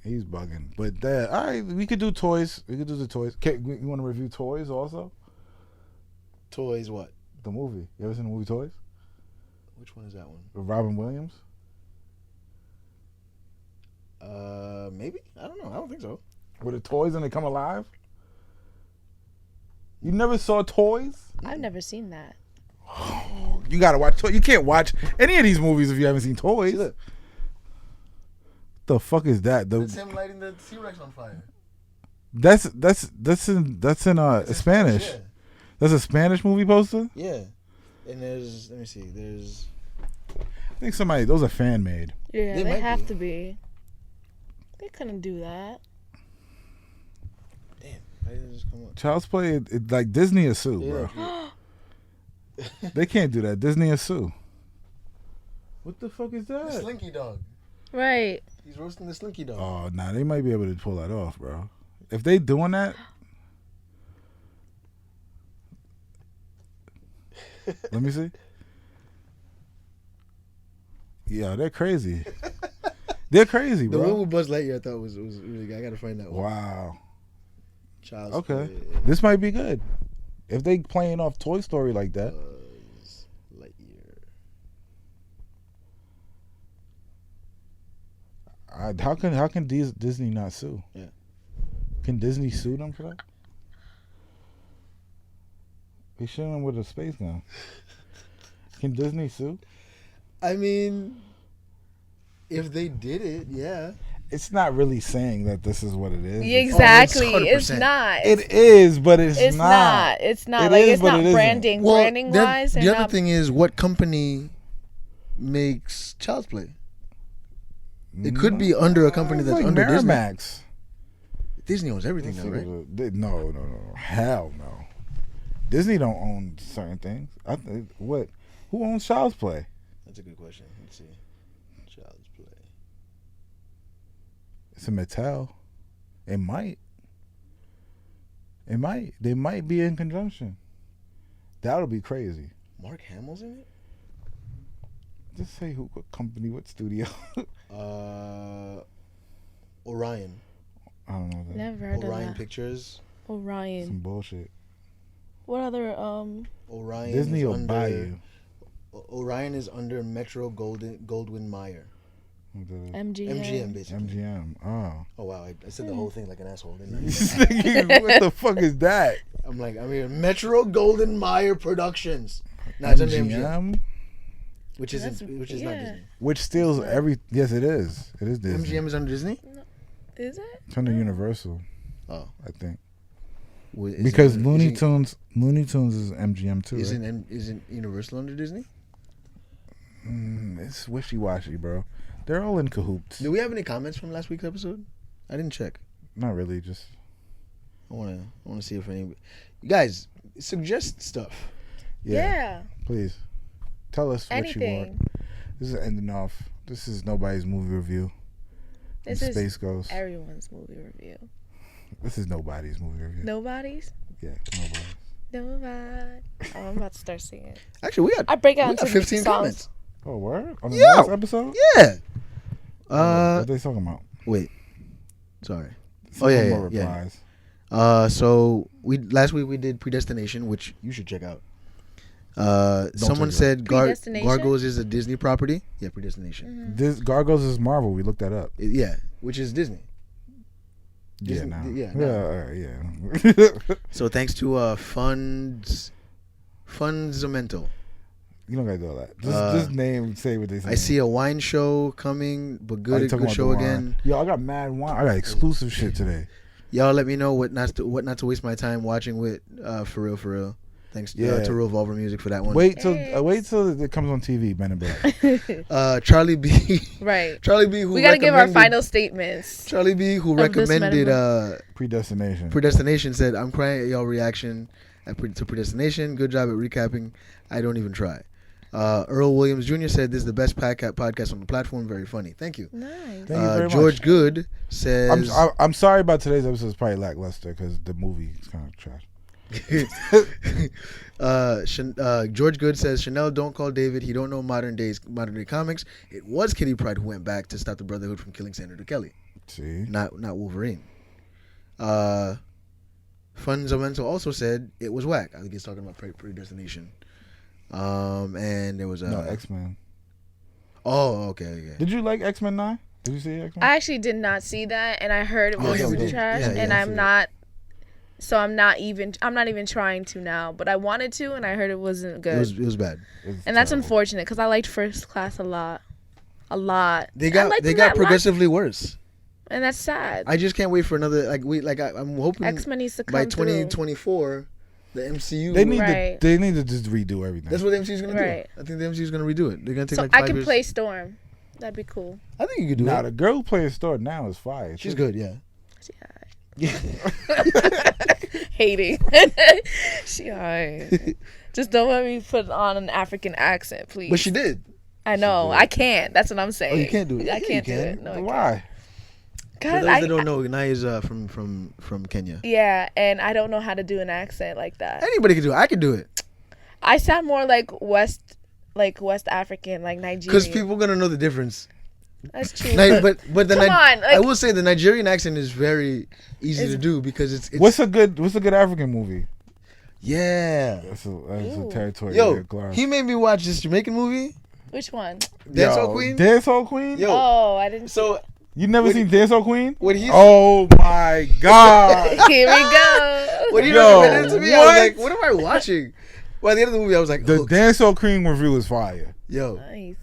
Speaker 1: He's bugging. But that, all right, we could do toys. We could do the toys. You want to review Toys also?
Speaker 2: Toys what?
Speaker 1: The movie. You ever seen the movie Toys?
Speaker 2: Which one is that one?
Speaker 1: With Robin Williams?
Speaker 2: Maybe. I don't know. I don't think so.
Speaker 1: With the toys and they come alive? You never saw Toys?
Speaker 3: I've never seen that.
Speaker 1: You gotta watch Toys. You can't watch any of these movies if you haven't seen Toys.
Speaker 2: See, look.
Speaker 1: The fuck is that?
Speaker 2: It's him lighting the T-Rex on fire.
Speaker 1: That's in Spanish.
Speaker 2: Yeah.
Speaker 1: That's a Spanish movie poster?
Speaker 2: Yeah. And there's, let me see, there's...
Speaker 1: I think those are fan made.
Speaker 3: Yeah,
Speaker 2: They
Speaker 3: they
Speaker 2: might
Speaker 3: have
Speaker 2: be.
Speaker 3: to be. They couldn't do that.
Speaker 2: Damn, how did it just come up?
Speaker 1: Child's Play, it like Disney or sue, bro. They can't do that. Disney or sue. What the fuck is
Speaker 2: The
Speaker 1: that?
Speaker 2: Slinky Dog.
Speaker 3: Right.
Speaker 2: He's roasting the Slinky Dog.
Speaker 1: Oh, nah, they might be able to pull that off, bro. If they doing that... Let me see. Yeah, they're crazy. They're crazy,
Speaker 2: The
Speaker 1: bro.
Speaker 2: one with Buzz Lightyear I thought was really good. I gotta find that one.
Speaker 1: Wow.
Speaker 2: Child's
Speaker 1: Okay.
Speaker 2: Play.
Speaker 1: This might be good. If they playing off Toy Story like that.
Speaker 2: Buzz Lightyear.
Speaker 1: How can Disney not sue?
Speaker 2: Yeah.
Speaker 1: Can Disney sue them for that? They shooting them with a space gun. Can Disney sue?
Speaker 2: I mean, if they did it, yeah.
Speaker 1: It's not really saying that this is what it is.
Speaker 3: Exactly.
Speaker 2: Oh,
Speaker 3: it's
Speaker 2: 100%.
Speaker 3: not.
Speaker 1: It is, but it's
Speaker 3: It's
Speaker 1: not.
Speaker 3: not. It's not.
Speaker 1: It
Speaker 3: Like
Speaker 1: is,
Speaker 3: it's
Speaker 1: but
Speaker 3: not
Speaker 1: it isn't.
Speaker 3: branding. Branding wise,
Speaker 2: the
Speaker 3: they're
Speaker 2: other
Speaker 3: not.
Speaker 2: thing is, what company makes Child's Play? It could be under a company
Speaker 1: It's
Speaker 2: that's
Speaker 1: like
Speaker 2: under
Speaker 1: Miramax.
Speaker 2: Disney owns everything now, right?
Speaker 1: No. Hell no. Disney don't own certain things. Who owns Child's Play?
Speaker 2: That's a good question. Let's see. Child's Play.
Speaker 1: It's a Mattel. It might. They might be in conjunction. That'll be crazy.
Speaker 2: Mark Hamill's in it?
Speaker 1: Just say what company, what studio.
Speaker 2: Orion.
Speaker 1: I don't know that.
Speaker 3: Never heard
Speaker 2: Orion
Speaker 3: of that.
Speaker 2: Pictures.
Speaker 3: Orion.
Speaker 1: Some bullshit.
Speaker 3: What other
Speaker 2: Orion.
Speaker 1: Disney
Speaker 2: is
Speaker 1: will
Speaker 2: under,
Speaker 1: buy you.
Speaker 2: Orion is under Metro Goldwyn Mayer.
Speaker 3: MGM?
Speaker 2: MGM, basically.
Speaker 1: MGM. Oh.
Speaker 2: Oh wow, I said the whole thing like an asshole, didn't I?
Speaker 1: What the fuck is that?
Speaker 2: I'm mean, Metro Goldwyn Mayer Productions. No, it's under MGM, which is not Disney.
Speaker 1: Which steals every. Yes, it is. It is Disney.
Speaker 2: MGM is under Disney.
Speaker 3: Is it?
Speaker 1: It's under Universal.
Speaker 2: Oh,
Speaker 1: I think.
Speaker 2: Well,
Speaker 1: Because Looney Tunes is MGM too.
Speaker 2: Isn't Universal under Disney?
Speaker 1: It's wishy-washy, bro. They're all in cahoots.
Speaker 2: Do we have any comments from last week's episode? I didn't check.
Speaker 1: Not really, just...
Speaker 2: I wanna see if any... You guys, suggest stuff.
Speaker 3: Yeah.
Speaker 1: Please. Tell us what you want.
Speaker 3: Anything.
Speaker 1: This is ending off. This is nobody's movie review.
Speaker 3: This
Speaker 1: And
Speaker 3: is
Speaker 1: Space Ghost.
Speaker 3: everyone's movie review.
Speaker 1: This is nobody's movie review.
Speaker 3: Nobody's?
Speaker 1: Yeah, nobody's.
Speaker 3: Nobody. Oh, I'm about to start singing.
Speaker 2: Actually,
Speaker 3: I break out
Speaker 2: we
Speaker 3: into
Speaker 2: got 15
Speaker 3: songs.
Speaker 2: comments.
Speaker 1: Oh, word? On the
Speaker 2: Yeah.
Speaker 1: last episode?
Speaker 2: Yeah.
Speaker 1: What they talking about?
Speaker 2: Wait. Sorry.
Speaker 1: Some
Speaker 2: yeah,
Speaker 1: more
Speaker 2: yeah.
Speaker 1: replies.
Speaker 2: So last week we did Predestination, which you should check out. Someone
Speaker 1: check it
Speaker 2: said
Speaker 3: Predestination?
Speaker 2: Gargoyles is a Disney property. Yeah, Predestination.
Speaker 1: This Gargoyles is Marvel. We looked that up.
Speaker 2: Yeah, which is Disney.
Speaker 1: Yeah,
Speaker 2: Disney-
Speaker 1: now.
Speaker 2: yeah,
Speaker 1: Yeah.
Speaker 2: So thanks to Fundamental.
Speaker 1: You don't gotta do all that. Just name, say what they say.
Speaker 2: I see a wine show coming, but good show again.
Speaker 1: Yo, I got mad wine. I got exclusive shit today.
Speaker 2: Y'all let me know what not to waste my time watching with for real. Thanks to Revolver Music for that one.
Speaker 1: Wait till it comes on TV, Ben and Black.
Speaker 2: Charlie B.
Speaker 3: Right.
Speaker 2: Charlie B. Who
Speaker 3: We got to give our
Speaker 2: recommended-
Speaker 3: final statements.
Speaker 2: Charlie B. who
Speaker 3: Of this
Speaker 2: recommended
Speaker 1: Predestination
Speaker 2: said, "I'm crying at y'all reaction to Predestination. Good job at recapping. I don't even try." Earl Williams Jr. said, "This is the best podcast on the platform. Very funny. Thank you."
Speaker 3: Nice.
Speaker 1: Thank you very
Speaker 2: George
Speaker 1: much.
Speaker 2: Good says,
Speaker 1: I'm sorry about today's episode. It's probably lackluster because the movie is kind of trash.
Speaker 2: George Good says Chanel don't call David. He don't know modern day comics. It was Kitty Pryde who went back to stop the Brotherhood from killing Senator Kelly.
Speaker 1: See,
Speaker 2: not Wolverine. Fundamental also said it was whack. I think he's talking about Predestination. And there was
Speaker 1: no X-Men.
Speaker 2: Oh, okay.
Speaker 1: Did you like X-Men 9? Did you see X-Men?
Speaker 3: I actually did not see that, and I heard it was trash, and I'm not even trying to now, but I wanted to, and I heard it wasn't good.
Speaker 2: It was bad.
Speaker 3: And that's unfortunate because I liked First Class a lot.
Speaker 2: They got progressively worse.
Speaker 3: And that's sad.
Speaker 2: I just can't wait for another I'm hoping
Speaker 3: X-Men needs to come
Speaker 2: by 2024 the MCU
Speaker 1: they need to just redo everything.
Speaker 2: That's what the MCU is going to do. I think the MCU is going to redo it. They're going to take
Speaker 3: so
Speaker 2: 5 years.
Speaker 3: I can play Storm. That'd be cool.
Speaker 2: I think you could do it.
Speaker 1: Nah, the girl who plays Thor now is fire.
Speaker 2: She's good, yeah.
Speaker 3: Hating. She alright. Just don't let me put on an African accent, please.
Speaker 2: But she did.
Speaker 3: I know. I can't. That's what I'm saying.
Speaker 2: Oh, you can't do it.
Speaker 3: I can't do it. No,
Speaker 1: why?
Speaker 2: For those that don't know, Nyy is from Kenya.
Speaker 3: Yeah, and I don't know how to do an accent like that.
Speaker 2: Anybody can do it. I can do it.
Speaker 3: I sound more like West African, like Nigerian.
Speaker 2: Because people are gonna know the difference.
Speaker 3: That's true.
Speaker 2: But
Speaker 3: come on,
Speaker 2: I will say the Nigerian accent is very easy to do because it's
Speaker 1: what's a good African movie?
Speaker 2: Yeah,
Speaker 1: that's a territory.
Speaker 2: Yo, he made me watch this Jamaican movie.
Speaker 3: Which one?
Speaker 2: Dancehall Queen.
Speaker 1: Dancehall Queen.
Speaker 2: Yo,
Speaker 3: I didn't.
Speaker 2: So
Speaker 1: you never seen Dancehall Queen?
Speaker 2: Oh
Speaker 1: my God!
Speaker 3: Here we go.
Speaker 2: When you recommended it to me, I was like, "What am I watching?" By the end of the movie, I was like,
Speaker 1: "The Dancehall Queen review is fire."
Speaker 3: Nice.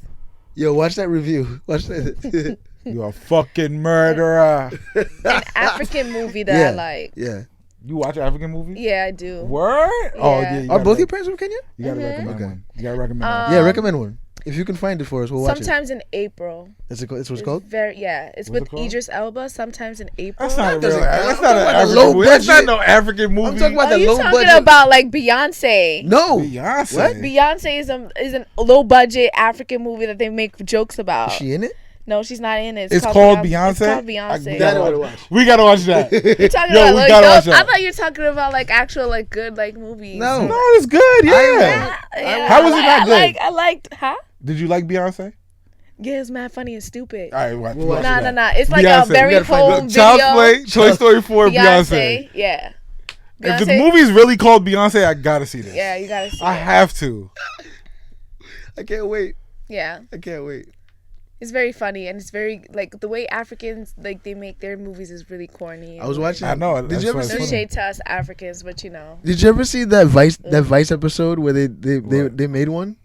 Speaker 2: Yo, watch that review. Watch that.
Speaker 1: You a fucking murderer.
Speaker 3: An African movie that I like.
Speaker 2: Yeah.
Speaker 1: You watch African movies?
Speaker 3: Yeah, I do.
Speaker 1: Word?
Speaker 3: Yeah.
Speaker 1: Oh, yeah.
Speaker 2: Are both your parents from Kenya?
Speaker 1: You gotta recommend one. You gotta recommend one.
Speaker 2: Yeah, recommend one. If you can find it for us, we'll watch it.
Speaker 3: Sometimes in April.
Speaker 2: That's what it's called?
Speaker 3: It's with Idris Elba. Sometimes in April.
Speaker 1: That's not That's not no African movie.
Speaker 2: I'm talking about the low budget.
Speaker 3: You're talking about like Beyonce.
Speaker 2: No.
Speaker 1: Beyonce.
Speaker 3: What? Beyonce is a low budget African movie that they make jokes about.
Speaker 2: Is she in it?
Speaker 3: No, she's not in it.
Speaker 1: It's called Beyonce.
Speaker 3: It's called Beyonce.
Speaker 1: We gotta watch that.
Speaker 3: You're talking about
Speaker 1: we gotta watch that.
Speaker 3: I thought you were talking about like actual like good like movies.
Speaker 1: No, it's good. Yeah. How was it not good?
Speaker 3: I liked. Huh?
Speaker 1: Did you like Beyonce?
Speaker 3: Yeah, it's mad funny and stupid.
Speaker 1: All right, watch
Speaker 3: Nah. It's like Beyonce. A very home video.
Speaker 1: Child's Play, Toy Story 4, Beyonce.
Speaker 3: Yeah.
Speaker 1: If the movie's really called Beyonce, I gotta see this.
Speaker 3: Yeah, you gotta see it.
Speaker 1: I have to.
Speaker 2: I can't wait.
Speaker 3: Yeah.
Speaker 2: I can't wait.
Speaker 3: It's very funny, and it's very like the way Africans like they make their movies is really corny.
Speaker 2: I was watching.
Speaker 1: I know.
Speaker 2: Did you ever see?
Speaker 3: No shade to us Africans, but you know.
Speaker 2: Did you ever see that Vice episode where they made one?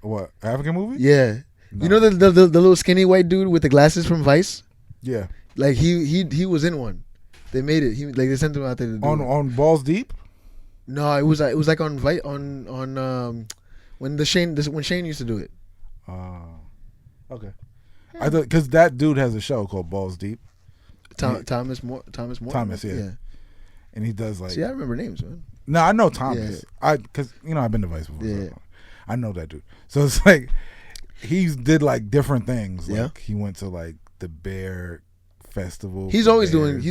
Speaker 1: What, African movie?
Speaker 2: Yeah. No. You know the little skinny white dude with the glasses from Vice?
Speaker 1: Yeah.
Speaker 2: Like he was in one. They made it. They sent him out there to do
Speaker 1: on Balls Deep.
Speaker 2: No, it was like on Vice on when Shane used to do it.
Speaker 1: Okay. I thought because that dude has a show called Balls Deep.
Speaker 2: Thomas More.
Speaker 1: Yeah. And he does like.
Speaker 2: See, I remember names, man.
Speaker 1: No, I know Thomas. Yeah. Because I've been to Vice before.
Speaker 2: Yeah.
Speaker 1: So I know that dude. So it's like he did like different things. Like
Speaker 2: yeah.
Speaker 1: He went to like the Bear Festival.
Speaker 2: He's always doing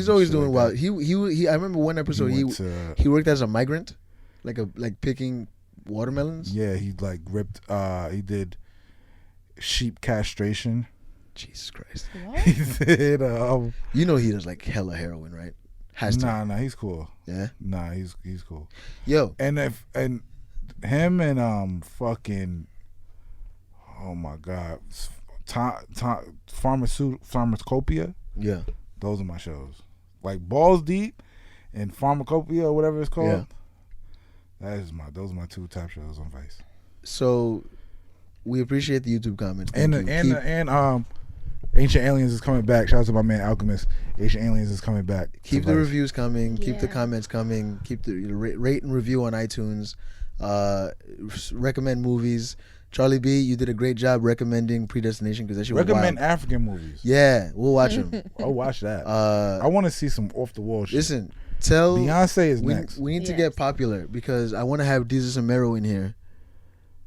Speaker 2: well. He I remember one episode he worked as a migrant, like picking watermelons.
Speaker 1: Yeah, he like ripped. He did sheep castration.
Speaker 2: Jesus Christ.
Speaker 3: What?
Speaker 1: He did.
Speaker 2: You know he does like hella heroin, right?
Speaker 1: Nah, he's cool.
Speaker 2: Yeah.
Speaker 1: Nah, he's cool.
Speaker 2: Yo.
Speaker 1: And him and fucking, oh my God, Pharmacopoeia.
Speaker 2: Yeah.
Speaker 1: Those are my shows. Like Balls Deep and Pharmacopoeia or whatever it's called. Yeah. Those are my two top shows on Vice.
Speaker 2: So we appreciate the YouTube comments.
Speaker 1: And Ancient Aliens is coming back. Shout out to my man Alchemist. Ancient Aliens is coming back.
Speaker 2: Keep the reviews coming. Keep the comments coming. Keep the rate and review on iTunes. Recommend movies. Charlie B, you did a great job recommending Predestination because that shit was
Speaker 1: recommend
Speaker 2: wild.
Speaker 1: African movies.
Speaker 2: Yeah, we'll watch them.
Speaker 1: I'll watch that. I want to see some off the wall shit.
Speaker 2: Listen, tell
Speaker 1: Beyonce is next.
Speaker 2: We need to get popular because I want to have Jesus and Mero in here.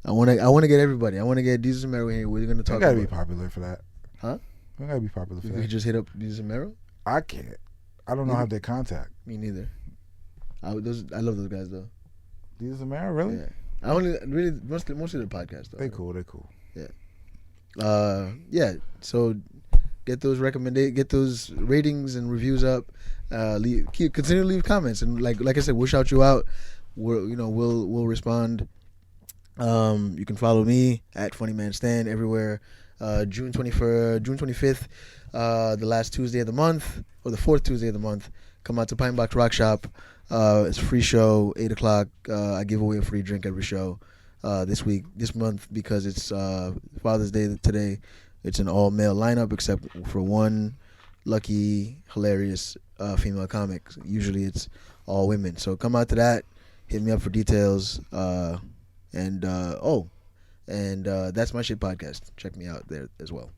Speaker 2: I want to get everybody. I want to get Jesus and Mero in here. We're gonna talk.
Speaker 1: I gotta be popular for that.
Speaker 2: Huh?
Speaker 1: I gotta be popular for that.
Speaker 2: We could just hit up Jesus and Mero.
Speaker 1: I can't. I don't know how to contact.
Speaker 2: Me neither. I love those guys though.
Speaker 1: These are Mara, really?
Speaker 2: Yeah. I only really mostly the podcast though.
Speaker 1: They cool.
Speaker 2: Yeah. Yeah. So get those get those ratings and reviews up. Continue to leave comments, and like I said, we'll shout you out. We'll respond. You can follow me at Funny Man Stan everywhere. June 25th, the last Tuesday of the month, or the fourth Tuesday of the month. Come out to Pine Box Rock Shop. It's a free show, 8:00. I give away a free drink every show this month, because it's Father's Day today. It's an all-male lineup except for one lucky, hilarious female comic. Usually it's all women. So come out to that. Hit me up for details. And That's My Shit podcast. Check me out there as well.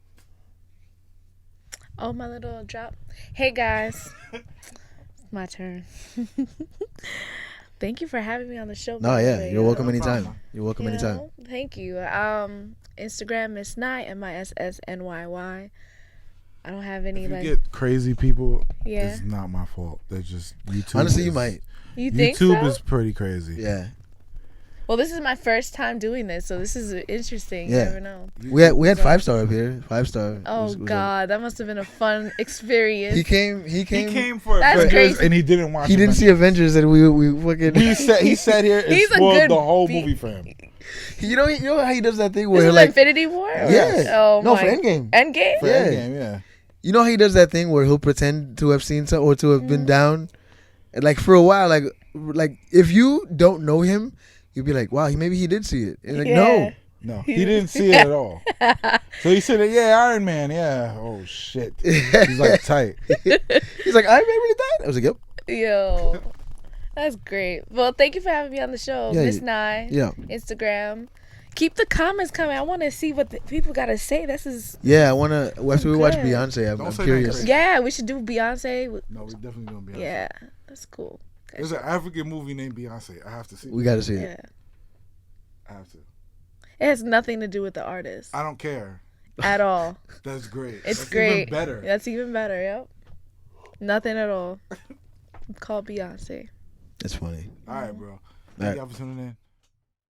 Speaker 3: Oh, my little drop. Hey, guys. My turn. Thank you for having me on the show.
Speaker 2: No, yeah. You're welcome anytime. You're welcome anytime.
Speaker 3: Thank you. Instagram, MissNyy, MISSNYY. I don't have any,
Speaker 1: if you get crazy people,
Speaker 3: yeah,
Speaker 1: it's not my fault. They're just YouTube.
Speaker 2: Honestly, you might.
Speaker 3: You think
Speaker 1: YouTube
Speaker 3: so?
Speaker 1: is pretty crazy.
Speaker 2: Yeah.
Speaker 3: Well, this is my first time doing this, so this is interesting.
Speaker 2: Yeah.
Speaker 3: You never know.
Speaker 2: We had 5-star up here. 5-star.
Speaker 3: Oh God, that must have been a fun experience.
Speaker 2: He came
Speaker 1: for
Speaker 3: That's
Speaker 1: Avengers,
Speaker 3: crazy.
Speaker 1: and he didn't watch.
Speaker 2: He didn't see Avengers, and we fucking.
Speaker 1: He sat here and spoiled the whole movie for him.
Speaker 2: You know how he does that thing where
Speaker 3: This is
Speaker 2: like
Speaker 3: Infinity War?
Speaker 2: Yeah.
Speaker 3: Oh
Speaker 2: no,
Speaker 3: my.
Speaker 2: for Endgame.
Speaker 3: Endgame?
Speaker 1: For Endgame, yeah.
Speaker 2: You know how he does that thing where he'll pretend to have seen something or to have been down, and like for a while, like if you don't know him, you'd be like, wow, maybe he did see it. And like,
Speaker 1: no, he didn't see it at all. So he said, yeah, Iron Man, yeah. Oh shit, he's like tight.
Speaker 2: He's like, Iron Man really died? I was like, yep.
Speaker 3: Yo, that's great. Well, thank you for having me on the show,
Speaker 2: Yeah,
Speaker 3: MissNyy.
Speaker 2: Yeah.
Speaker 3: Instagram. Keep the comments coming. I want to see what the people got to say. This is.
Speaker 2: Yeah, I want to. After we watch
Speaker 3: good.
Speaker 2: Beyonce, I'm curious.
Speaker 3: Yeah, we should do Beyonce.
Speaker 1: No, we definitely doing Beyonce.
Speaker 3: Yeah, that's cool. Okay.
Speaker 1: There's an African movie named Beyonce. I have to see it.
Speaker 2: We got to see it.
Speaker 3: Yeah.
Speaker 1: I have to.
Speaker 3: It has nothing to do with the artist.
Speaker 1: I don't care.
Speaker 3: At all.
Speaker 1: That's great.
Speaker 3: It's
Speaker 1: That's
Speaker 3: great.
Speaker 1: Even better.
Speaker 3: That's even better, yep. Nothing at all. It's called Beyonce.
Speaker 2: That's funny.
Speaker 1: All right, bro.
Speaker 2: All
Speaker 1: Thank
Speaker 2: right.
Speaker 1: y'all for tuning in.